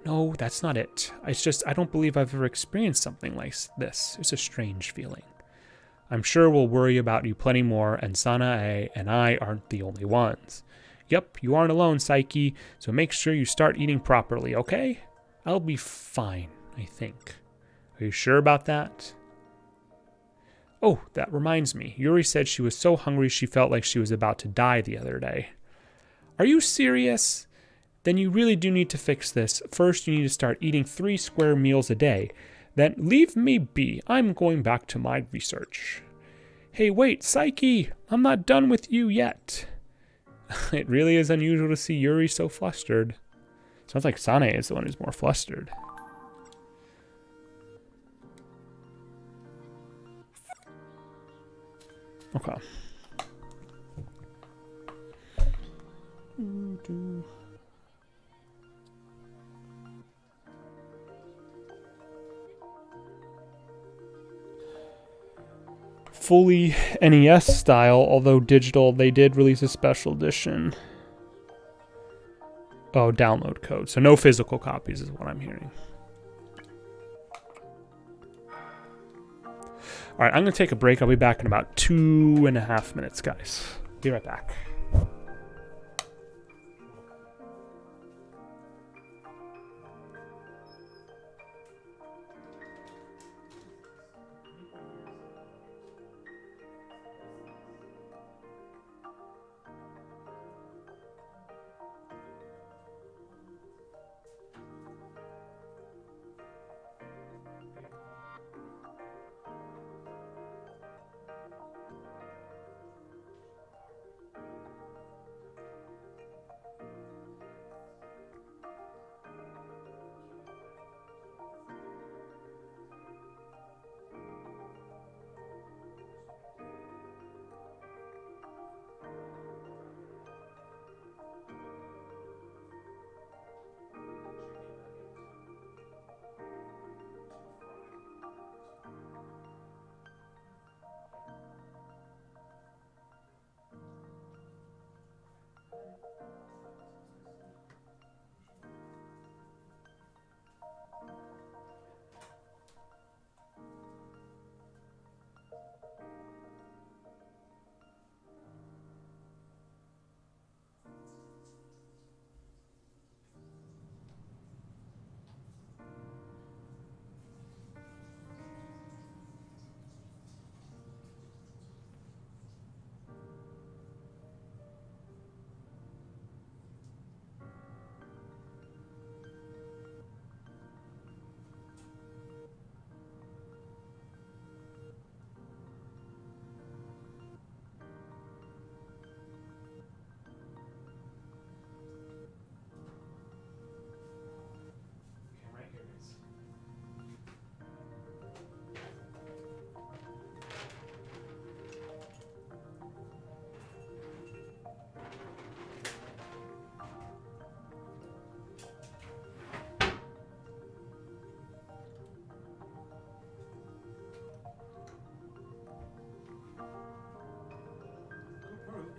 No, that's not it. It's just I don't believe I've ever experienced something like this. It's a strange feeling. I'm sure we'll worry about you plenty more, and Sanae and I aren't the only ones. Yep, you aren't alone, Saiki, so make sure you start eating properly, okay? I'll be fine, I think. Are you sure about that? Oh, that reminds me. Yuri said she was so hungry she felt like she was about to die the other day. Are you serious? Then you really do need to fix this. First, you need to start eating 3 square meals a day. Then leave me be. I'm going back to my research. Hey, wait, Saiki! I'm not done with you yet. It really is unusual to see Yuri so flustered. Sounds like Sanae is the one who's more flustered. Okay. Fully NES style, although digital, they did release a special edition. Oh, download code. So no physical copies is what I'm hearing. All right, I'm going to take a break. I'll be back in about 2.5 minutes, guys. Be right back.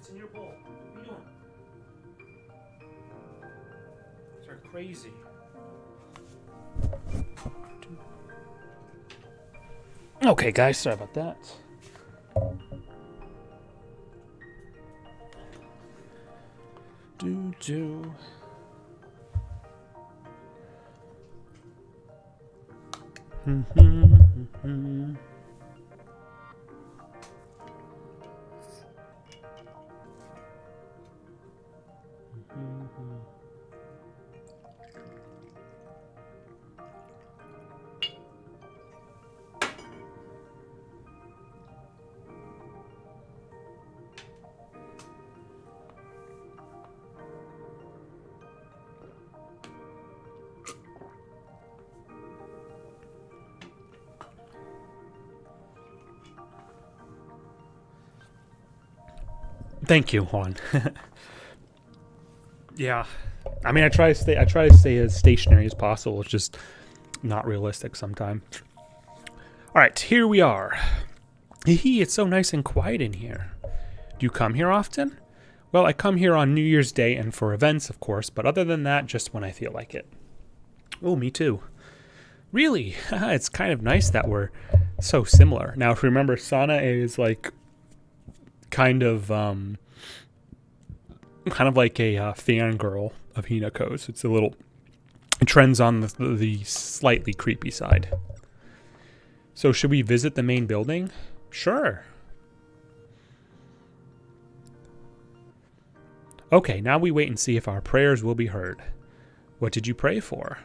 It's in your bowl. What are you doing? These are crazy. Okay, guys, sorry about that. Thank you, Juan. Yeah, I mean, I try to stay as stationary as possible. It's just not realistic sometimes. All right, here we are. Hee, it's so nice and quiet in here. Do you come here often? Well, I come here on New Year's Day and for events, of course, but other than that, just when I feel like it. Oh, me too. Really? It's kind of nice that we're so similar. Now, if you remember, Sanae is like kind of like a fangirl of Hinako's. It's a little, it trends on the slightly creepy side. So should we visit the main building? Sure. Okay, now we wait and see if our prayers will be heard. What did you pray for?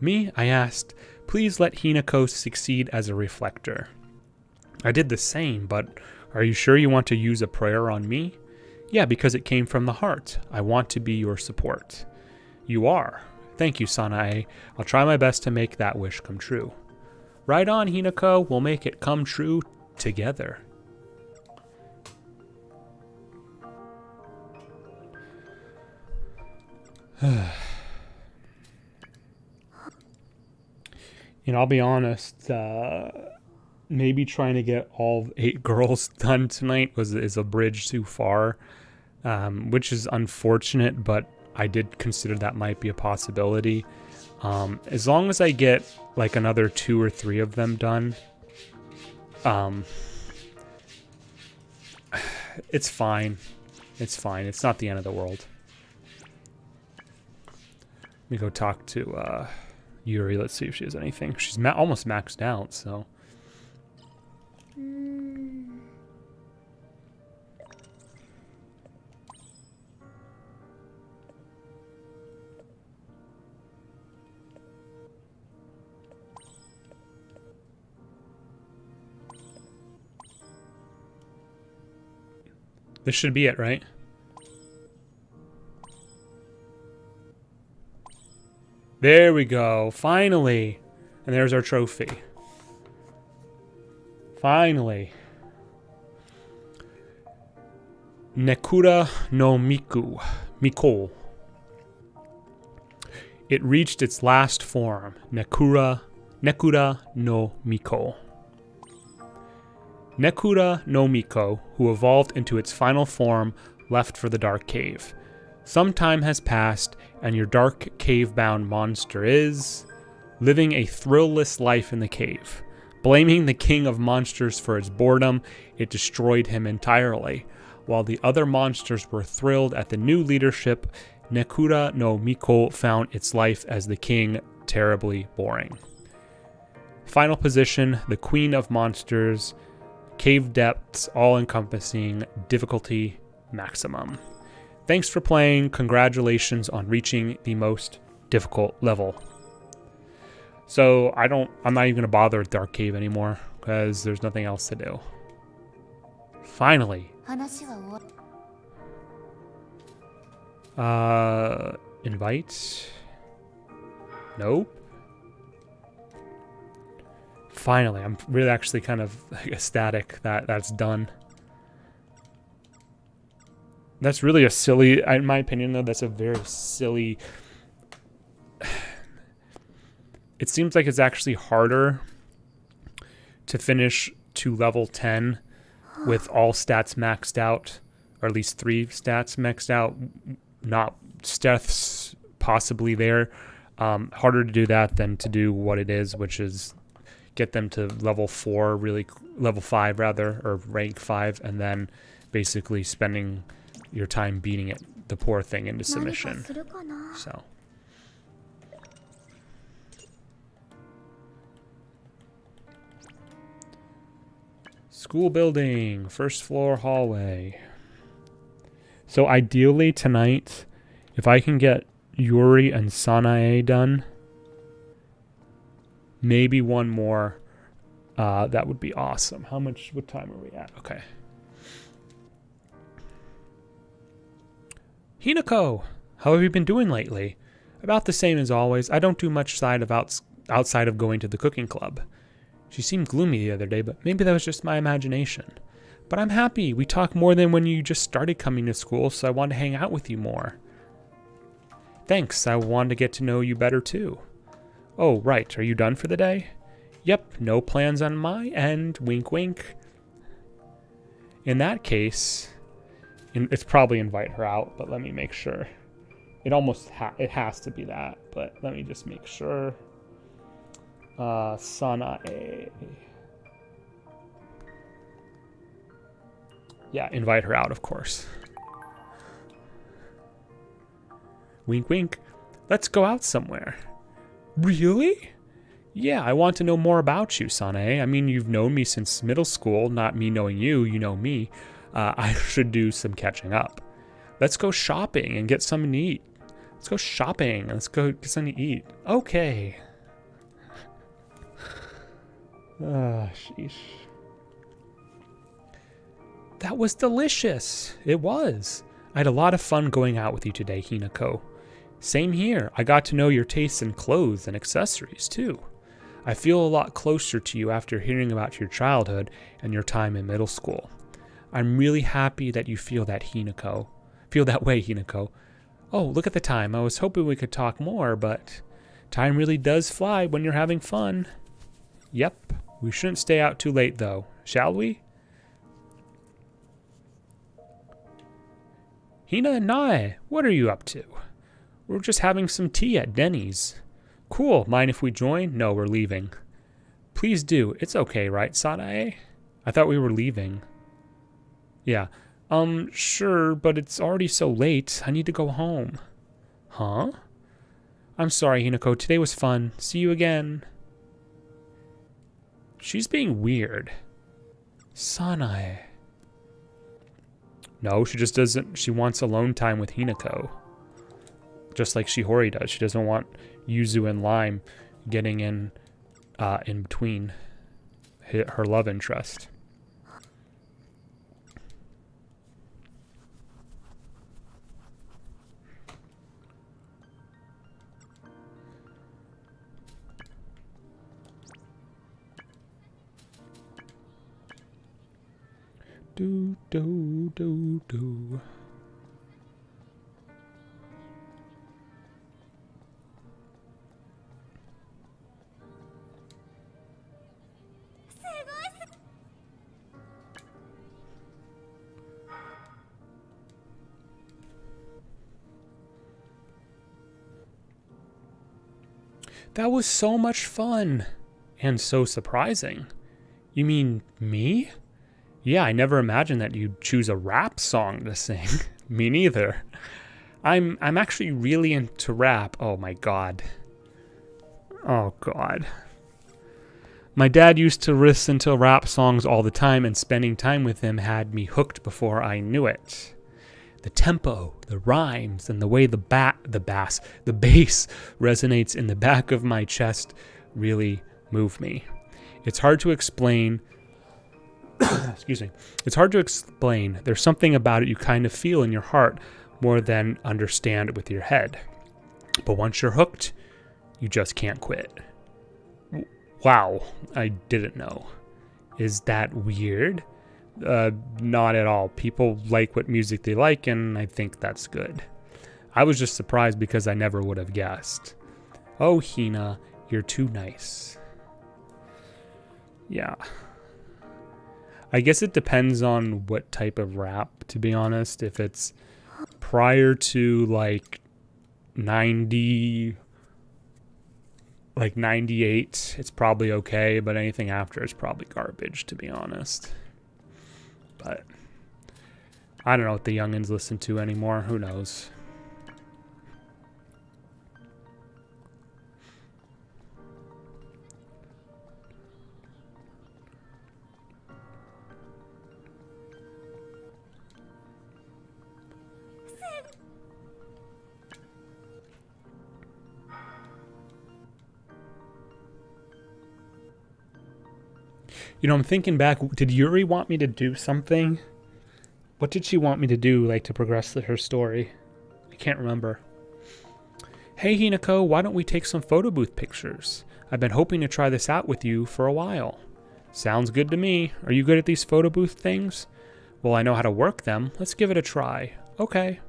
Me? I asked, please let Hinako succeed as a reflector. I did the same, but are you sure you want to use a prayer on me? Yeah, because it came from the heart. I want to be your support. You are. Thank you, Sanae. I'll try my best to make that wish come true. Right on, Hinako. We'll make it come true together. I'll be honest, maybe trying to get all 8 girls done tonight is a bridge too far, which is unfortunate, but I did consider that might be a possibility. As long as I get like another 2 or 3 of them done, it's fine. It's fine. It's not the end of the world. Let me go talk to Yuri. Let's see if she has anything. She's almost maxed out, so. This should be it, right? There we go. Finally. And there's our trophy. Finally. Nekura no Miko. It reached its last form. Nekura no Miko. Nekura no Miko, who evolved into its final form, left for the Dark Cave. Some time has passed, and your dark cave-bound monster is living a thrill-less life in the cave. Blaming the king of monsters for its boredom, it destroyed him entirely. While the other monsters were thrilled at the new leadership, Nekura no Miko found its life as the king terribly boring. Final position, the queen of monsters, cave depths all-encompassing, difficulty maximum. Thanks for playing. Congratulations on reaching the most difficult level. So I'm not even going to bother with Dark Cave anymore because there's nothing else to do. Finally. Invite? Nope. Finally, I'm really actually kind of ecstatic that that's done. That's really a silly, in my opinion, though, that's a very silly. It seems like it's actually harder to finish to level 10 with all stats maxed out, or at least 3 stats maxed out, not deaths possibly there. Harder to do that than to do what it is, which is get them to level 4, level 5 rather, or rank 5, and then basically spending your time beating it, the poor thing, into submission. So. School building, first floor hallway. So ideally tonight, if I can get Yuri and Sanae done, maybe one more, that would be awesome. What time are we at? Okay. Hinako, how have you been doing lately? About the same as always. I don't do much outside of going to the cooking club. She seemed gloomy the other day, but maybe that was just my imagination. But I'm happy. We talk more than when you just started coming to school, so I want to hang out with you more. Thanks. I want to get to know you better too. Oh, right. Are you done for the day? Yep. No plans on my end. Wink, wink. In that case, it's probably invite her out, but let me make sure. It has to be that, but let me just make sure. Sanae. Yeah, invite her out, of course. Wink, wink. Let's go out somewhere. Really? Yeah, I want to know more about you, Sanae. I mean, you've known me since middle school, not me knowing you, you know me. I should do some catching up. Let's go shopping and get something to eat. Let's go shopping. Let's go get something to eat. Okay. Sheesh. That was delicious. It was. I had a lot of fun going out with you today, Hinako. Same here. I got to know your tastes in clothes and accessories, too. I feel a lot closer to you after hearing about your childhood and your time in middle school. I'm really happy that you feel that way, Hinako. Oh, look at the time. I was hoping we could talk more, but time really does fly when you're having fun. Yep. We shouldn't stay out too late, though. Shall we? Hina and Nae, what are you up to? We're just having some tea at Denny's. Cool. Mind if we join? No, we're leaving. Please do. It's okay, right, Sanae? I thought we were leaving. Yeah. Sure, but it's already so late. I need to go home. Huh? I'm sorry, Hinako. Today was fun. See you again. She's being weird. Sanae. No, she just doesn't. She wants alone time with Hinako. Just like Shihori does. She doesn't want Yuzu and Lime getting in between her love interest. Do, do, do, do. That was so much fun. And so surprising. You mean me? Yeah, I never imagined that you'd choose a rap song to sing. Me neither. I'm actually really into rap. Oh my god. Oh god. My dad used to listen to rap songs all the time, and spending time with him had me hooked before I knew it. The tempo, the rhymes, and the way the bass resonates in the back of my chest really move me. It's hard to explain. Excuse me. It's hard to explain. There's something about it you kind of feel in your heart more than understand with your head. But once you're hooked, you just can't quit. Wow, I didn't know. Is that weird? Not at all. People like what music they like, and I think that's good. I was just surprised because I never would have guessed. Oh, Hina, you're too nice. Yeah. I guess it depends on what type of rap, to be honest. If it's prior to like 98, it's probably okay, but anything after is probably garbage, to be honest. But I don't know what the youngins listen to anymore. Who knows? You know, I'm thinking back, did Yuri want me to do something? What did she want me to do, like, to progress her story? I can't remember. Hey, Hinako, why don't we take some photo booth pictures? I've been hoping to try this out with you for a while. Sounds good to me. Are you good at these photo booth things? Well, I know how to work them. Let's give it a try. Okay.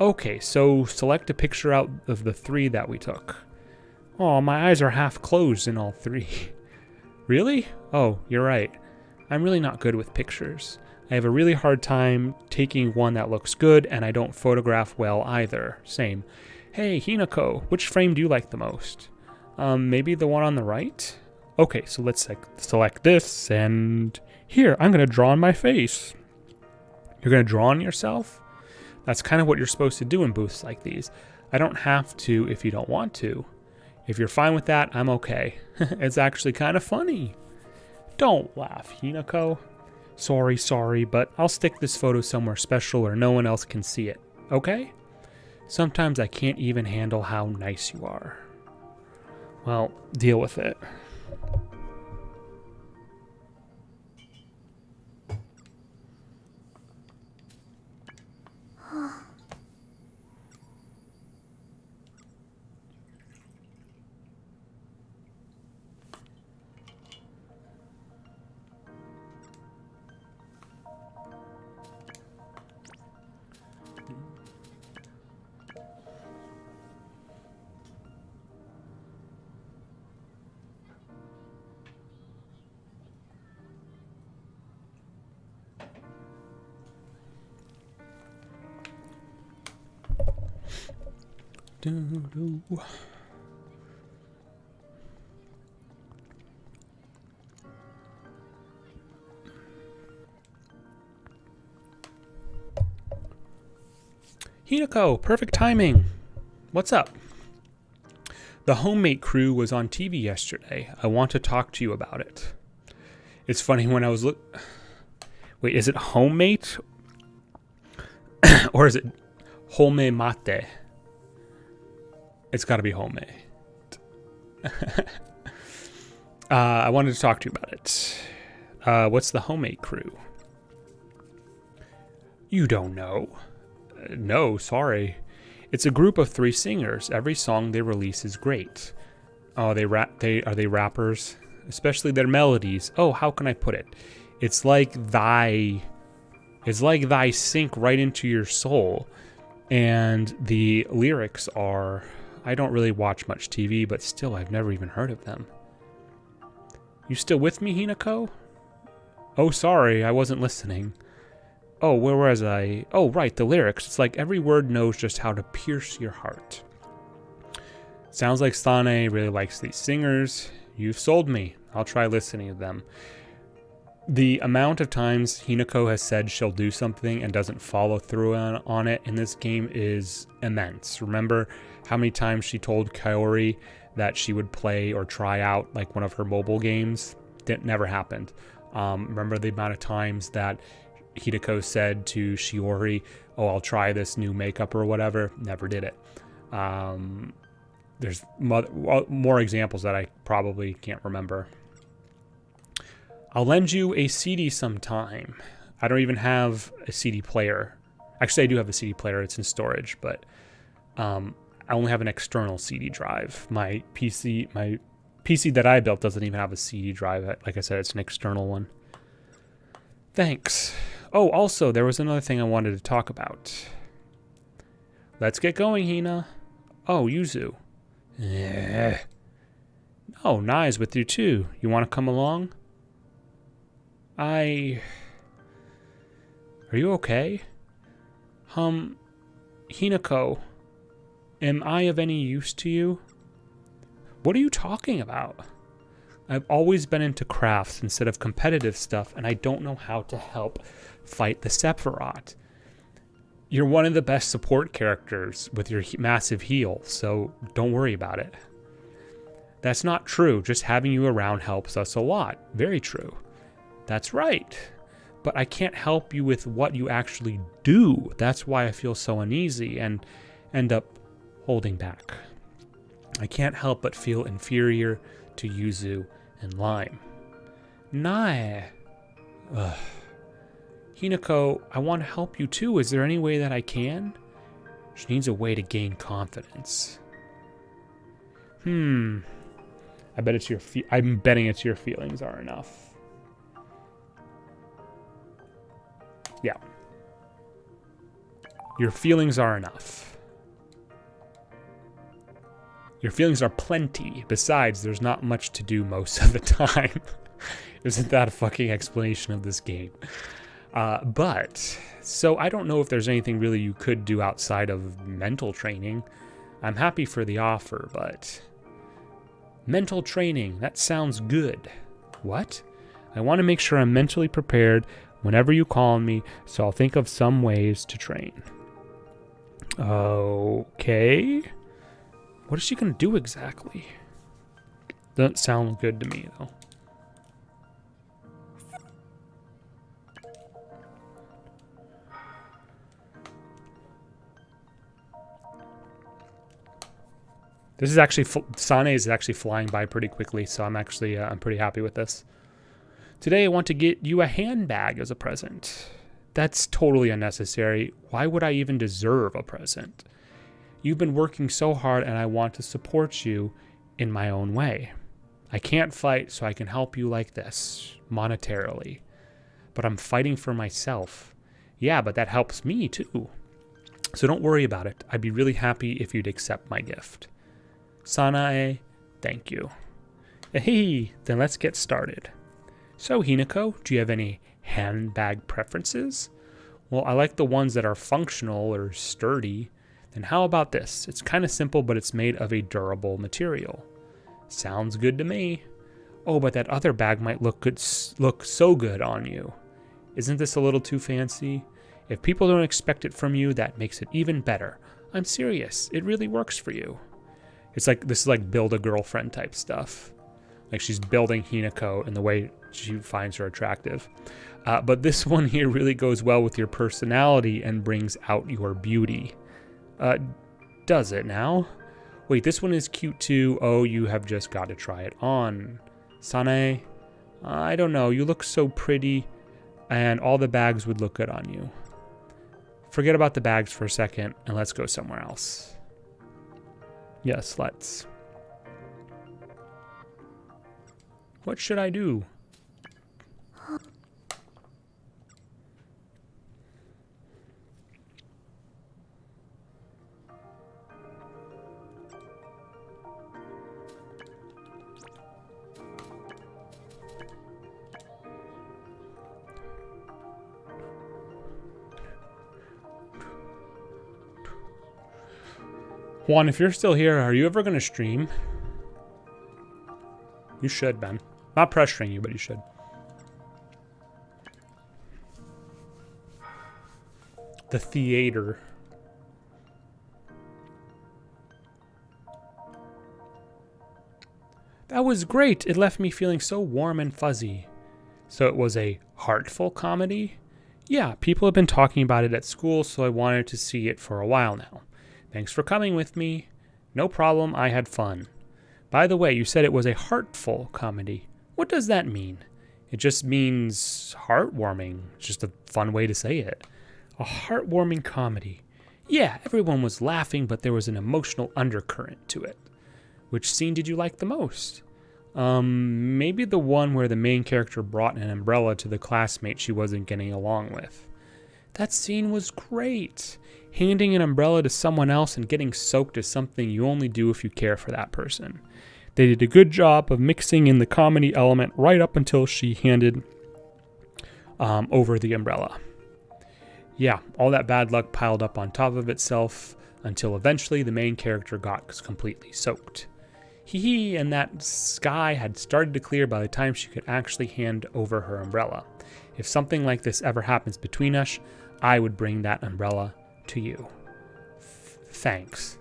Okay, so select a picture out of the 3 that we took. Oh, my eyes are half closed in all 3. Really? Oh, you're right. I'm really not good with pictures. I have a really hard time taking one that looks good, and I don't photograph well either. Same. Hey, Hinako, which frame do you like the most? Maybe the one on the right? Okay, so let's select this, and here, I'm going to draw on my face. You're going to draw on yourself? That's kind of what you're supposed to do in booths like these. I don't have to if you don't want to. If you're fine with that, I'm okay. It's actually kind of funny. Don't laugh, Hinako. Sorry, but I'll stick this photo somewhere special where no one else can see it, okay? Sometimes I can't even handle how nice you are. Well, deal with it. Hinako, perfect timing. What's up? The Homemate crew was on TV yesterday. I want to talk to you about it. It's funny when I was Wait, is it Homemate? Or is it Homemate? It's got to be Homemate. I wanted to talk to you about it. What's the Homemate crew? You don't know. No, sorry. It's a group of 3 singers. Every song they release is great. Oh, are they rappers? Especially their melodies. Oh, how can I put it? It's like thy sink right into your soul. And the lyrics are, I don't really watch much TV, but still I've never even heard of them. You still with me, Hinako? Oh, sorry, I wasn't listening. Oh, where was I? Oh, right, the lyrics. It's like every word knows just how to pierce your heart. Sounds like Sane really likes these singers. You've sold me. I'll try listening to them. The amount of times Hinako has said she'll do something and doesn't follow through on it in this game is immense. Remember how many times she told Kaori that she would play or try out like one of her mobile games? That never happened. Remember the amount of times that Hideko said to Shiori, oh, I'll try this new makeup or whatever. Never did it. There's more examples that I probably can't remember. I'll lend you a CD sometime. I don't even have a CD player. Actually, I do have a CD player. It's in storage, but I only have an external CD drive. My PC that I built doesn't even have a CD drive. Like I said, it's an external one. Thanks. Oh, also, there was another thing I wanted to talk about. Let's get going, Hina. Oh, Yuzu. Oh, Nai's with you too. You want to come along? Are you okay? Hinako, am I of any use to you? What are you talking about? I've always been into crafts instead of competitive stuff, and I don't know how to help fight the Sephiroth. You're one of the best support characters with your massive heal, so don't worry about it. That's not true. Just having you around helps us a lot. Very true. That's right. But I can't help you with what you actually do. That's why I feel so uneasy and end up holding back. I can't help but feel inferior to Yuzu and Lime. Nae. Ugh. Hinako, I want to help you too. Is there any way that I can? She needs a way to gain confidence. I bet it's I'm betting it's your feelings are enough. Yeah. Your feelings are enough. Your feelings are plenty. Besides, there's not much to do most of the time. Isn't that a fucking explanation of this game? So I don't know if there's anything really you could do outside of mental training. I'm happy for the offer, but... Mental training, that sounds good. What? I want to make sure I'm mentally prepared whenever you call on me, so I'll think of some ways to train. Okay. What is she going to do exactly? Doesn't sound good to me, though. This is actually, Sane is actually flying by pretty quickly, so I'm actually, I'm pretty happy with this. Today I want to get you a handbag as a present. That's totally unnecessary. Why would I even deserve a present? You've been working so hard and I want to support you in my own way. I can't fight, so I can help you like this, monetarily. But I'm fighting for myself. Yeah, but that helps me too. So don't worry about it. I'd be really happy if you'd accept my gift. Sanae, thank you. Hey, then let's get started. So, Hinako, do you have any handbag preferences? Well, I like the ones that are functional or sturdy. Then how about this? It's kind of simple, but it's made of a durable material. Sounds good to me. Oh, but that other bag might look so good on you. Isn't this a little too fancy? If people don't expect it from you, that makes it even better. I'm serious. It really works for you. It's like, this is like build a girlfriend type stuff. Like she's building Hinako in the way she finds her attractive. But this one here really goes well with your personality and brings out your beauty. Does it now? Wait, this one is cute too. Oh, you have just got to try it on. Sanae, I don't know. You look so pretty and all the bags would look good on you. Forget about the bags for a second and let's go somewhere else. Yes, let's. What should I do? Juan, if you're still here, are you ever going to stream? You should, Ben. Not pressuring you, but you should. The theater. That was great. It left me feeling so warm and fuzzy. So it was a heartful comedy? Yeah, people have been talking about it at school, so I wanted to see it for a while now. Thanks for coming with me. No problem, I had fun. By the way, you said it was a heartful comedy. What does that mean? It just means heartwarming. It's just a fun way to say it. A heartwarming comedy. Yeah, everyone was laughing, but there was an emotional undercurrent to it. Which scene did you like the most? Maybe the one where the main character brought an umbrella to the classmate she wasn't getting along with. That scene was great. Handing an umbrella to someone else and getting soaked is something you only do if you care for that person. They did a good job of mixing in the comedy element right up until she handed over the umbrella. Yeah, all that bad luck piled up on top of itself until eventually the main character got completely soaked. Hee, and that sky had started to clear by the time she could actually hand over her umbrella. If something like this ever happens between us, I would bring that umbrella to you. Thanks.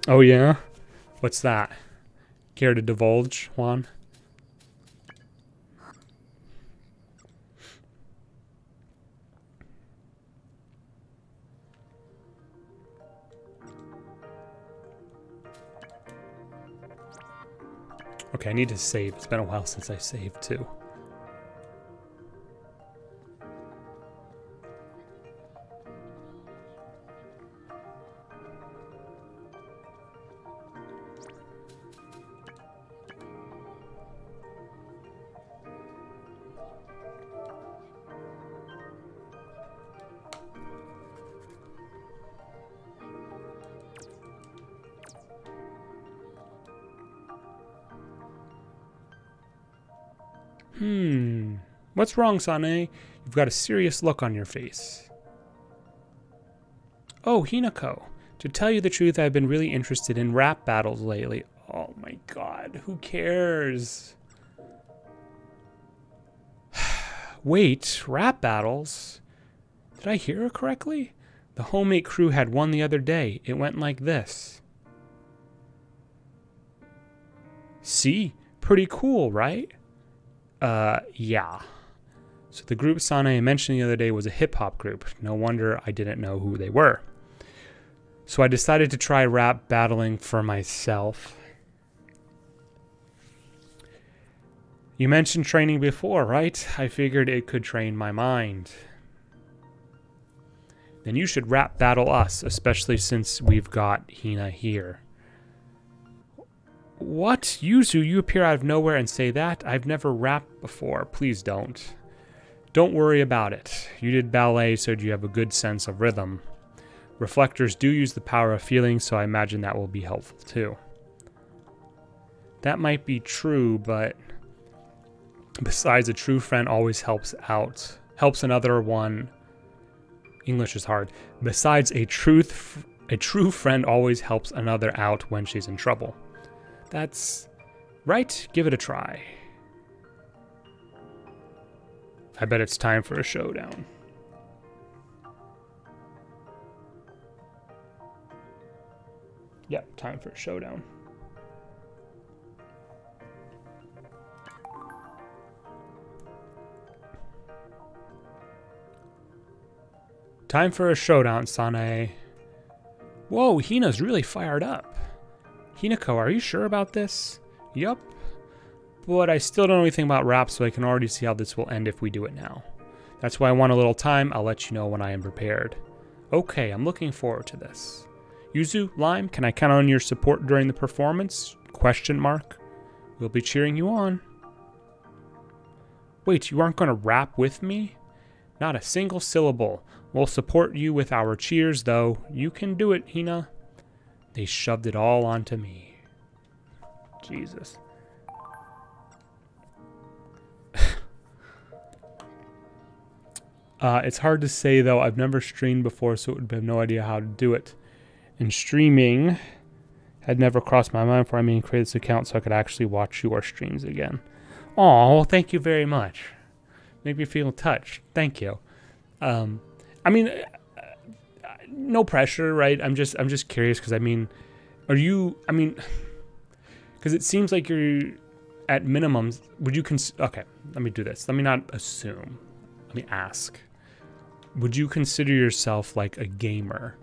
Oh yeah? What's that? Care to divulge, Juan? Okay, I need to save. It's been a while since I saved too. What's wrong, Sane? You've got a serious look on your face. Oh, Hinako. To tell you the truth, I've been really interested in rap battles lately. Oh my god, who cares? Wait, rap battles? Did I hear it correctly? The homemate crew had one the other day. It went like this. See? Pretty cool, right? Yeah. So the group Sane mentioned the other day was a hip-hop group. No wonder I didn't know who they were. So I decided to try rap battling for myself. You mentioned training before, right? I figured it could train my mind. Then you should rap battle us, especially since we've got Hina here. What? Yuzu, you appear out of nowhere and say that? I've never rapped before. Please don't. Don't worry about it. You did ballet, so you have a good sense of rhythm. Reflectors do use the power of feeling, so I imagine that will be helpful too. That might be true, but besides, a true friend always helps another one. English is hard. Besides, a true friend always helps another out when she's in trouble. That's right. Give it a try. I bet it's time for a showdown. Yep, time for a showdown. Time for a showdown, Sane. Whoa, Hina's really fired up. Hinako, are you sure about this? Yup. But I still don't know anything about rap, so I can already see how this will end if we do it now. That's why I want a little time. I'll let you know when I am prepared. Okay, I'm looking forward to this. Yuzu, Lime, can I count on your support during the performance? Question mark. We'll be cheering you on. Wait, you aren't going to rap with me? Not a single syllable. We'll support you with our cheers, though. You can do it, Hina. They shoved it all onto me. Jesus. It's hard to say, though. I've never streamed before, so I would have no idea how to do it. And streaming had never crossed my mind before I created this account so I could actually watch your streams again. Oh, thank you very much. Make me feel touched. Thank you. No pressure, right? I'm just curious because are you? Because it seems like you're at minimums. Would you okay, let me do this. Let me not assume. Let me ask. Would you consider yourself like a gamer?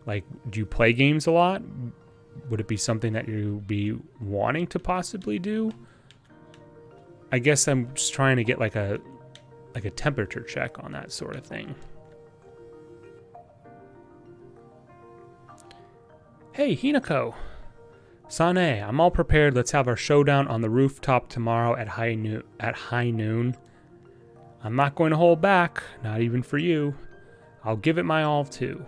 Like, do you play games a lot? Would it be something that you'd be wanting to possibly do? I guess I'm just trying to get like a temperature check on that sort of thing. Hey, Hinako. Sane, I'm all prepared. Let's have our showdown on the rooftop tomorrow at high noon. I'm not going to hold back, not even for you. I'll give it my all too.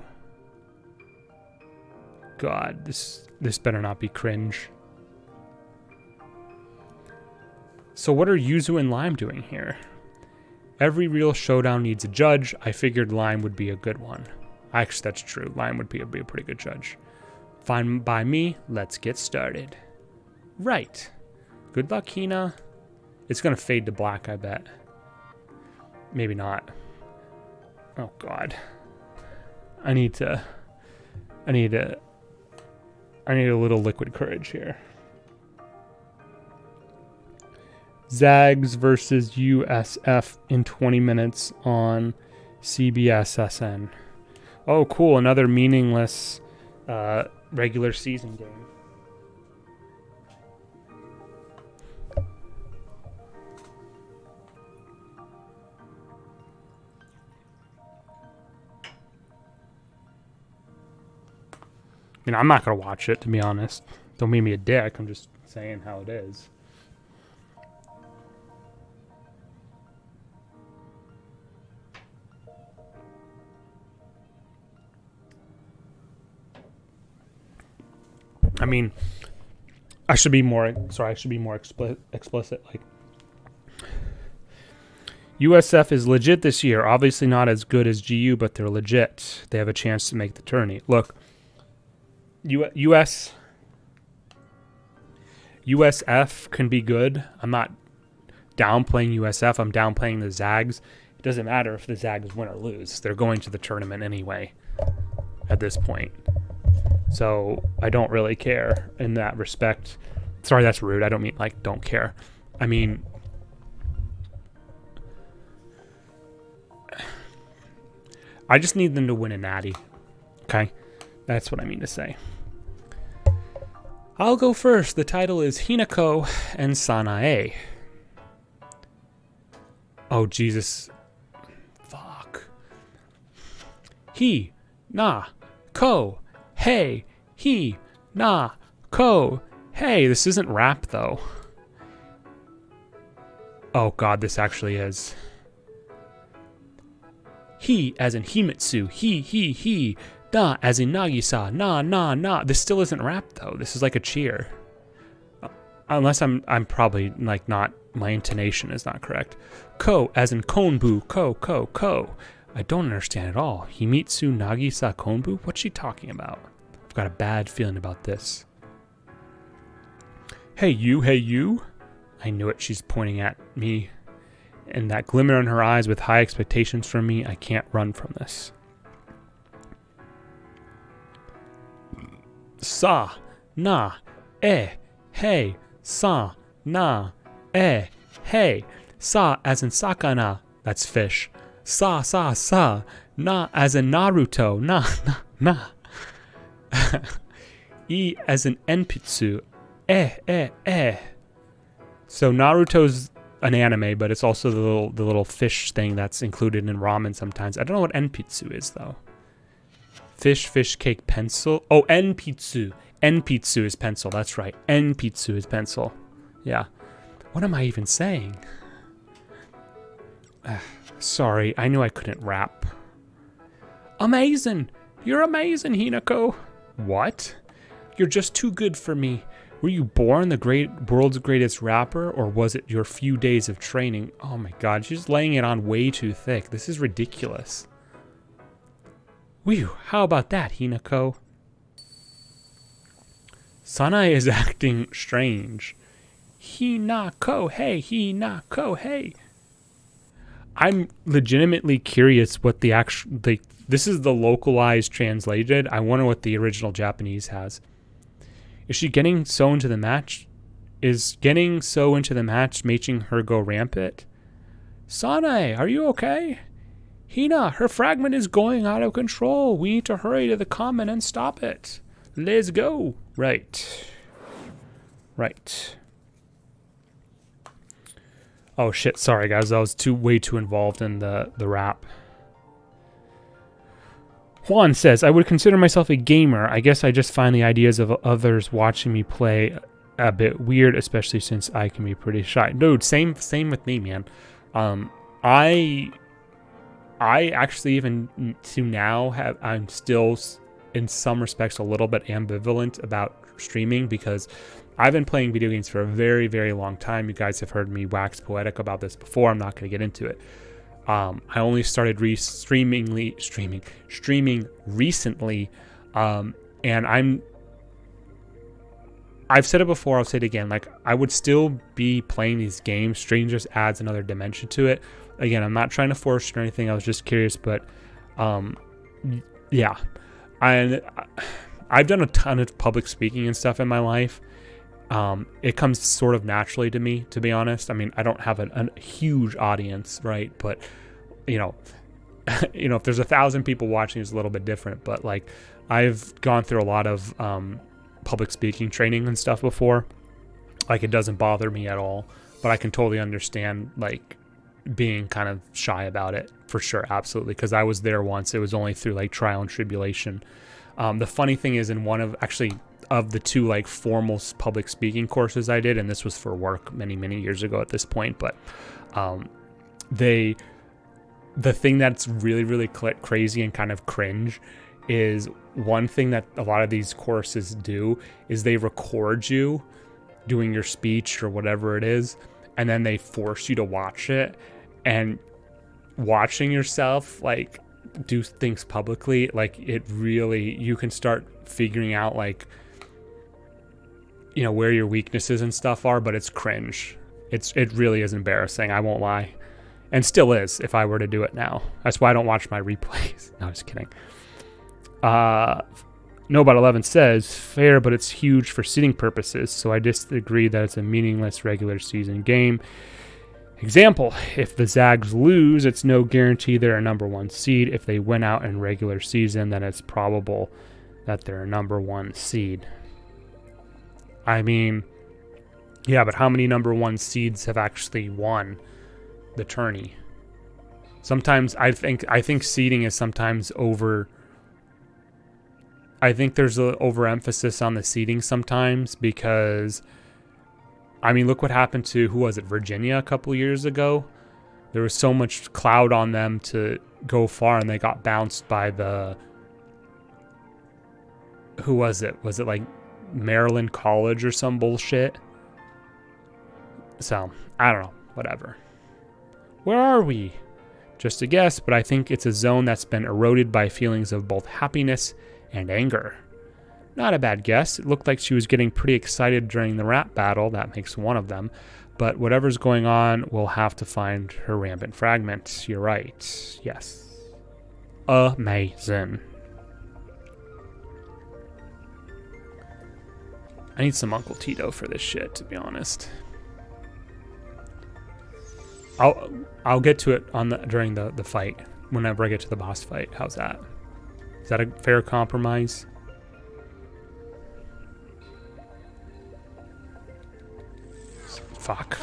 God, this better not be cringe. So what are Yuzu and Lime doing here? Every real showdown needs a judge. I figured Lime would be a good one. Actually, that's true. Lime would be a pretty good judge. Fine by me. Let's get started. Right. Good luck, Hina. It's going to fade to black, I bet. Maybe not. Oh, God. I need a little liquid courage here. Zags versus USF in 20 minutes on CBS-SN. Oh, cool. Another meaningless regular season game. And I'm not going to watch it, to be honest. Don't make me a dick. I'm just saying how it is. I mean, I should be more explicit. Like, USF is legit this year. Obviously not as good as GU, but they're legit. They have a chance to make the tourney. Look, USF can be good. I'm not downplaying USF. I'm downplaying the Zags. It doesn't matter if the Zags win or lose. They're going to the tournament anyway at this point. So I don't really care in that respect. Sorry, that's rude. I don't mean like don't care. I mean, I just need them to win a natty. Okay? That's what I mean to say. I'll go first. The title is Hinako and Sanae. Oh, Jesus. Fuck. He, na, ko, hey, he, na, ko, hey. This isn't rap, though. Oh, God, this actually is. He, as in Himitsu. He. Na, as in Nagisa. Na. This still isn't rap, though. This is like a cheer. Unless I'm probably, like, not... My intonation is not correct. Ko, as in Konbu. Ko. I don't understand at all. Himitsu Nagisa Konbu? What's she talking about? I've got a bad feeling about this. Hey you. I knew it. She's pointing at me. And that glimmer in her eyes with high expectations from me, I can't run from this. Sa, na, hey, sa, na, hey. Sa as in sakana, that's fish. Sa, na as in Naruto, na. E as in Enpitsu, So Naruto's an anime, but it's also the little fish thing that's included in ramen sometimes. I don't know what Enpitsu is, though. Fish cake pencil. Oh, Enpitsu. Enpitsu is pencil. That's right. Enpitsu is pencil. Yeah. What am I even saying? Sorry, I knew I couldn't rap. Amazing. You're amazing, Hinako. What? You're just too good for me. Were you born the world's greatest rapper, or was it your few days of training? Oh my God, she's laying it on way too thick. This is ridiculous. Whew, how about that, Hinako? Sanae is acting strange. Hinako, hey. I'm legitimately curious what the actual... This is the localized translated. I wonder what the original Japanese has. Is she getting so into the match? Is getting so into the match making her go rampant? Sanae, are you okay? Hina, her fragment is going out of control. We need to hurry to the comment and stop it. Let's go. Right. Oh shit, sorry guys. I was way too involved in the rap. Juan says, I would consider myself a gamer. I guess I just find the ideas of others watching me play a bit weird, especially since I can be pretty shy. Dude, same with me, man. I actually, even to now, I'm still in some respects a little bit ambivalent about streaming, because I've been playing video games for a very, very long time. You guys have heard me wax poetic about this before. I'm not going to get into it. I only started streaming recently, and I've said it before, I'll say it again, like, I would still be playing these games. Stream just adds another dimension to it. Again, I'm not trying to force it or anything, I was just curious, but yeah. I've done a ton of public speaking and stuff in my life. It comes sort of naturally to me, to be honest. I mean, I don't have a huge audience, right? But, if there's 1,000 people watching, it's a little bit different. But, like, I've gone through a lot of public speaking training and stuff before. Like, it doesn't bother me at all. But I can totally understand, like, being kind of shy about it, for sure, absolutely. Because I was there once. It was only through, like, trial and tribulation. The funny thing is, in one of the two like formal public speaking courses I did, and this was for work many years ago at this point, but the thing that's really crazy and kind of cringe is one thing that a lot of these courses do is they record you doing your speech or whatever it is, and then they force you to watch it. And watching yourself like do things publicly, like it really, you can start figuring out like, you know, where your weaknesses and stuff are, but it's cringe. It really is embarrassing, I won't lie. And still is if I were to do it now. That's why I don't watch my replays. No, I'm just kidding. Nobot 11 says, fair, but it's huge for seeding purposes, so I disagree that it's a meaningless regular season game. Example, if the Zags lose, it's no guarantee they're a number 1 seed. If they win out in regular season, then it's probable that they're a number 1 seed. I mean, yeah, but how many number 1 seeds have actually won the tourney? Sometimes I think seeding is sometimes over. I think there's an overemphasis on the seeding sometimes because, I mean, look what happened to, who was it, Virginia a couple years ago? There was so much cloud on them to go far, and they got bounced by the, who was it? Was it like Maryland College or some bullshit? So, I don't know, whatever. Where are we? Just a guess, but I think it's a zone that's been eroded by feelings of both happiness and anger. Not a bad guess. It looked like she was getting pretty excited during the rap battle. That makes one of them. But whatever's going on, we'll have to find her rampant fragment. You're right. Yes. Amazing. I need some Uncle Tito for this shit, to be honest. I'll get to it during the fight, whenever I get to the boss fight. How's that? Is that a fair compromise? Fuck.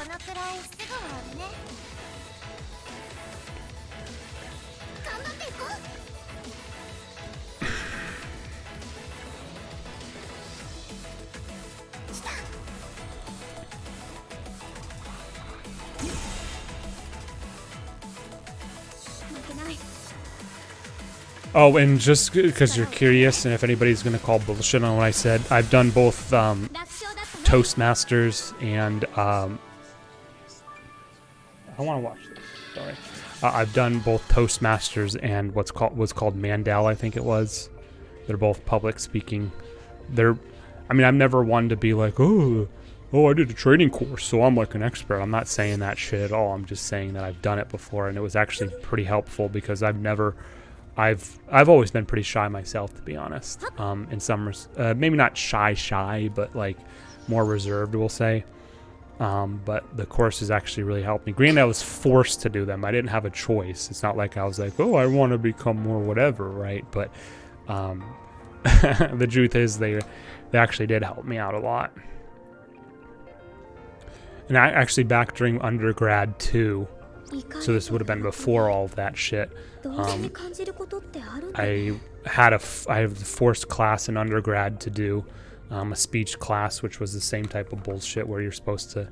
Oh, and just because you're curious, and if anybody's going to call bullshit on what I said, I've done both Toastmasters and I want to watch this. Sorry, I've done both Toastmasters and what's called Mandel, I think it was. They're both public speaking. I mean, I'm never one to be like, oh, I did a training course, so I'm like an expert. I'm not saying that shit at all. I'm just saying that I've done it before, and it was actually pretty helpful because I've always been pretty shy myself, to be honest. In some maybe not shy, but like more reserved, we'll say. But the courses actually really helped me. Granted, I was forced to do them. I didn't have a choice. It's not like I was like, oh, I want to become more whatever, right? But the truth is, they actually did help me out a lot. And I actually, back during undergrad too, so this would have been before all of that shit. I have a forced class in undergrad to do a speech class, which was the same type of bullshit where you're supposed to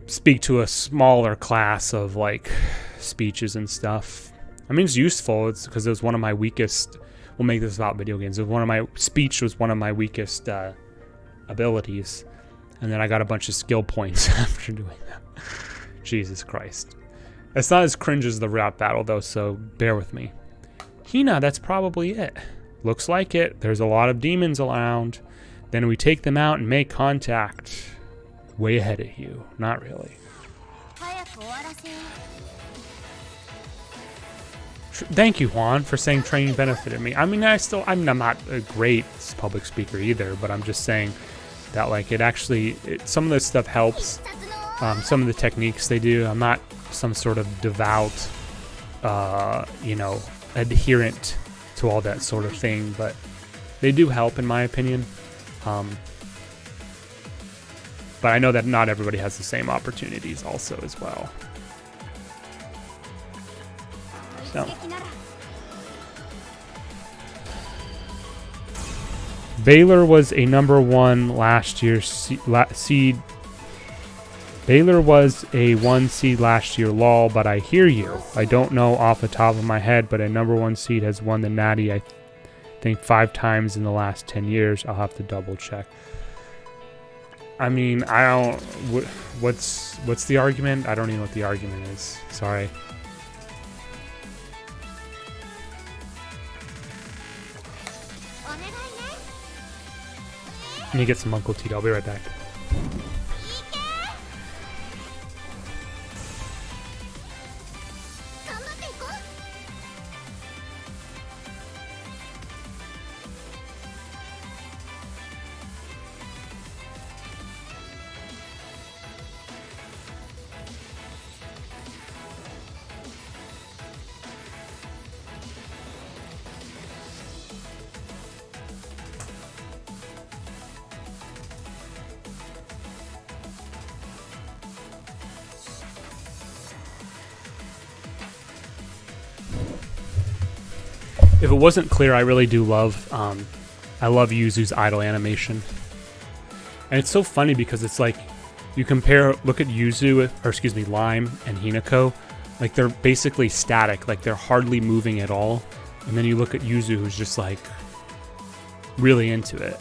speak to a smaller class of like speeches and stuff. I mean, it's useful. It's because it was one of my weakest. We'll make this about video games. Speech was one of my weakest abilities, and then I got a bunch of skill points after doing that. Jesus Christ. It's not as cringe as the rap battle, though, so bear with me. Hina, that's probably it. Looks like it. There's a lot of demons around. Then we take them out and make contact. Way ahead of you. Not really. Thank you, Juan, for saying training benefited me. I mean, I'm not a great public speaker either, but I'm just saying that, like, some of this stuff helps. Some of the techniques they do. I'm not some sort of devout, adherent to all that sort of thing, but they do help in my opinion. But I know that not everybody has the same opportunities also as well. So Baylor was a number 1 last year seed. Baylor was a 1 seed last year, lol, but I hear you. I don't know off the top of my head, but a number 1 seed has won the Natty, I think 5 times in the last 10 years. I'll have to double check. I mean, I don't... What's the argument? I don't even know what the argument is. Sorry. Let me get some Uncle Tito. I'll be right back. If it wasn't clear, I really do love, I love Yuzu's idle animation. And it's so funny because it's like, you compare, look at Yuzu, or excuse me, Lime and Hinako, like they're basically static, like they're hardly moving at all. And then you look at Yuzu, who's just like, really into it.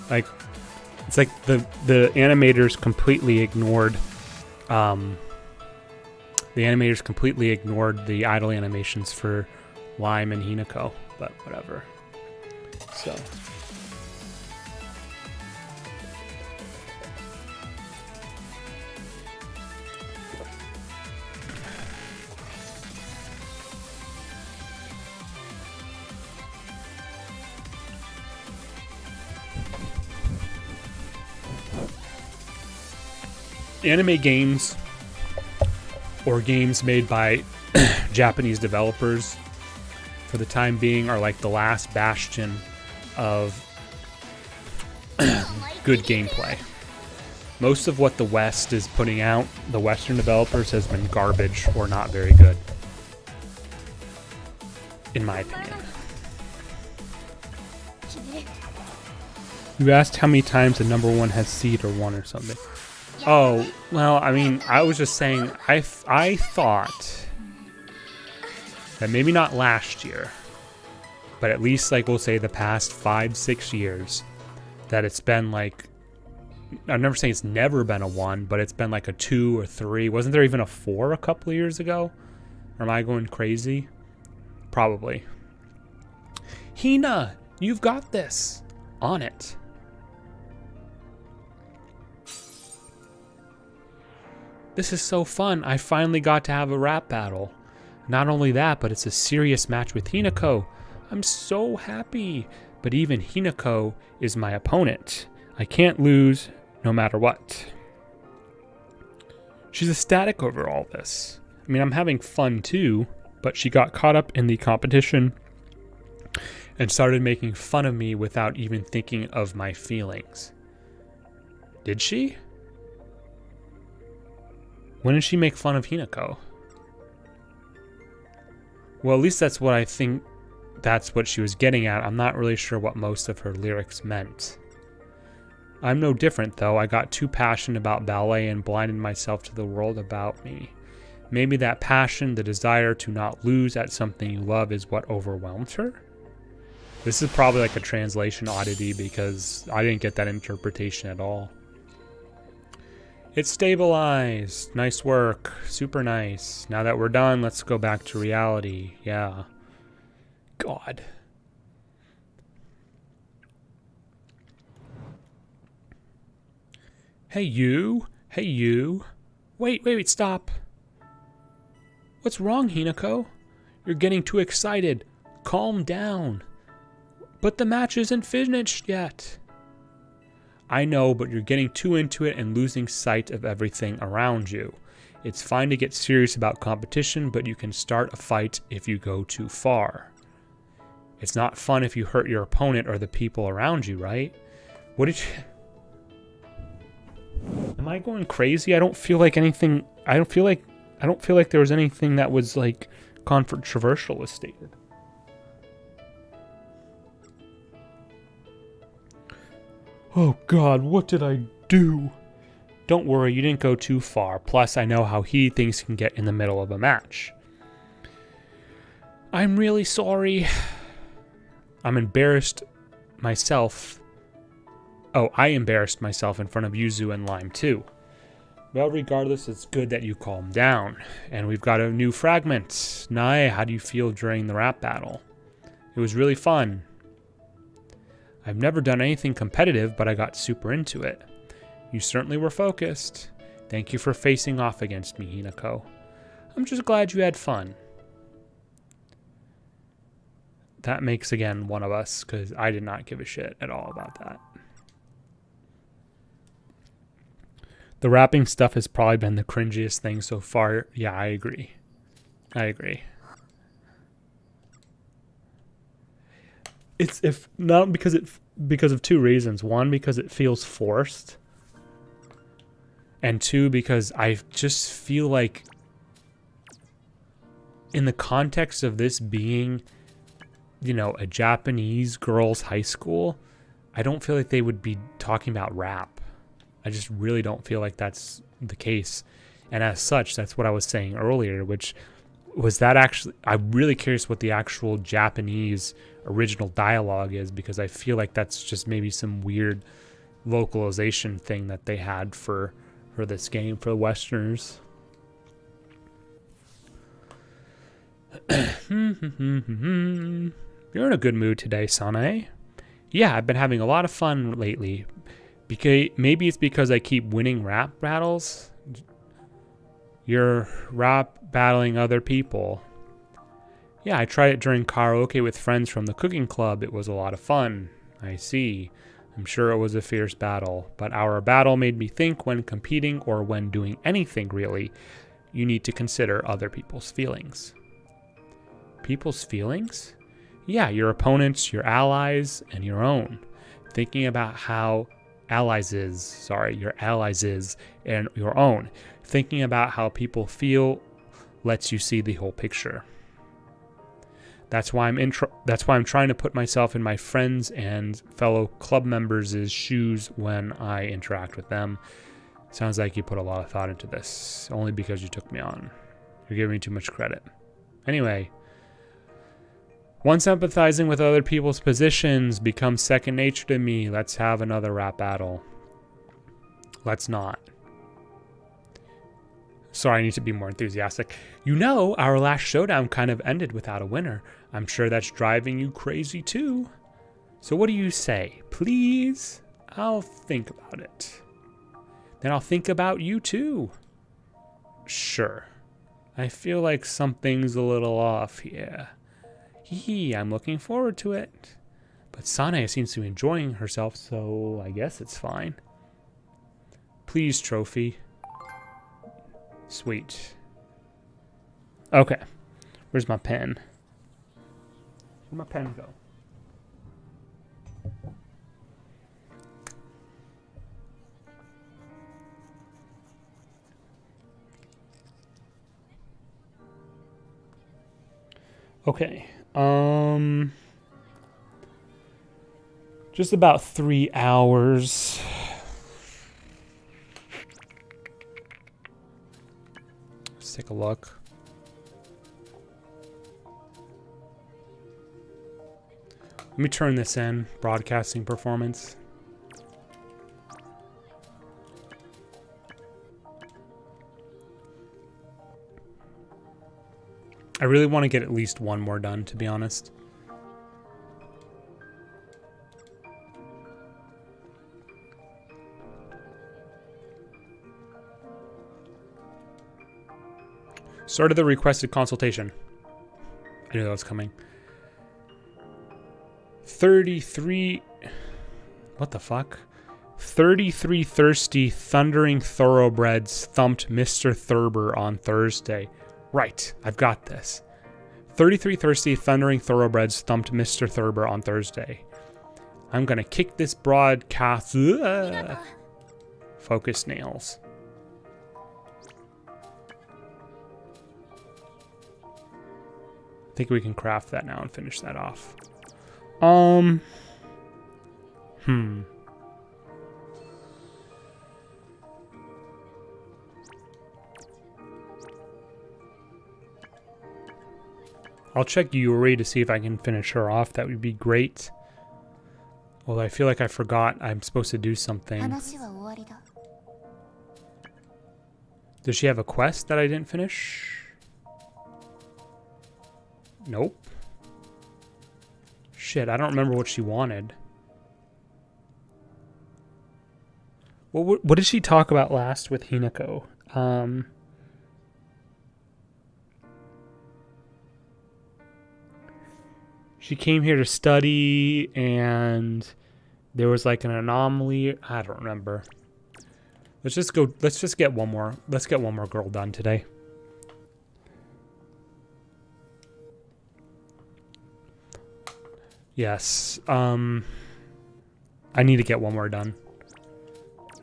Like, it's like the animators completely ignored, the idle animations for Lime and Hinako, but whatever. So anime games or games made by Japanese developers for the time being are like the last bastion of good gameplay. Most of what the West is putting out, the Western developers, has been garbage or not very good, in my opinion. You asked how many times the number 1 has seed or 1 or something. Oh, well, I mean, I was just saying, I thought that maybe not last year, but at least, like, we'll say the past 5-6 years, that it's been like, I'm never saying it's never been a 1, but it's been like a 2 or 3. Wasn't there even a 4 a couple of years ago? Or am I going crazy? Probably. Hina, you've got this. On it. This is so fun. I finally got to have a rap battle. Not only that, but it's a serious match with Hinako. I'm so happy. But even Hinako is my opponent. I can't lose no matter what. She's ecstatic over all this. I mean, I'm having fun too, but she got caught up in the competition and started making fun of me without even thinking of my feelings. Did she? When did she make fun of Hinako? Well, at least that's what I think, that's what she was getting at. I'm not really sure what most of her lyrics meant. I'm no different, though. I got too passionate about ballet and blinded myself to the world about me. Maybe that passion, the desire to not lose at something you love, is what overwhelmed her? This is probably like a translation oddity because I didn't get that interpretation at all. It's stabilized. Nice work. Super nice. Now that we're done, let's go back to reality. Yeah. God. Hey, you. Hey, you. Wait, stop. What's wrong, Hinako? You're getting too excited. Calm down. But the match isn't finished yet. I know, but you're getting too into it and losing sight of everything around you. It's fine to get serious about competition, but you can start a fight if you go too far. It's not fun if you hurt your opponent or the people around you, right? What did you... Am I going crazy? I don't feel like anything... I don't feel like there was anything that was, like, controversial was stated. Oh God, what did I do? Don't worry, you didn't go too far. Plus, I know how heated things can get in the middle of a match. I'm really sorry. I'm embarrassed myself. Oh, I embarrassed myself in front of Yuzu and Lime too. Well, regardless, it's good that you calmed down. And we've got a new fragment. Nae, how do you feel during the rap battle? It was really fun. I've never done anything competitive, but I got super into it. You certainly were focused. Thank you for facing off against me, Hinako. I'm just glad you had fun. That makes, again, one of us, because I did not give a shit at all about that. The rapping stuff has probably been the cringiest thing so far. Yeah, I agree. I agree. It's if not because of two reasons. One, because it feels forced. And two, because I just feel like in the context of this being, you know, a Japanese girls' high school, I don't feel like they would be talking about rap. I just really don't feel like that's the case. And as such, that's what I was saying earlier, which was that actually, I'm really curious what the actual Japanese original dialogue is, because I feel like that's just maybe some weird localization thing that they had for this game for the Westerners. You're in a good mood today, Sanae. Yeah, I've been having a lot of fun lately. Maybe it's because I keep winning rap battles. You're rap battling other people. Yeah, I tried it during karaoke with friends from the cooking club. It was a lot of fun. I see. I'm sure it was a fierce battle, but our battle made me think when competing or when doing anything really, you need to consider other people's feelings. People's feelings? Yeah, your opponents, your allies, and your own. Thinking about how your allies is, and your own. Thinking about how people feel lets you see the whole picture. That's why I'm trying to put myself in my friends and fellow club members' shoes when I interact with them. Sounds like you put a lot of thought into this, only because you took me on. You're giving me too much credit. Anyway, once empathizing with other people's positions becomes second nature to me, let's have another rap battle. Let's not. Sorry, I need to be more enthusiastic. You know, our last showdown kind of ended without a winner. I'm sure that's driving you crazy too. So what do you say? Please? I'll think about it. Then I'll think about you too. Sure. I feel like something's a little off here. I'm looking forward to it. But Sanae seems to be enjoying herself, so I guess it's fine. Please, trophy. Sweet. Okay. Where's my pen? Where'd my pen go? Okay. Just about 3 hours. Let's take a look. Let me turn this in. Broadcasting performance. I really want to get at least one more done, to be honest. Started the requested consultation. I knew that was coming. 33... What the fuck? 33 thirsty, thundering thoroughbreds thumped Mr. Thurber on Thursday. Right, I've got this. 33 thirsty, thundering thoroughbreds thumped Mr. Thurber on Thursday. I'm gonna kick this broadcast... Focus nails. I think we can craft that now and finish that off. I'll check Yuri to see if I can finish her off. That would be great. Although I feel like I forgot I'm supposed to do something. 話は終わりだ。 Does she have a quest that I didn't finish? Nope. Shit, I don't remember what she wanted. What did she talk about last with Hinako? She came here to study and there was like an anomaly. I don't remember. Let's just get one more. Let's get one more girl done today. Yes. I need to get one more done.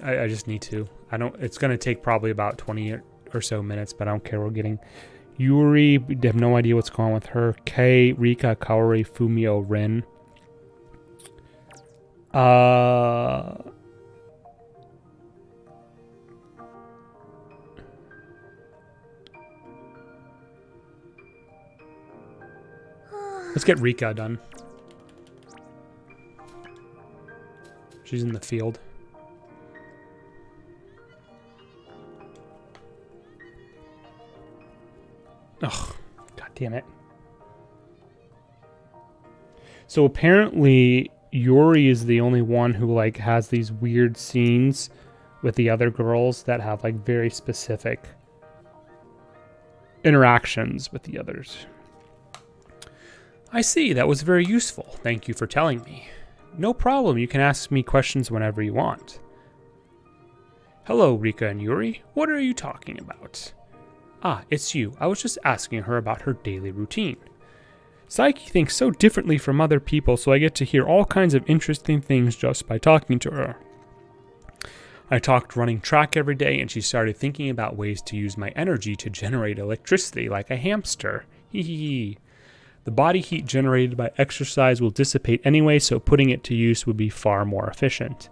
I just need to. It's going to take probably about 20 or so minutes, but I don't care. We're getting Yuri. We have no idea what's going on with her. Kei, Rika, Kaori, Fumio, Rin. Let's get Rika done. She's in the field. Ugh, god damn it. So apparently Yuri is the only one who like has these weird scenes with the other girls that have like very specific interactions with the others. I see, that was very useful. Thank you for telling me. No problem, you can ask me questions whenever you want. Hello, Rika and Yuri. What are you talking about? Ah, it's you. I was just asking her about her daily routine. Psyche thinks so differently from other people, so I get to hear all kinds of interesting things just by talking to her. I talked running track every day, and she started thinking about ways to use my energy to generate electricity like a hamster. Hee hee hee. The body heat generated by exercise will dissipate anyway, so putting it to use would be far more efficient.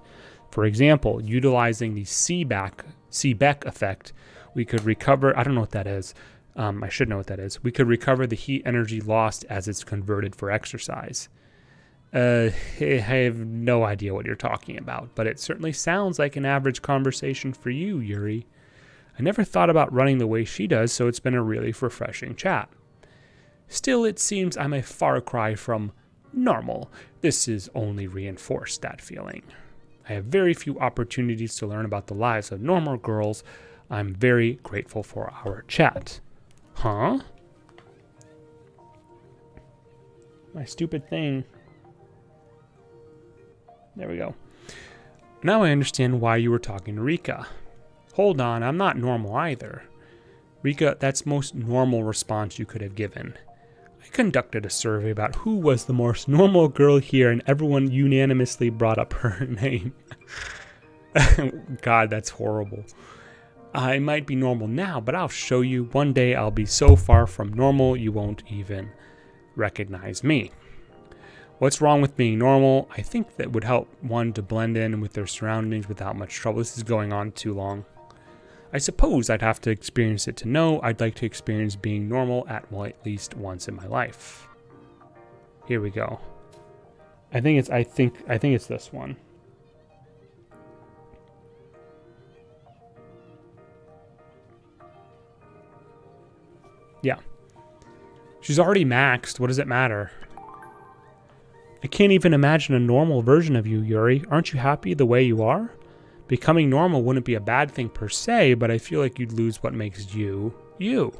For example, utilizing the Seebeck effect, we could recover, I don't know what that is. I should know what that is. We could recover the heat energy lost as it's converted for exercise. I have no idea what you're talking about, but it certainly sounds like an average conversation for you, Yuri. I never thought about running the way she does, so it's been a really refreshing chat. Still, it seems I'm a far cry from normal. This has only reinforced that feeling. I have very few opportunities to learn about the lives of normal girls. I'm very grateful for our chat. Huh? My stupid thing. There we go. Now I understand why you were talking to Rika. Hold on, I'm not normal either. Rika, that's most normal response you could have given. I conducted a survey about who was the most normal girl here, and everyone unanimously brought up her name. God, that's horrible. I might be normal now, but I'll show you. One day I'll be so far from normal you won't even recognize me. What's wrong with being normal? I think that would help one to blend in with their surroundings without much trouble. This is going on too long. I suppose I'd have to experience it to know. I'd like to experience being normal at least once in my life. Here we go. I think it's this one. Yeah. She's already maxed. What does it matter? I can't even imagine a normal version of you, Yuri. Aren't you happy the way you are? Becoming normal wouldn't be a bad thing per se, but I feel like you'd lose what makes you, you.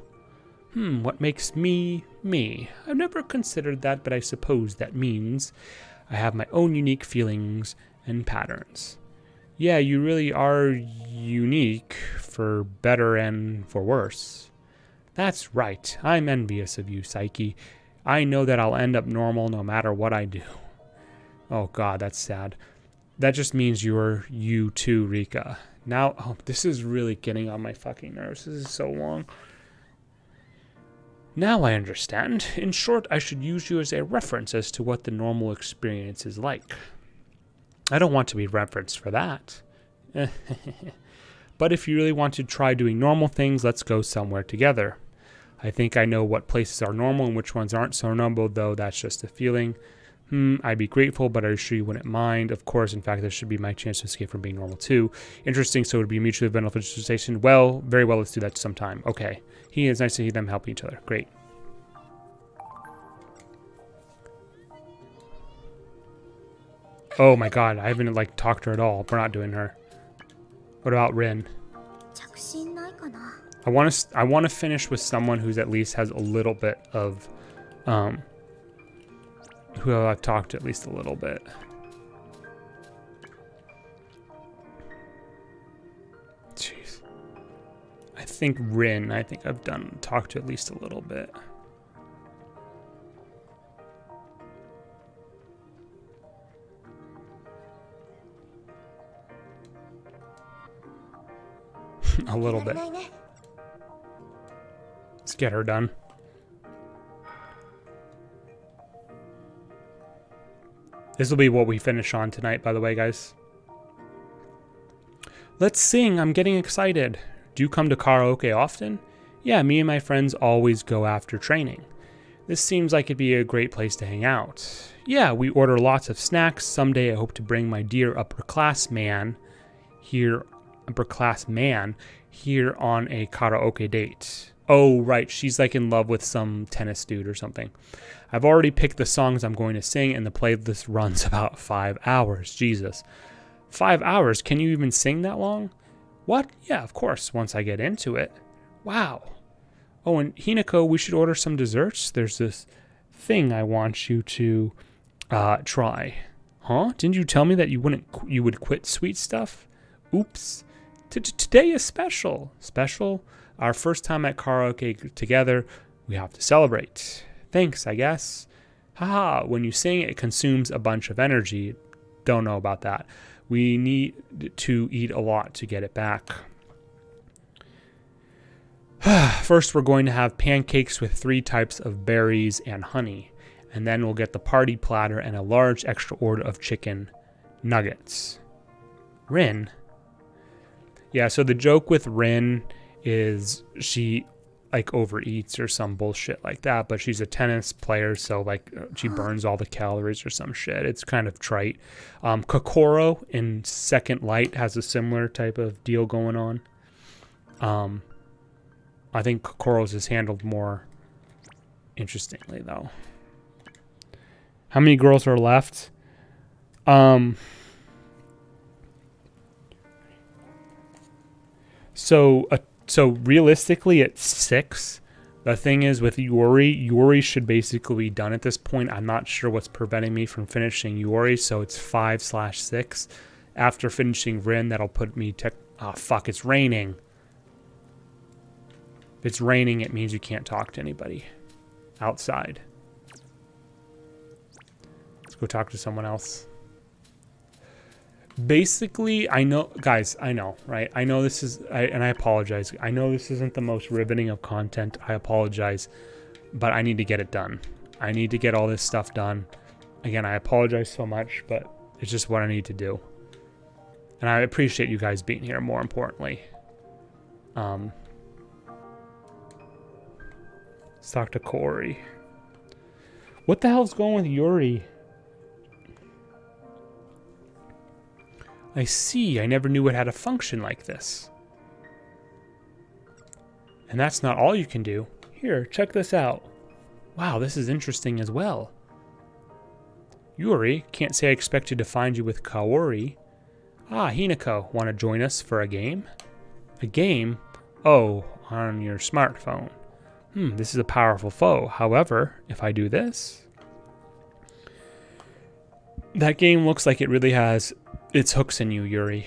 What makes me, me? I've never considered that, but I suppose that means I have my own unique feelings and patterns. Yeah, you really are unique, for better and for worse. That's right. I'm envious of you, Psyche. I know that I'll end up normal no matter what I do. Oh god, that's sad. That just means you're you too, Rika. Now, this is really getting on my fucking nerves. This is so long. Now I understand. In short, I should use you as a reference as to what the normal experience is like. I don't want to be referenced for that. But if you really want to try doing normal things, let's go somewhere together. I think I know what places are normal and which ones aren't so normal, though that's just a feeling. I'd be grateful, but I'm sure you wouldn't mind. Of course, in fact, this should be my chance to escape from being normal too. Interesting, so it would be a mutually beneficial station. Well, very well, let's do that sometime. Okay. It's nice to see them help each other. Great. Oh my god, I haven't like talked to her at all. We're not doing her. What about Rin? 着信ないかな I want to finish with someone who's at least has a little bit of who I've talked to at least a little bit. Jeez. I think Rin, I think I've talked to at least a little bit. A little bit. ないね Let's get her done. This will be what we finish on tonight, by the way, guys. Let's sing. I'm getting excited. Do you come to karaoke often? Yeah, me and my friends always go after training. This seems like it'd be a great place to hang out. Yeah, we order lots of snacks. Someday I hope to bring my dear upperclassman here on a karaoke date. Oh, right. She's like in love with some tennis dude or something. I've already picked the songs I'm going to sing, and the playlist runs about 5 hours. Jesus. 5 hours? Can you even sing that long? What? Yeah, of course, once I get into it. Wow. Oh, and Hinako, we should order some desserts. There's this thing I want you to try. Huh? Didn't you tell me that you would quit sweet stuff? Oops. Today is special. Special? Our first time at karaoke together. We have to celebrate. Thanks, I guess. Haha, when you sing, it consumes a bunch of energy. Don't know about that. We need to eat a lot to get it back. First, we're going to have pancakes with 3 types of berries and honey. And then we'll get the party platter and a large extra order of chicken nuggets. Rin? Yeah, so the joke with Rin is she like overeats or some bullshit like that, but she's a tennis player, so like she burns all the calories or some shit. It's kind of trite. Kokoro in Second Light has a similar type of deal going on. I think Kokoro's is handled more interestingly though. How many girls are left? So realistically, it's 6. The thing is with Yuri should basically be done at this point. I'm not sure what's preventing me from finishing Yuri, so it's 5/6. After finishing Rin, that'll put me oh, fuck, it's raining. If it's raining, it means you can't talk to anybody outside. Let's go talk to someone else. Basically, I know, guys, I know, right? I know this is, and I apologize. I know this isn't the most riveting of content. I apologize, but I need to get it done. I need to get all this stuff done. Again, I apologize so much, but it's just what I need to do. And I appreciate you guys being here, more importantly. Let's talk to Corey. What the hell's going with Yuri? I see. I never knew it had a function like this. And that's not all you can do. Here, check this out. Wow, this is interesting as well. Yuri, can't say I expected to find you with Kaori. Ah, Hinako, want to join us for a game? A game? Oh, on your smartphone. This is a powerful foe. However, if I do this... That game looks like it really has its hooks in you, Yuri.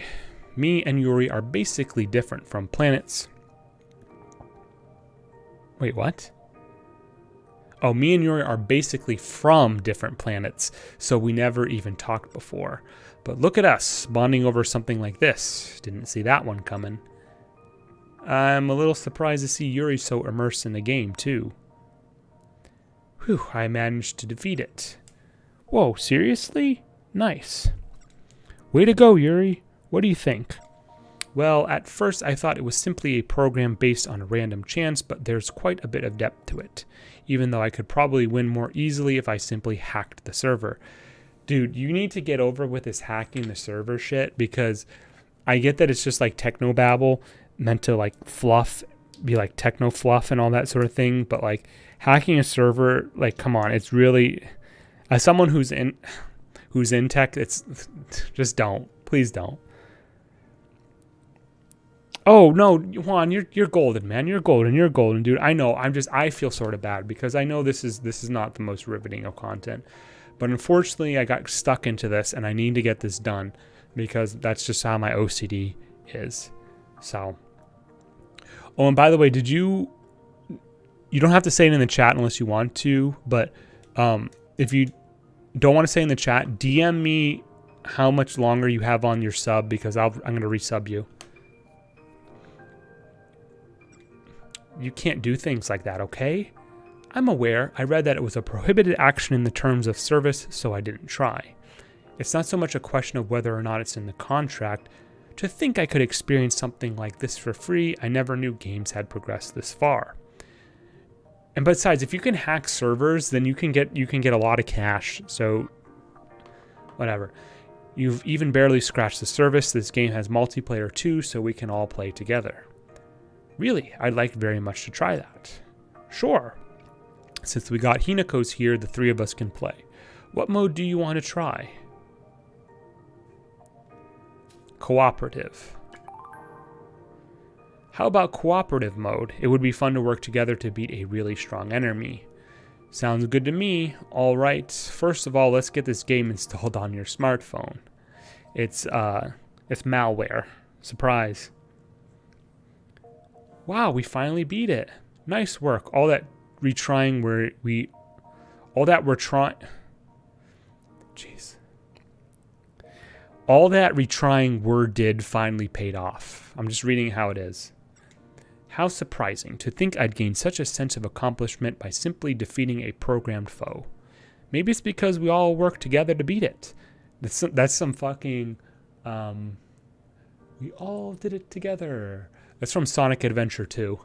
Me and Yuri are basically different from planets. Wait, what? Oh, me and Yuri are basically from different planets, so we never even talked before. But look at us, bonding over something like this. Didn't see that one coming. I'm a little surprised to see Yuri so immersed in the game, too. Whew, I managed to defeat it. Whoa, seriously? Nice. Way to go, Yuri. What do you think? Well, at first I thought it was simply a program based on a random chance, but there's quite a bit of depth to it, even though I could probably win more easily if I simply hacked the server. Dude, you need to get over with this hacking the server shit, because I get that it's just like technobabble meant to like fluff, be like techno fluff and all that sort of thing, but like hacking a server, like, come on, it's really, as someone who's in tech, it's just don't, please don't. Oh no, Juan, you're golden, man. You're golden, dude. I know. I feel sort of bad because I know this is not the most riveting of content, but unfortunately, I got stuck into this, and I need to get this done because that's just how my OCD is. So, oh, and by the way, you don't have to say it in the chat unless you want to, but if you don't want to say in the chat, DM me how much longer you have on your sub, because I'm going to resub you. You can't do things like that, okay? I'm aware. I read that it was a prohibited action in the terms of service, so I didn't try. It's not so much a question of whether or not it's in the contract. To think I could experience something like this for free, I never knew games had progressed this far. And besides, if you can hack servers, then you can get a lot of cash. So, whatever. You've even barely scratched the surface. This game has multiplayer too, so we can all play together. Really, I'd like very much to try that. Sure. Since we got Hinako's here, the three of us can play. What mode do you want to try? Cooperative. How about cooperative mode? It would be fun to work together to beat a really strong enemy. Sounds good to me. All right. First of all, let's get this game installed on your smartphone. It's malware. Surprise. Wow, we finally beat it. Nice work. All that retrying we're trying. Jeez. All that retrying did finally paid off. I'm just reading how it is. How surprising to think I'd gained such a sense of accomplishment by simply defeating a programmed foe. Maybe it's because we all worked together to beat it. That's some fucking we all did it together. That's from Sonic Adventure 2.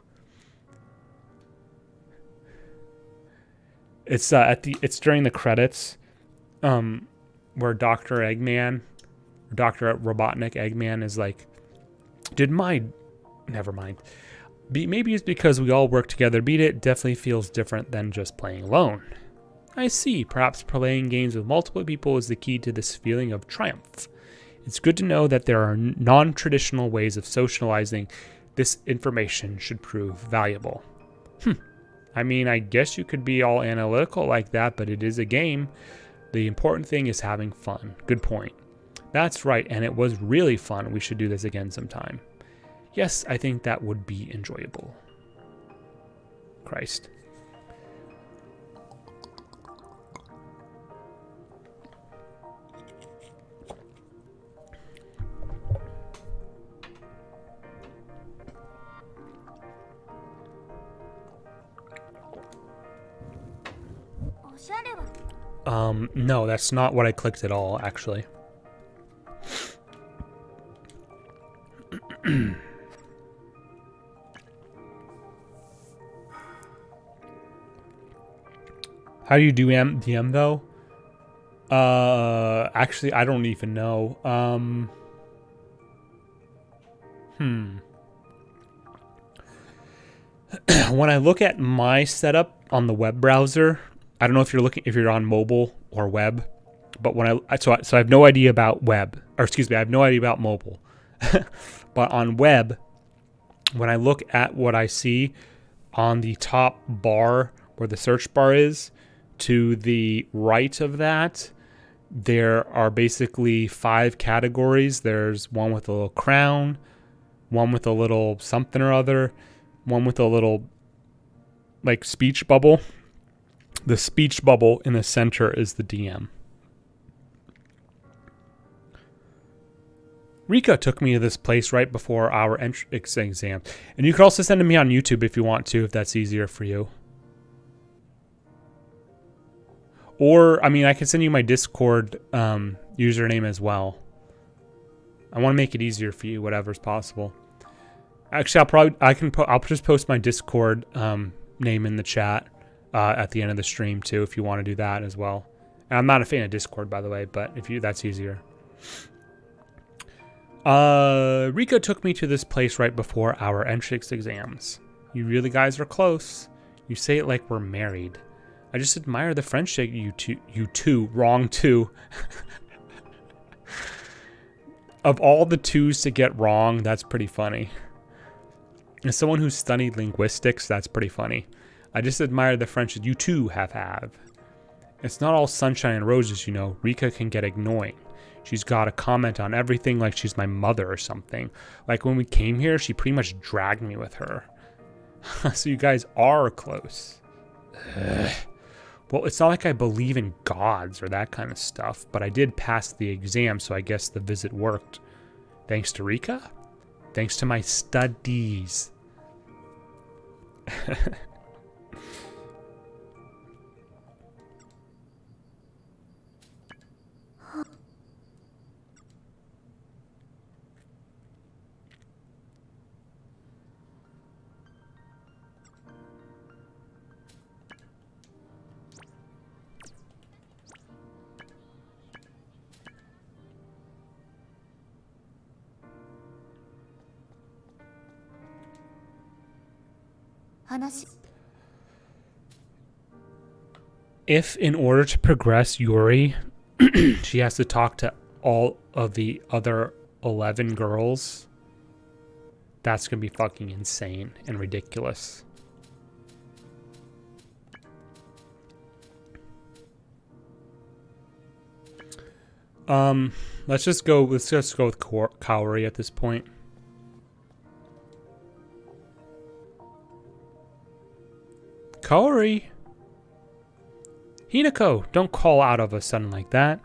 It's it's during the credits, where Dr. Eggman, Dr. Robotnik Eggman is like, never mind. Maybe it's because we all work together to beat it. Definitely feels different than just playing alone. I see. Perhaps playing games with multiple people is the key to this feeling of triumph. It's good to know that there are non-traditional ways of socializing. This information should prove valuable. I mean, I guess you could be all analytical like that, but it is a game. The important thing is having fun. Good point. That's right, and it was really fun. We should do this again sometime. Yes, I think that would be enjoyable. Christ. No, that's not what I clicked at all, actually. How do you do DM though? Actually, I don't even know. When I look at my setup on the web browser, I don't know if you're on mobile or web, but so I have no idea about web, or excuse me, I have no idea about mobile. But on web, when I look at what I see on the top bar where the search bar is, to the right of that, there are basically 5 categories. There's one with a little crown, one with a little something or other, one with a little like speech bubble. The speech bubble in the center is the DM. Rika took me to this place right before our exam. And you could also send it to me on YouTube if you want to, if that's easier for you. Or, I mean, I can send you my Discord username as well. I want to make it easier for you, whatever's possible. Actually, I'll just post my Discord name in the chat at the end of the stream too, if you want to do that as well. And I'm not a fan of Discord, by the way, but that's easier. Rika took me to this place right before our entrance exams. You really guys are close. You say it like we're married. I just admire the friendship you two, wrong two. Of all the twos to get wrong, that's pretty funny. As someone who studied linguistics, that's pretty funny. I just admire the friendship you two have. It's not all sunshine and roses, you know. Rika can get annoying. She's got to comment on everything like she's my mother or something. Like when we came here, she pretty much dragged me with her. So you guys are close. Ugh. Well, it's not like I believe in gods or that kind of stuff, but I did pass the exam, so I guess the visit worked. Thanks to Rika? Thanks to my studies. If in order to progress Yuri, she has to talk to all of the other 11 girls, that's going to be fucking insane and ridiculous. Let's just go with Kaori at this point. Kaori? Hinako, don't call out of a sudden like that.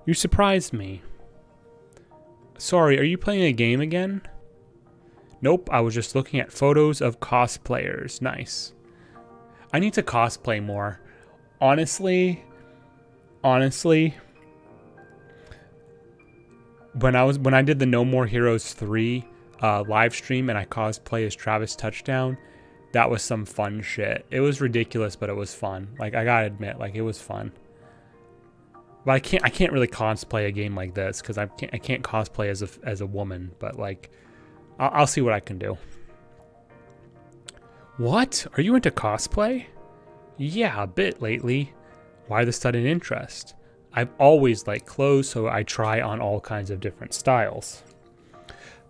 You surprised me. Sorry, are you playing a game again? Nope, I was just looking at photos of cosplayers. Nice. I need to cosplay more. Honestly, when I did the No More Heroes 3 live stream and I cosplay as Travis Touchdown, that was some fun shit. It was ridiculous, but it was fun. Like, I gotta admit, like, it was fun. But I can't really cosplay a game like this because I can't cosplay as a woman. But like, I'll see what I can do. What? Are you into cosplay? Yeah, a bit lately. Why the sudden interest? I've always liked clothes, so I try on all kinds of different styles.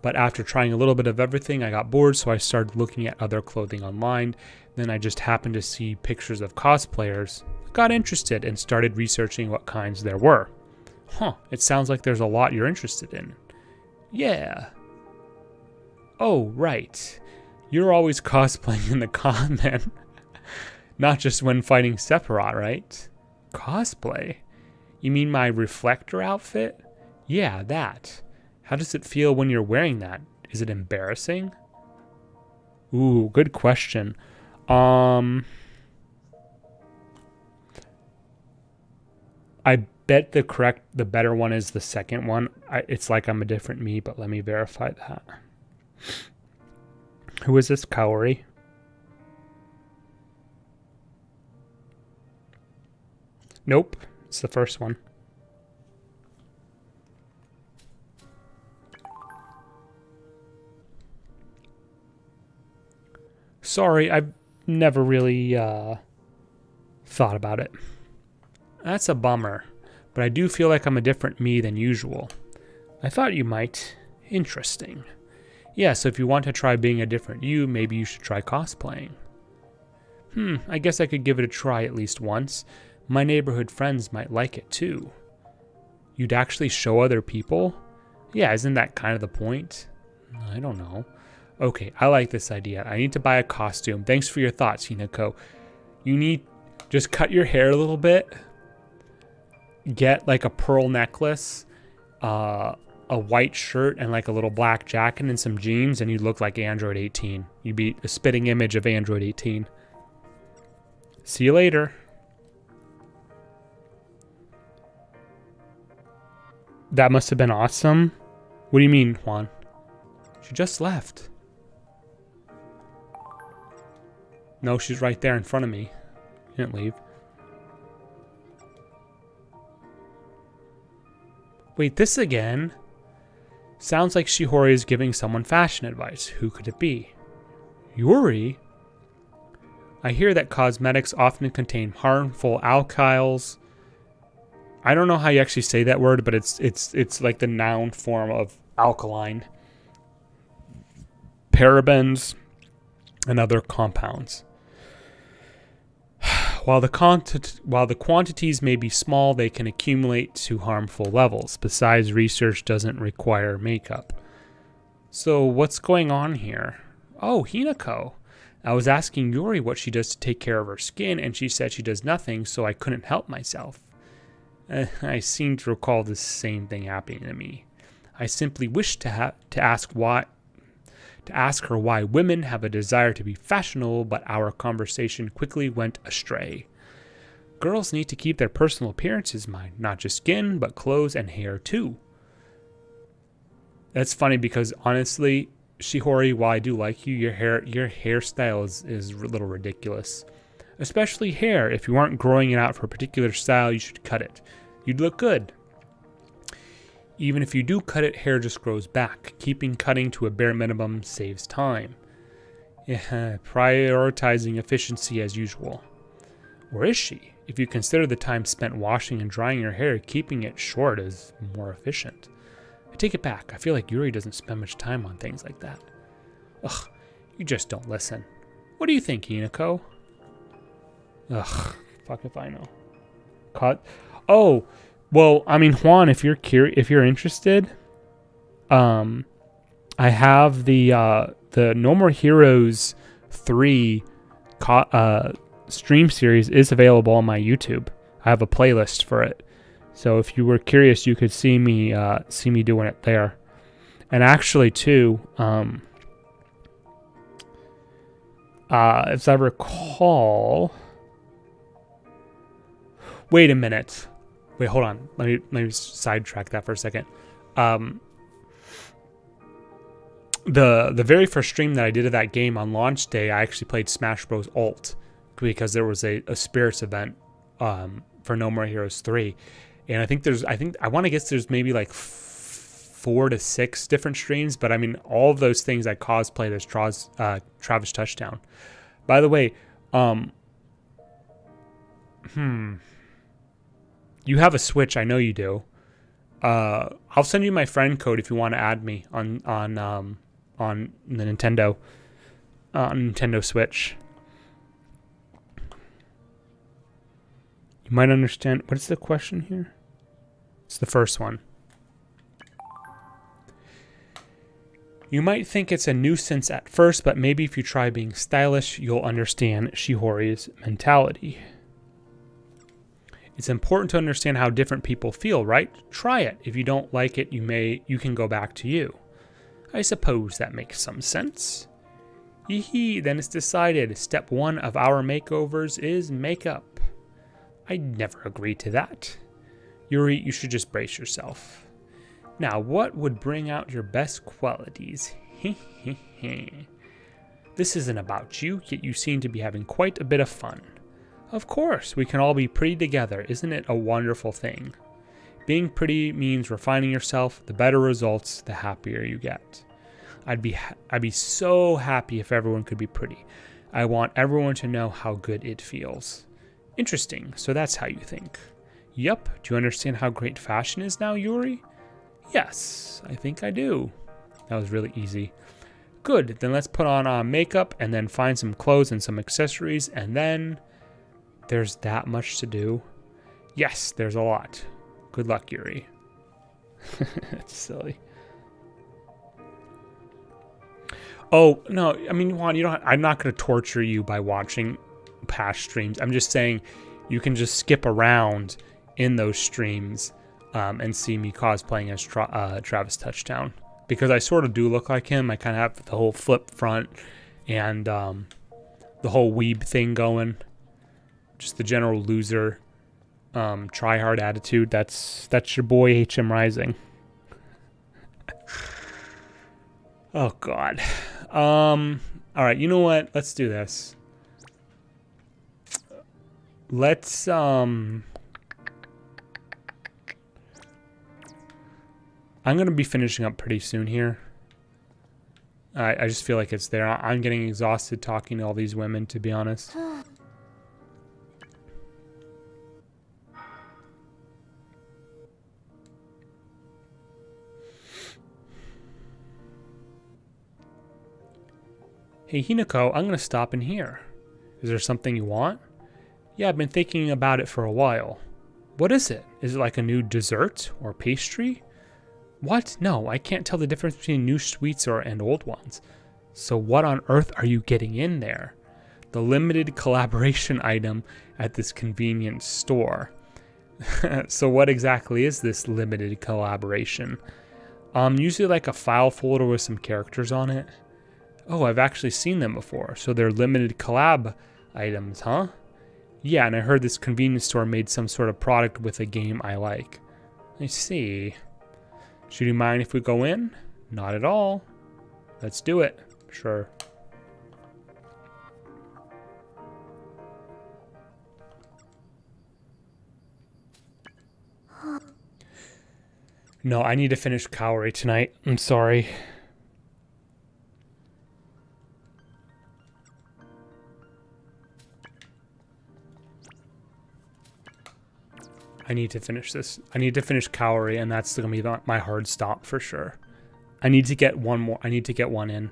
But after trying a little bit of everything, I got bored, so I started looking at other clothing online. Then I just happened to see pictures of cosplayers, got interested, and started researching what kinds there were. Huh, it sounds like there's a lot you're interested in. Yeah. Oh, right. You're always cosplaying in the comment. Not just when fighting Sephiroth, right? Cosplay? You mean my reflector outfit? Yeah, that. How does it feel when you're wearing that? Is it embarrassing? Ooh, good question. I bet the better one is the second one. It's like I'm a different me, but let me verify that. Who is this, Kaori? Nope, it's the first one. Sorry, I've never really thought about it. That's a bummer, but I do feel like I'm a different me than usual. I thought you might. Interesting. Yeah, so if you want to try being a different you, maybe you should try cosplaying. I guess I could give it a try at least once. My neighborhood friends might like it too. You'd actually show other people? Yeah, isn't that kind of the point? I don't know. Okay, I like this idea. I need to buy a costume. Thanks for your thoughts, Hinako. You need... just cut your hair a little bit. Get like a pearl necklace, a white shirt, and like a little black jacket and some jeans, and you look like Android 18. You'd be a spitting image of Android 18. See you later. That must have been awesome. What do you mean, Juan? She just left. No, she's right there in front of me. She didn't leave. Wait, this again? Sounds like Shihori is giving someone fashion advice. Who could it be? Yuri? I hear that cosmetics often contain harmful alkyls. I don't know how you actually say that word, but it's like the noun form of alkaline. Parabens and other compounds. While the quantities may be small, they can accumulate to harmful levels. Besides, research doesn't require makeup. So what's going on here? Oh, Hinako. I was asking Yuri what she does to take care of her skin, and she said she does nothing, so I couldn't help myself. I seem to recall the same thing happening to me. I simply wished to ask her why women have a desire to be fashionable, but our conversation quickly went astray. Girls need to keep their personal appearances in mind, not just skin, but clothes and hair too. That's funny because honestly, Shihori, while I do like you, your hairstyle is a little ridiculous. Especially hair. If you aren't growing it out for a particular style, you should cut it. You'd look good. Even if you do cut it, hair just grows back. Keeping cutting to a bare minimum saves time. Yeah, prioritizing efficiency as usual. Or is she? If you consider the time spent washing and drying your hair, keeping it short is more efficient. I take it back. I feel like Yuri doesn't spend much time on things like that. Ugh, you just don't listen. What do you think, Hinako? Ugh, fuck if I know. Cut. Oh, well, I mean, Juan, if you're interested, I have the No More Heroes 3 stream series is available on my YouTube. I have a playlist for it. So if you were curious, you could see me doing it there. And actually, too, as I recall, wait a minute. Wait, hold on. Let me sidetrack that for a second. The very first stream that I did of that game on launch day, I actually played Smash Bros. Ult because there was a Spirits event for No More Heroes 3. And I want to guess there's maybe like 4 to 6 different streams, but I mean, all of those things I cosplayed as Travis Touchdown. By the way, you have a Switch, I know you do. I'll send you my friend code if you want to add me on the Nintendo Switch. You might understand. What's the question here? It's the first one. You might think it's a nuisance at first, but maybe if you try being stylish, you'll understand Shihori's mentality. It's important to understand how different people feel, right? Try it. If you don't like it, you can go back to you. I suppose that makes some sense. Then it's decided. Step 1 of our makeovers is makeup. I'd never agree to that. Yuri, you should just brace yourself. Now, what would bring out your best qualities? This isn't about you, yet you seem to be having quite a bit of fun. Of course, we can all be pretty together. Isn't it a wonderful thing? Being pretty means refining yourself. The better results, the happier you get. I'd be so happy if everyone could be pretty. I want everyone to know how good it feels. Interesting. So that's how you think. Yup. Do you understand how great fashion is now, Yuri? Yes, I think I do. That was really easy. Good. Then let's put on makeup and then find some clothes and some accessories, and then there's that much to do. Yes, there's a lot. Good luck, Yuri. That's silly. Oh, no, I mean, Juan, I'm not going to torture you by watching past streams. I'm just saying you can just skip around in those streams and see me cosplaying as Travis Touchdown. Because I sort of do look like him. I kind of have the whole flip front and the whole weeb thing going. Just the general loser, try hard attitude. That's your boy HM Rising. Oh, God. All right, you know what? Let's do this. Let's, I'm going to be finishing up pretty soon here. I just feel like it's there. I'm getting exhausted talking to all these women, to be honest. Hey, Hinako, I'm going to stop in here. Is there something you want? Yeah, I've been thinking about it for a while. What is it? Is it like a new dessert or pastry? What? No, I can't tell the difference between new sweets and old ones. So what on earth are you getting in there? The limited collaboration item at this convenience store. So what exactly is this limited collaboration? Usually like a file folder with some characters on it. Oh, I've actually seen them before. So they're limited collab items, huh? Yeah, and I heard this convenience store made some sort of product with a game I like. I see. Should you mind if we go in? Not at all. Let's do it. Sure. No, I need to finish Kaori tonight. I'm sorry. I need to finish this. I need to finish Kaori, and that's going to be my hard stop for sure. I need to get one more. I need to get one in.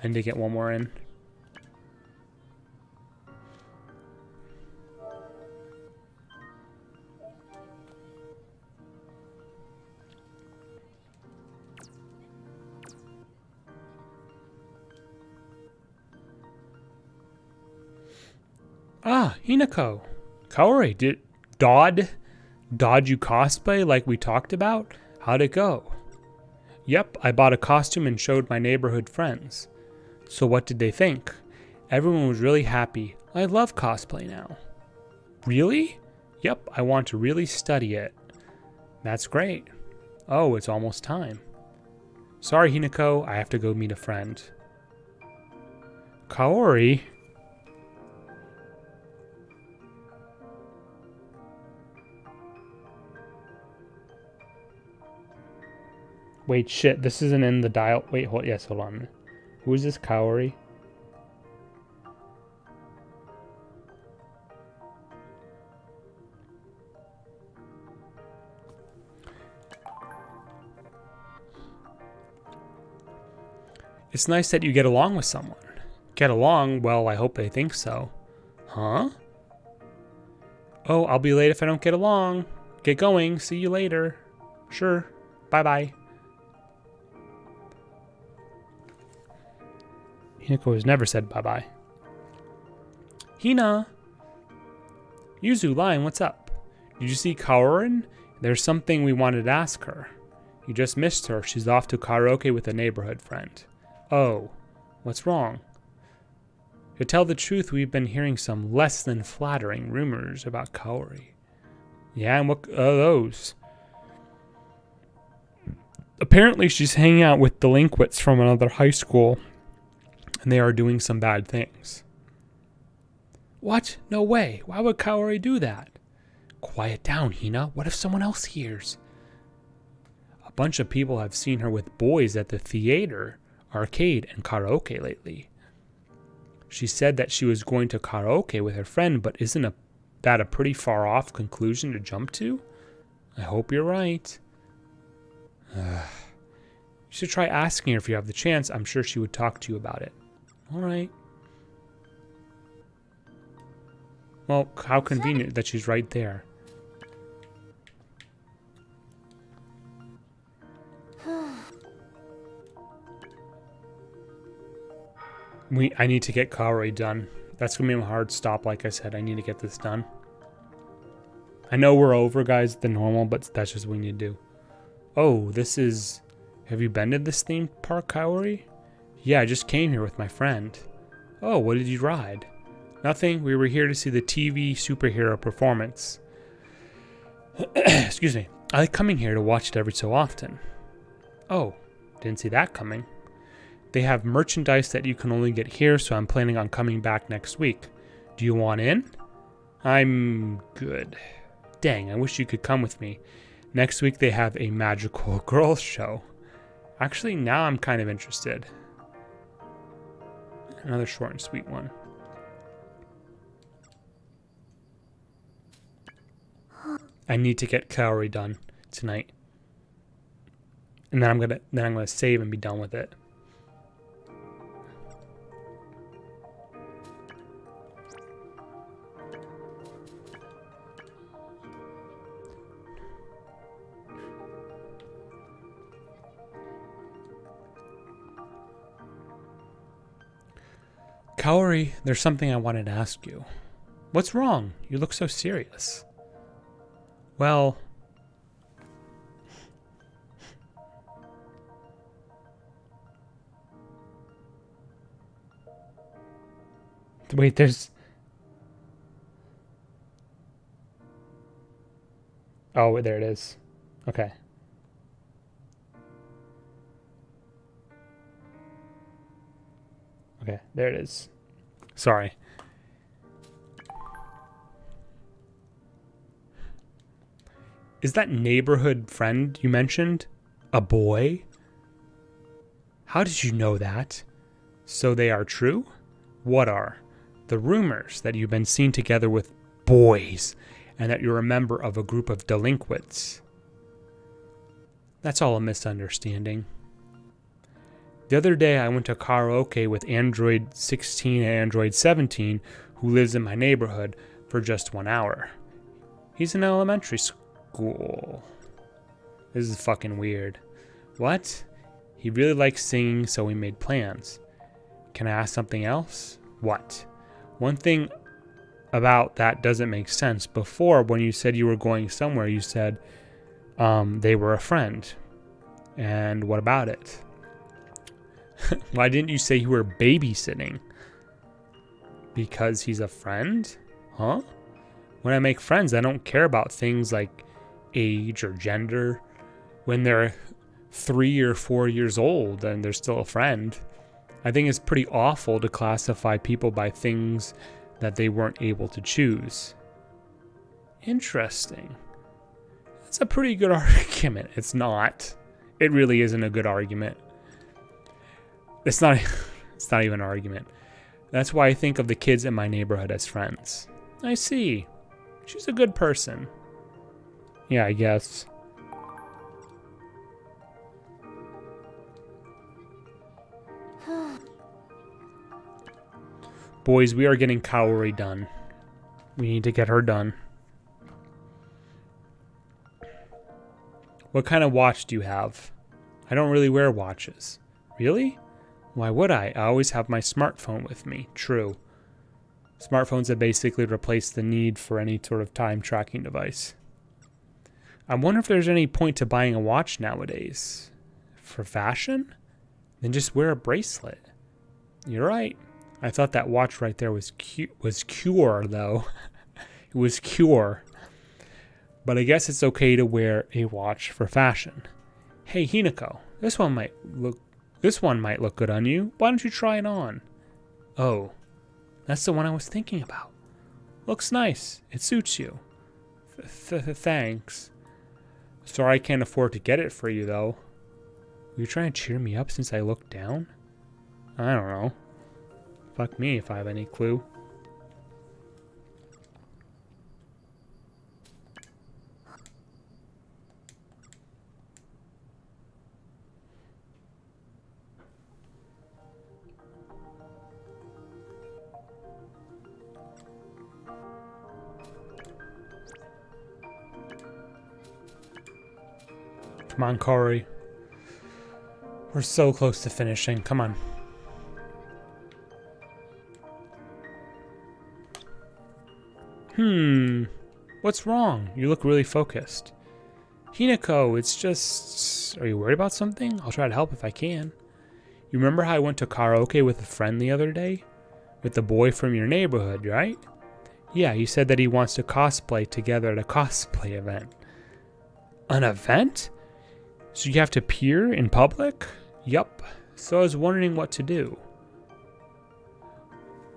I need to get one more in. Ah, Hinako. Kaori, did you cosplay like we talked about? How'd it go? Yep, I bought a costume and showed my neighborhood friends. So what did they think? Everyone was really happy. I love cosplay now. Really? Yep, I want to really study it. That's great. Oh, it's almost time. Sorry, Hinako, I have to go meet a friend. Kaori? Wait, shit, this isn't in the dial. Wait, hold on. Who is this Kaori? It's nice that you get along with someone. Get along? Well, I hope they think so. Huh? Oh, I'll be late if I don't get along. Get going. See you later. Sure. Bye-bye. Hinako has never said bye-bye. Hina! Yuzu, Lion, what's up? Did you see Kaorin? There's something we wanted to ask her. You just missed her. She's off to karaoke with a neighborhood friend. Oh, what's wrong? To tell the truth, we've been hearing some less than flattering rumors about Kaori. Yeah, and what are those? Apparently she's hanging out with delinquents from another high school, and they are doing some bad things. What? No way. Why would Kaori do that? Quiet down, Hina. What if someone else hears? A bunch of people have seen her with boys at the theater, arcade, and karaoke lately. She said that she was going to karaoke with her friend, but isn't that a pretty far off conclusion to jump to? I hope you're right. You should try asking her if you have the chance. I'm sure she would talk to you about it. All right. Well, how convenient that she's right there. I need to get Kaori done. That's going to be a hard stop, like I said. I need to get this done. I know we're over, guys, the normal, but that's just what we need to do. Oh, this is... Have you been to this theme park, Kaori? Yeah, I just came here with my friend. Oh, what did you ride? Nothing. We were here to see the TV superhero performance. Excuse me. I like coming here to watch it every so often. Oh, didn't see that coming. They have merchandise that you can only get here, so I'm planning on coming back next week. Do you want in? I'm good. Dang, I wish you could come with me. Next week they have a magical girls show. Actually, now I'm kind of interested. Another short and sweet one. I need to get Kaori done tonight. And then I'm gonna save and be done with it. Kaori, there's something I wanted to ask you. What's wrong? You look so serious. Well, wait, there's... Oh, there it is. Okay. Okay, there it is. Sorry. Is that neighborhood friend you mentioned a boy? How did you know that? So they are true? What are? The rumors that you've been seen together with boys and that you're a member of a group of delinquents. That's all a misunderstanding. The other day I went to karaoke with Android 16 and Android 17, who lives in my neighborhood, for just 1 hour. He's in elementary school. This is fucking weird. What? He really likes singing, so we made plans. Can I ask something else? What? One thing about that doesn't make sense. Before, when you said you were going somewhere, you said they were a friend. And what about it? Why didn't you say you were babysitting? Because he's a friend? Huh? When I make friends, I don't care about things like age or gender. When they're 3 or 4 years old and they're still a friend. I think it's pretty awful to classify people by things that they weren't able to choose. Interesting. That's a pretty good argument. It's not. It really isn't a good argument. It's not even an argument. That's why I think of the kids in my neighborhood as friends. I see. She's a good person. Yeah, I guess. Boys, we are getting Kaori done. We need to get her done. What kind of watch do you have? I don't really wear watches. Really? Why would I? I always have my smartphone with me. True. Smartphones have basically replaced the need for any sort of time tracking device. I wonder if there's any point to buying a watch nowadays. For fashion? Then just wear a bracelet. You're right. I thought that watch right there was Cure, though. It was Cure. But I guess it's okay to wear a watch for fashion. Hey, Hinako, this one might look good on you. Why don't you try it on? Oh, that's the one I was thinking about. Looks nice. It suits you. Thanks. Sorry I can't afford to get it for you, though. Were you trying to cheer me up since I looked down? I don't know. Fuck me if I have any clue. Come on, Kaori. We're so close to finishing. Come on. What's wrong? You look really focused. Hinako, it's just... Are you worried about something? I'll try to help if I can. You remember how I went to karaoke with a friend the other day? With the boy from your neighborhood, right? Yeah, he said that he wants to cosplay together at a cosplay event. An event? So you have to appear in public? Yup. So I was wondering what to do.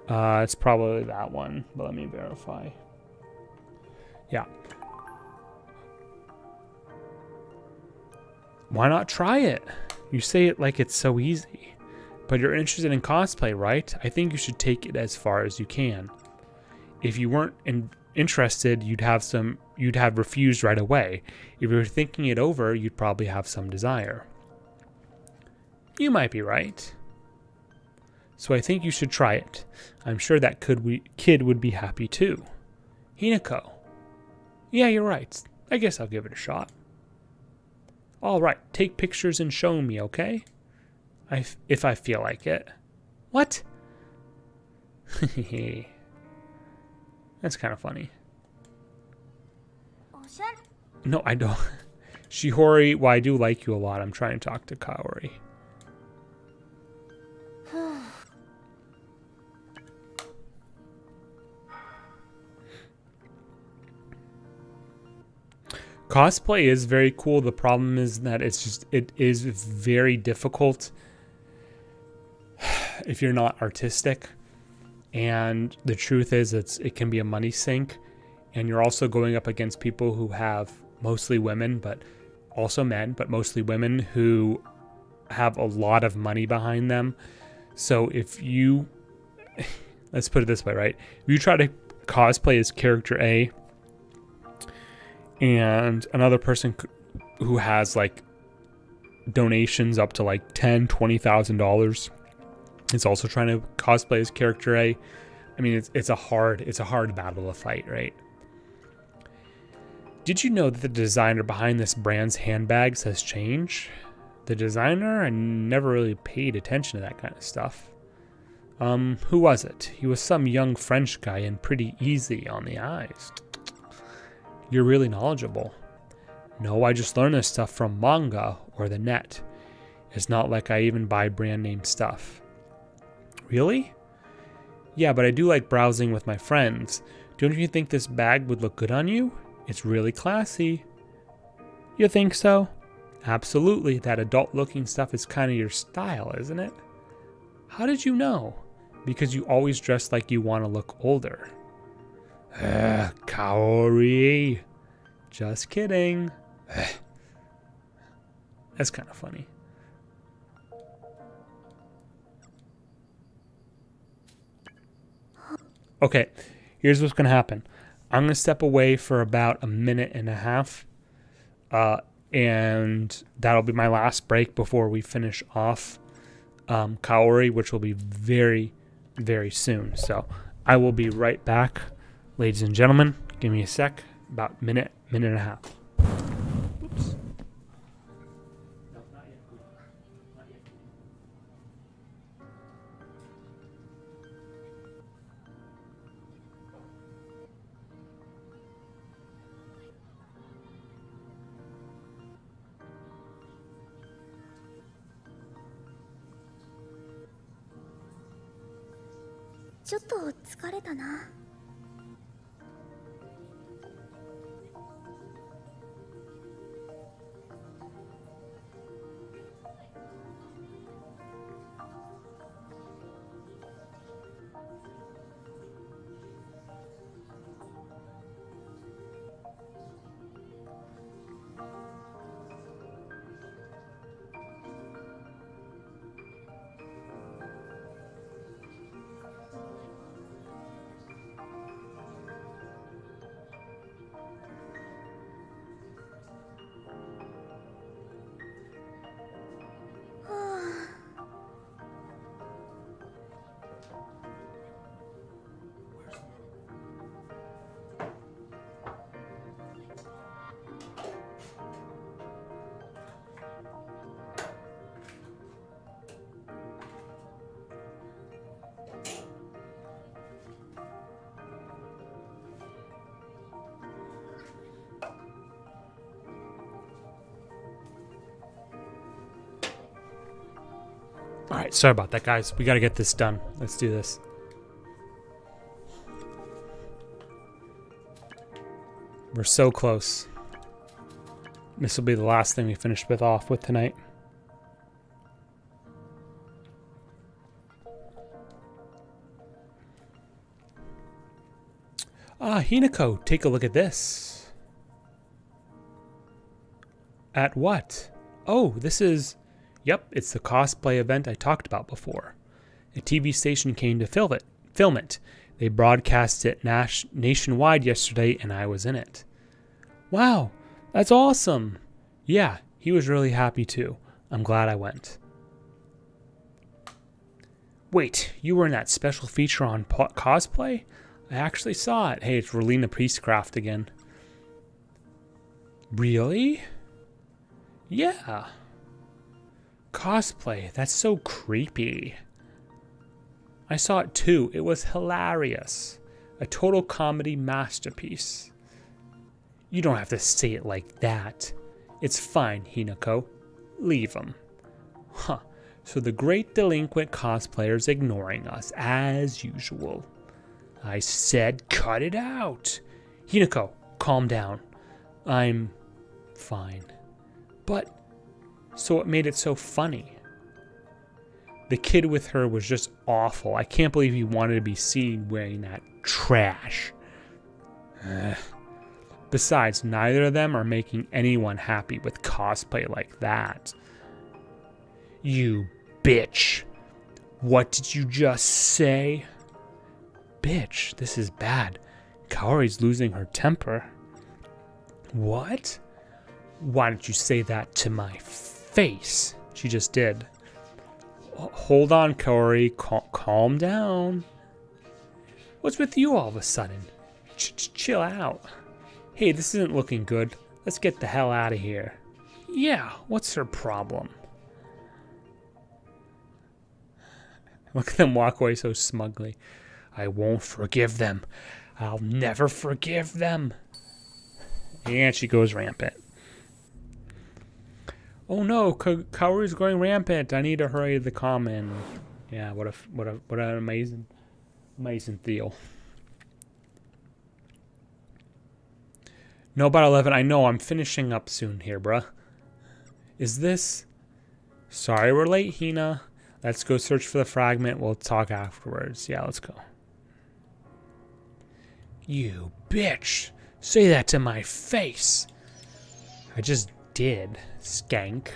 It's probably that one, but let me verify. Yeah. Why not try it? You say it like it's so easy. But you're interested in cosplay, right? I think you should take it as far as you can. If you weren't interested, you'd have refused right away. If you were thinking it over, you'd probably have some desire. You might be right. So I think you should try it. I'm sure that kid would be happy too. Hinako. Yeah, you're right. I guess I'll give it a shot. All right, take pictures and show me, okay? If I feel like it. What? That's kind of funny. No, I don't. Shihori, well, I do like you a lot. I'm trying to talk to Kaori. Cosplay is very cool. The problem is that it is very difficult if you're not artistic. And the truth is it can be a money sink. And you're also going up against people who have mostly women, but also men, but mostly women who have a lot of money behind them. So if you, let's put it this way, right? If you try to cosplay as character A, and another person who has like donations up to like $10,000-$20,000 is also trying to cosplay as character A. I mean, it's a hard battle to fight, right? Did you know that the designer behind this brand's handbags has changed? The designer? I never really paid attention to that kind of stuff. Who was it? He was some young French guy and pretty easy on the eyes. You're really knowledgeable. No, I just learned this stuff from manga or the net. It's not like I even buy brand name stuff. Really? Yeah, but I do like browsing with my friends. Don't you think this bag would look good on you? It's really classy. You think so? Absolutely. That adult-looking stuff is kind of your style, isn't it? How did you know? Because you always dress like you want to look older. Kaori. Just kidding. That's kind of funny. Okay, here's what's going to happen. I'm going to step away for about 1.5 minutes. And that'll be my last break before we finish off Kaori, which will be very, very soon. So I will be right back. Ladies and gentlemen, give me a sec. About minute and a half. Oops. No, not yet. Not yet.ちょっと疲れたな。All right, sorry about that, guys. We got to get this done. Let's do this. We're so close. This will be the last thing we finish off with tonight. Ah, Hinako, take a look at this. At what? Oh, this is... Yep, it's the cosplay event I talked about before. A TV station came to film it. They broadcast it nationwide yesterday, and I was in it. Wow, that's awesome. Yeah, he was really happy too. I'm glad I went. Wait, you were in that special feature on cosplay? I actually saw it. Hey, it's Relina Priestcraft again. Really? Yeah. Cosplay, that's so creepy. I saw it too. It was hilarious. A total comedy masterpiece. You don't have to say it like that. It's fine, Hinako. Leave him. Huh. So the great delinquent cosplayer's ignoring us, as usual. I said cut it out. Hinako, calm down. I'm fine. But, so what made it so funny? The kid with her was just awful. I can't believe he wanted to be seen wearing that trash. Besides, neither of them are making anyone happy with cosplay like that. You bitch. What did you just say? Bitch, this is bad. Kaori's losing her temper. What? Why don't you say that to my face? She just did. Hold on, Kaori. Calm down. What's with you all of a sudden? Chill out. Hey, this isn't looking good. Let's get the hell out of here. Yeah, what's her problem? Look at them walk away so smugly. I won't forgive them. I'll never forgive them. And she goes rampant. Oh no, Kaori's going rampant. I need to hurry the common. Yeah, what an amazing deal. No, about 11. I know, I'm finishing up soon here, bruh. Is this... Sorry we're late, Hina. Let's go search for the fragment. We'll talk afterwards. Yeah, let's go. You bitch. Say that to my face. I just did, skank.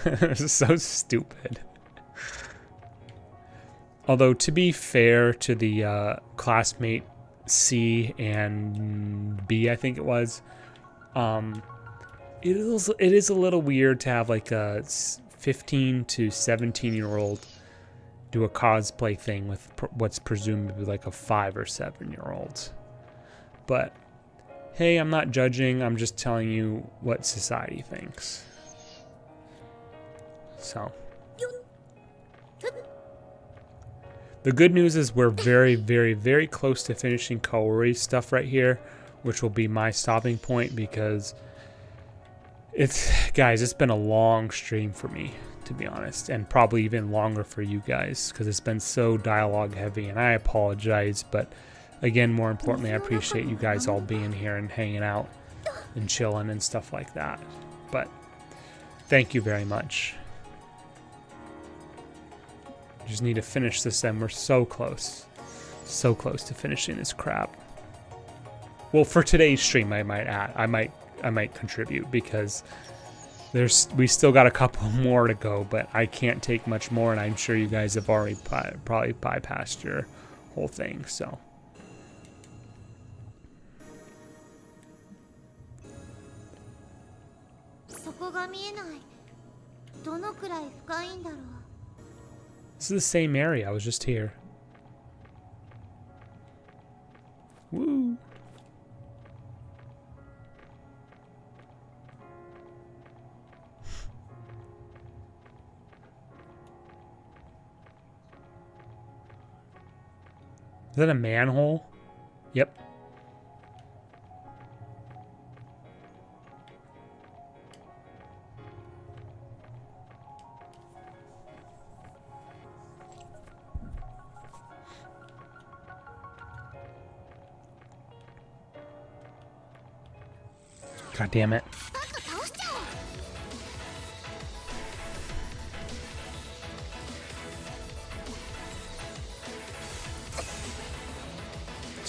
This is so stupid. Although, to be fair to the classmate C and B, I think it was, it is a little weird to have like a 15 to 17-year-old do a cosplay thing with what's presumed to be like a 5 or 7-year-old. But hey, I'm not judging. I'm just telling you what society thinks. So the good news is we're very, very, very close to finishing Kaori's stuff right here, which will be my stopping point because it's been a long stream for me, to be honest, and probably even longer for you guys because it's been so dialogue heavy, and I apologize, but again, more importantly, I appreciate you guys all being here and hanging out and chilling and stuff like that. But thank you very much. Just need to finish this, and we're so close to finishing this crap. Well, for today's stream, I might add, I might contribute because we still got a couple more to go, but I can't take much more, and I'm sure you guys have already probably bypassed your whole thing. So. This is the same area. I was just here. Woo. Is that a manhole? Yep. God damn it.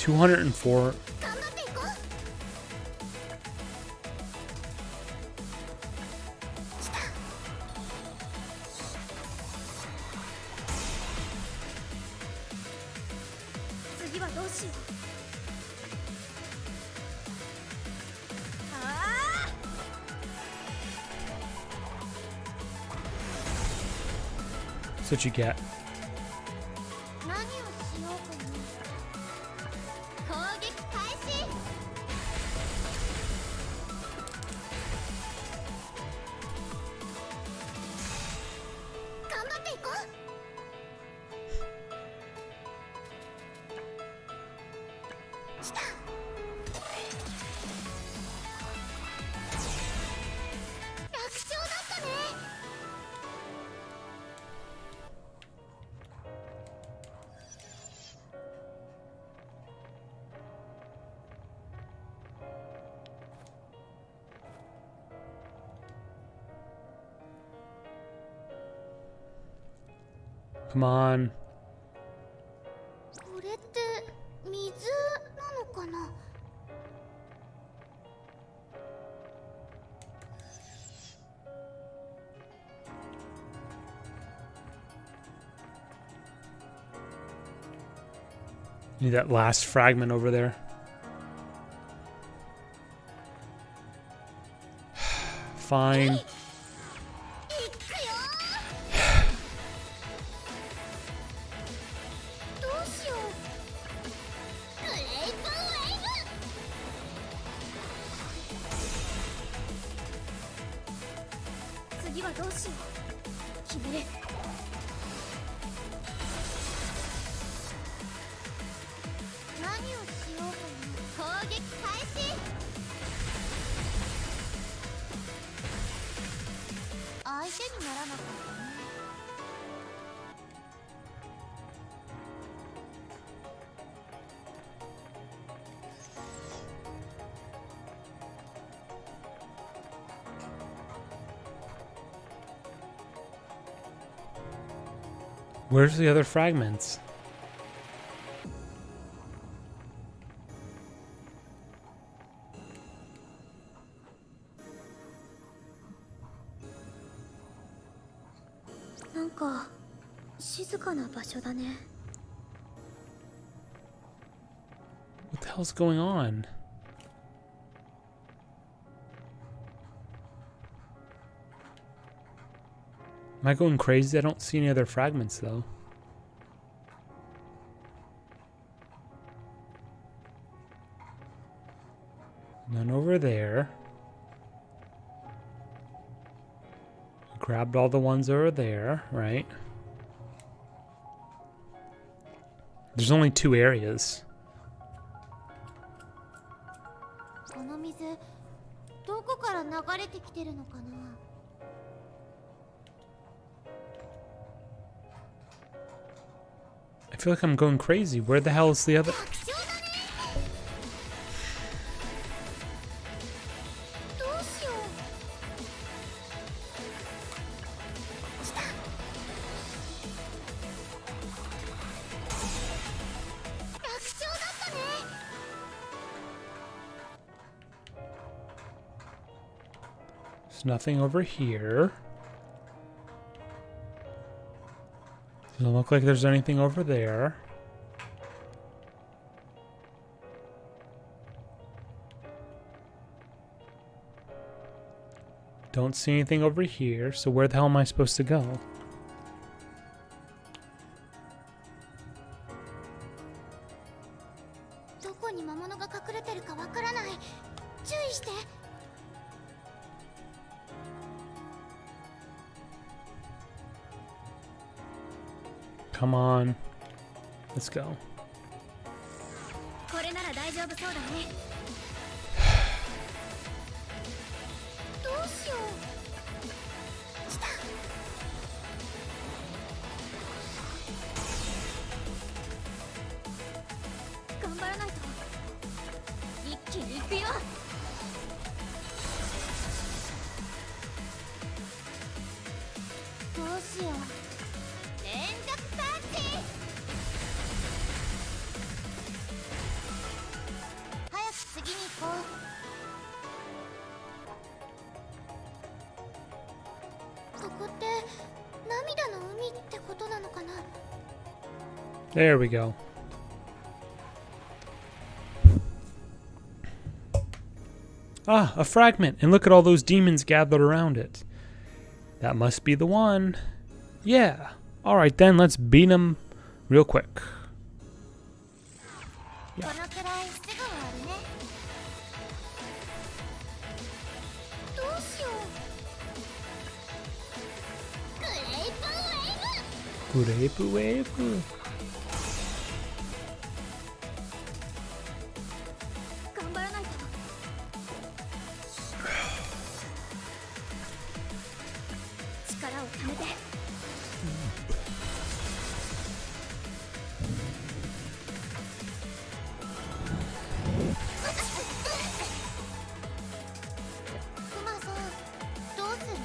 204. 頑張っていこう。来た。次はどうしよう。ああ。 That's what you get. 何をしようかな。攻撃開始。頑張っていこう。来た。楽勝だったね。Come on. これって水なのかな。Need that last fragment over there. Fine. いくよ。どうしよう。ブレイブウェイブ。次はどうしよう。決めれ。何をしようかな。攻撃開始。相手にならなかったね。Where's the other fragments? なんか静かな場所だね。 What the hell's going on? Am I going crazy? I don't see any other fragments though. None over there. Grabbed all the ones over there, right? There's only 2 areas. この水どこから流れてきてるのかな。 I feel like I'm going crazy. Where the hell is the other? 楽勝だね。どうしよう。来た。楽勝だったね。 There's nothing over here. Doesn't look like there's anything over there. Don't see anything over here, so where the hell am I supposed to go? どこに魔物が隠れてるかわからない。注意して。 Come on. Let's go. これなら大丈夫そうだね。どうしよう。来た。頑張らないと。一気に行くよ。どうしよう。連続パンチ。There we go. Ah, a fragment. And look at all those demons gathered around it. That must be the one. Yeah. Alright then, let's beat him real quick. Yeah. このくらいすぐ終わるね。どうしよう。グレープウェーブ。グレープウェーブ。頑張らないと。力をためて。クマさん、どうする？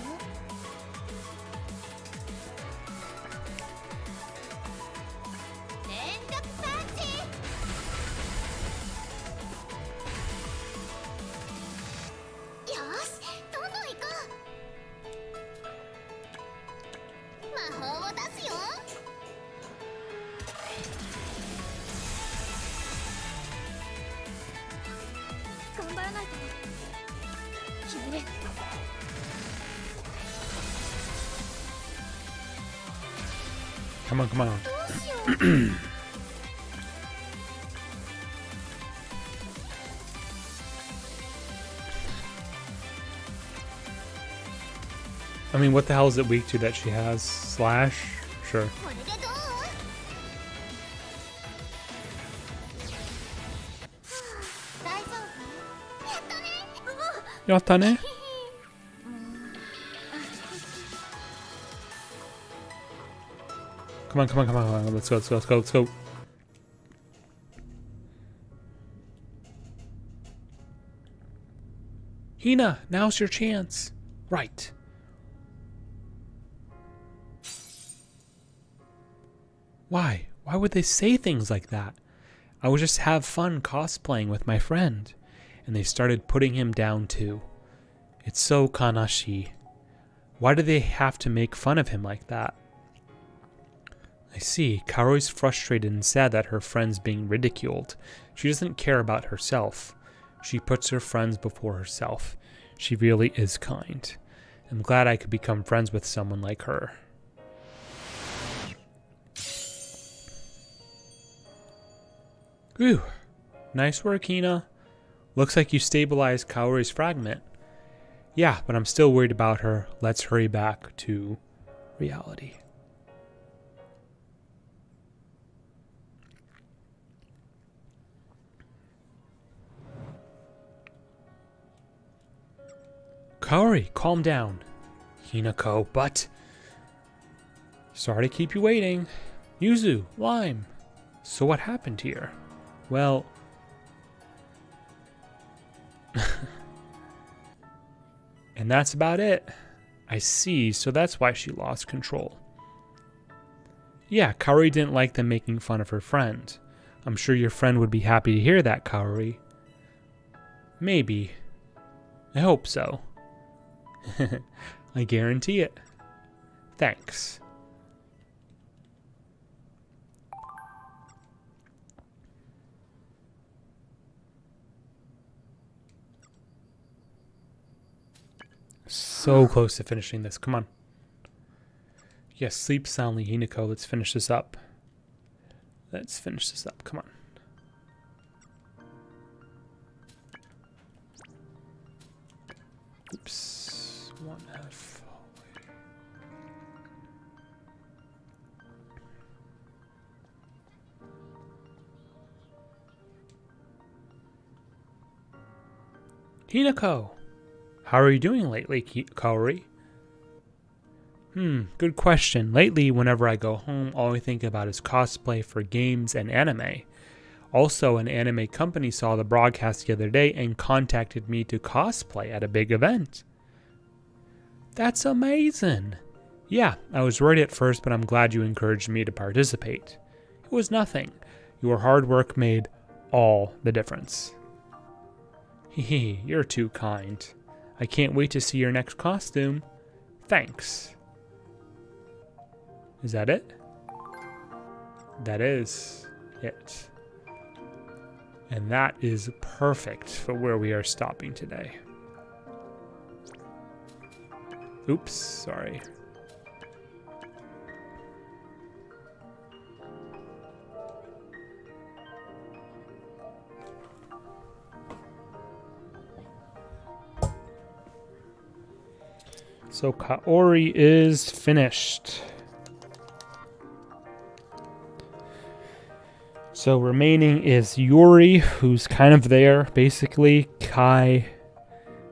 連続パンチ。よし、どんどん行こう。魔法を出すよ。頑張らないと。決める。 Come on, come on. どうしよう。I mean, what the hell is it weak to that she has? Slash? Sure. これでどう？はあ、大丈夫？やったね。やったね。Come on, come on, come on, come on. Let's go, let's go, let's go, let's go. Hina, now's your chance. Right. Why? Why would they say things like that? I would just have fun cosplaying with my friend. And they started putting him down too. It's so kanashi. Why do they have to make fun of him like that? I see. Kaoru's frustrated and sad that her friend's being ridiculed. She doesn't care about herself. She puts her friends before herself. She really is kind. I'm glad I could become friends with someone like her. Ooh. Nice work, Hina. Looks like you stabilized Kaoru's fragment. Yeah, but I'm still worried about her. Let's hurry back to reality. Kaori, calm down. Hinako, but... Sorry to keep you waiting. Yuzu, Lime. So what happened here? Well... And that's about it. I see, so that's why she lost control. Yeah, Kaori didn't like them making fun of her friend. I'm sure your friend would be happy to hear that, Kaori. Maybe. I hope so. I guarantee it. Thanks. So close to finishing this. Come on. Yes, sleep soundly, Hinako. Let's finish this up. Let's finish this up. Come on. Oops. 1F. Hinako! How are you doing lately, Kaori? Good question. Lately, whenever I go home, all I think about is cosplay for games and anime. Also, an anime company saw the broadcast the other day and contacted me to cosplay at a big event. That's amazing! Yeah, I was worried at first, but I'm glad you encouraged me to participate. It was nothing. Your hard work made all the difference. Hehe, you're too kind. I can't wait to see your next costume. Thanks. Is that it? That is it. And that is perfect for where we are stopping today. Oops, sorry. So Kaori is finished. So remaining is Yuri, who's kind of there, basically. Kai,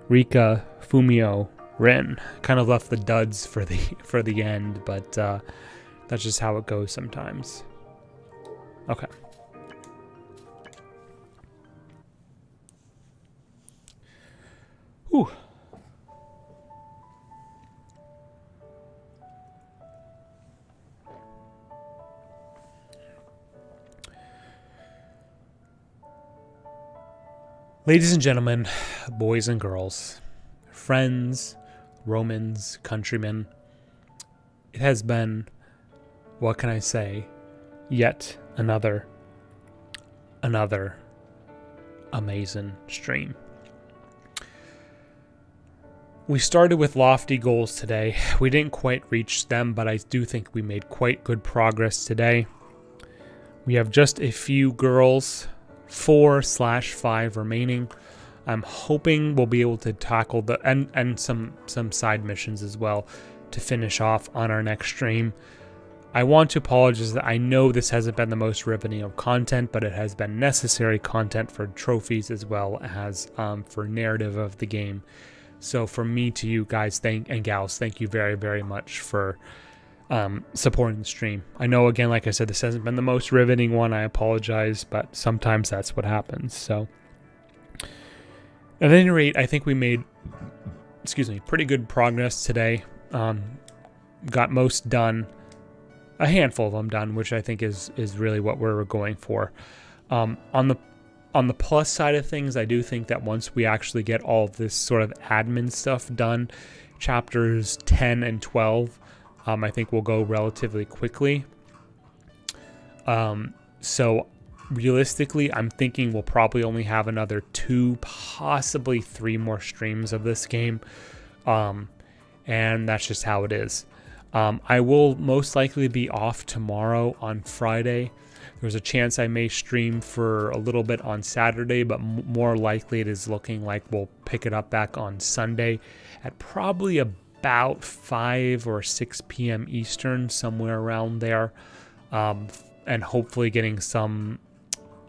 Rika, Fumio, Rin. Kind of left the duds for the end, but that's just how it goes sometimes. Okay. Whew. Ladies and gentlemen, boys and girls, friends, Romans, countrymen, it has been, what can I say, yet another amazing stream. We started with lofty goals today. We didn't quite reach them, but I do think we made quite good progress today. We have just a few girls, 4/5 remaining. I'm hoping we'll be able to tackle the and some side missions as well to finish off on our next stream. I want to apologize that I know this hasn't been the most riveting of content, but it has been necessary content for trophies as well as for narrative of the game. So from me to you guys, and gals, thank you very, very much for supporting the stream. I know, again, like I said, this hasn't been the most riveting one. I apologize, but sometimes that's what happens. So at any rate, I think we made, pretty good progress today. Got most done, a handful of them done, which I think is really what we're going for. On the plus side of things, I do think that once we actually get all of this sort of admin stuff done, chapters 10 and 12, I think we'll go relatively quickly. So realistically, I'm thinking we'll probably only have another 2, possibly 3 more streams of this game. And that's just how it is. I will most likely be off tomorrow on Friday. There's a chance I may stream for a little bit on Saturday, but more likely it is looking like we'll pick it up back on Sunday at probably about 5 or 6 p.m. Eastern, somewhere around there. And hopefully getting some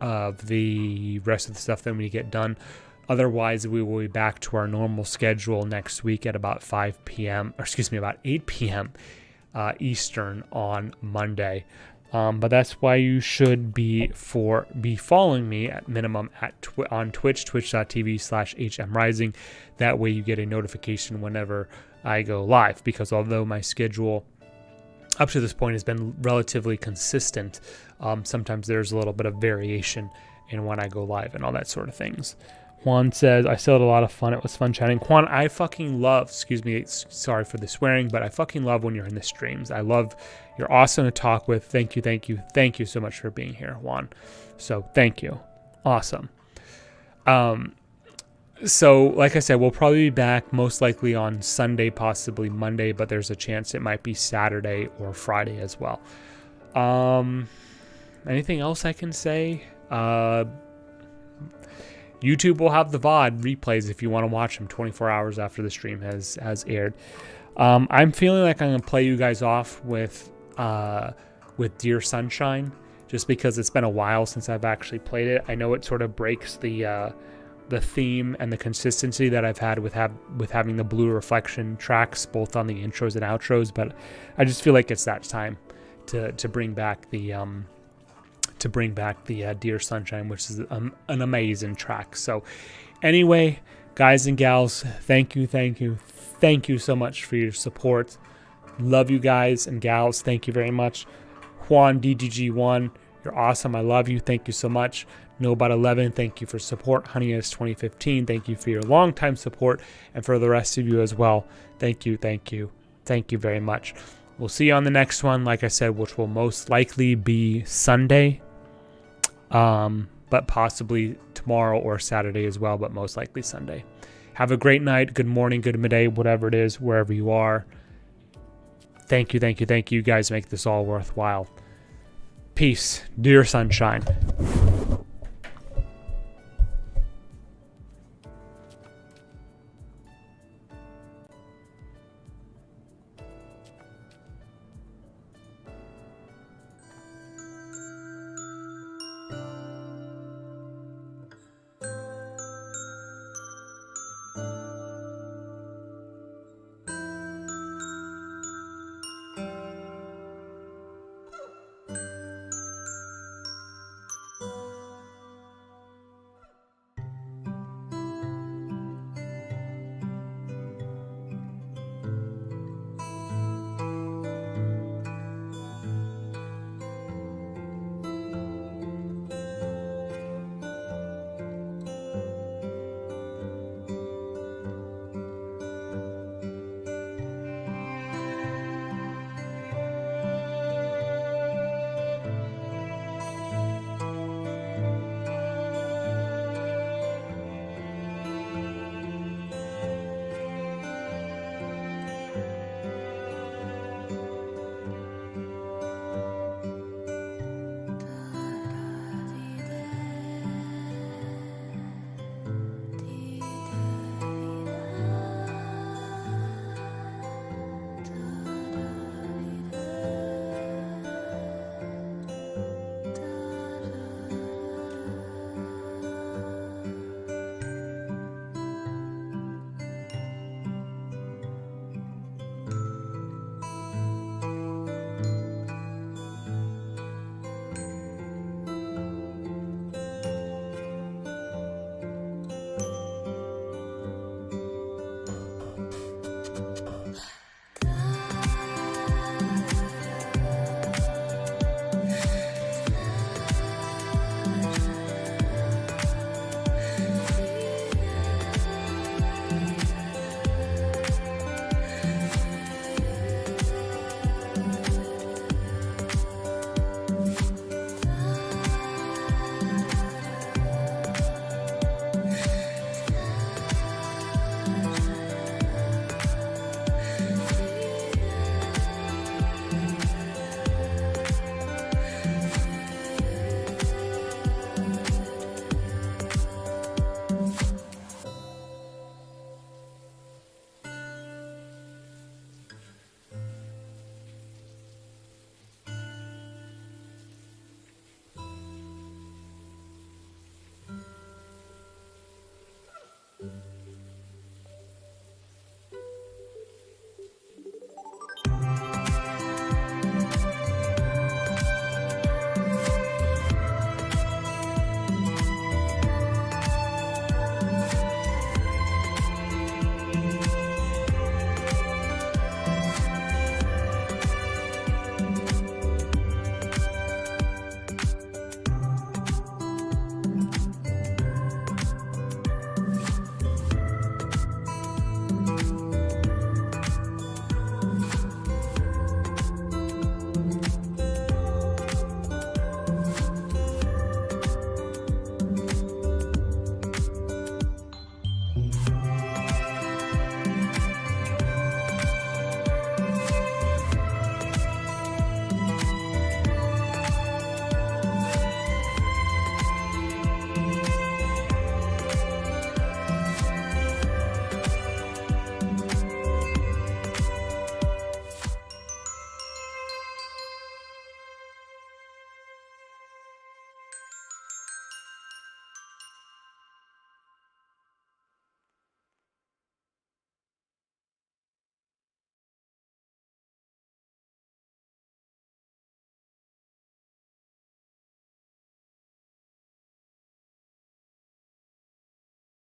of the rest of the stuff that we get done. Otherwise, we will be back to our normal schedule next week at about 5 p.m. About 8 p.m. Eastern on Monday. But that's why you should be following me at minimum on Twitch, twitch.tv/HMRising. That way you get a notification whenever I go live, because although my schedule up to this point has been relatively consistent, sometimes there's a little bit of variation in when I go live and all that sort of things. Juan says, I still had a lot of fun. It was fun chatting. Juan, I fucking love, sorry for the swearing, but I fucking love when you're in the streams. You're awesome to talk with. Thank you so much for being here, Juan. So thank you. Awesome. So like I said, we'll probably be back most likely on Sunday, possibly Monday, but there's a chance it might be Saturday or Friday as well. Anything else I can say? YouTube will have the VOD replays if you want to watch them 24 hours after the stream has aired. I'm feeling like I'm going to play you guys off with Dear Sunshine, just because it's been a while since I've actually played it. I know it sort of breaks the theme and the consistency that I've had with having the blue reflection tracks both on the intros and outros, but I just feel like it's that time to bring back the Dear Sunshine, which is an amazing track. So anyway, guys and gals, thank you so much for your support. Love you guys and gals. Thank you very much. Juan DGG1, you're awesome. I love you. Thank you so much. Nobot11, thank you for support. Honeys 2015, thank you for your long time support, and for the rest of you as well. Thank you very much. we'll see you on the next one, like I said, which will most likely be Sunday, but possibly tomorrow or Saturday as well, but most likely Sunday. Have a great night, good morning, good midday, whatever it is, wherever you are. Thank you, thank you, thank you. You guys make this all worthwhile. Peace, dear sunshine. you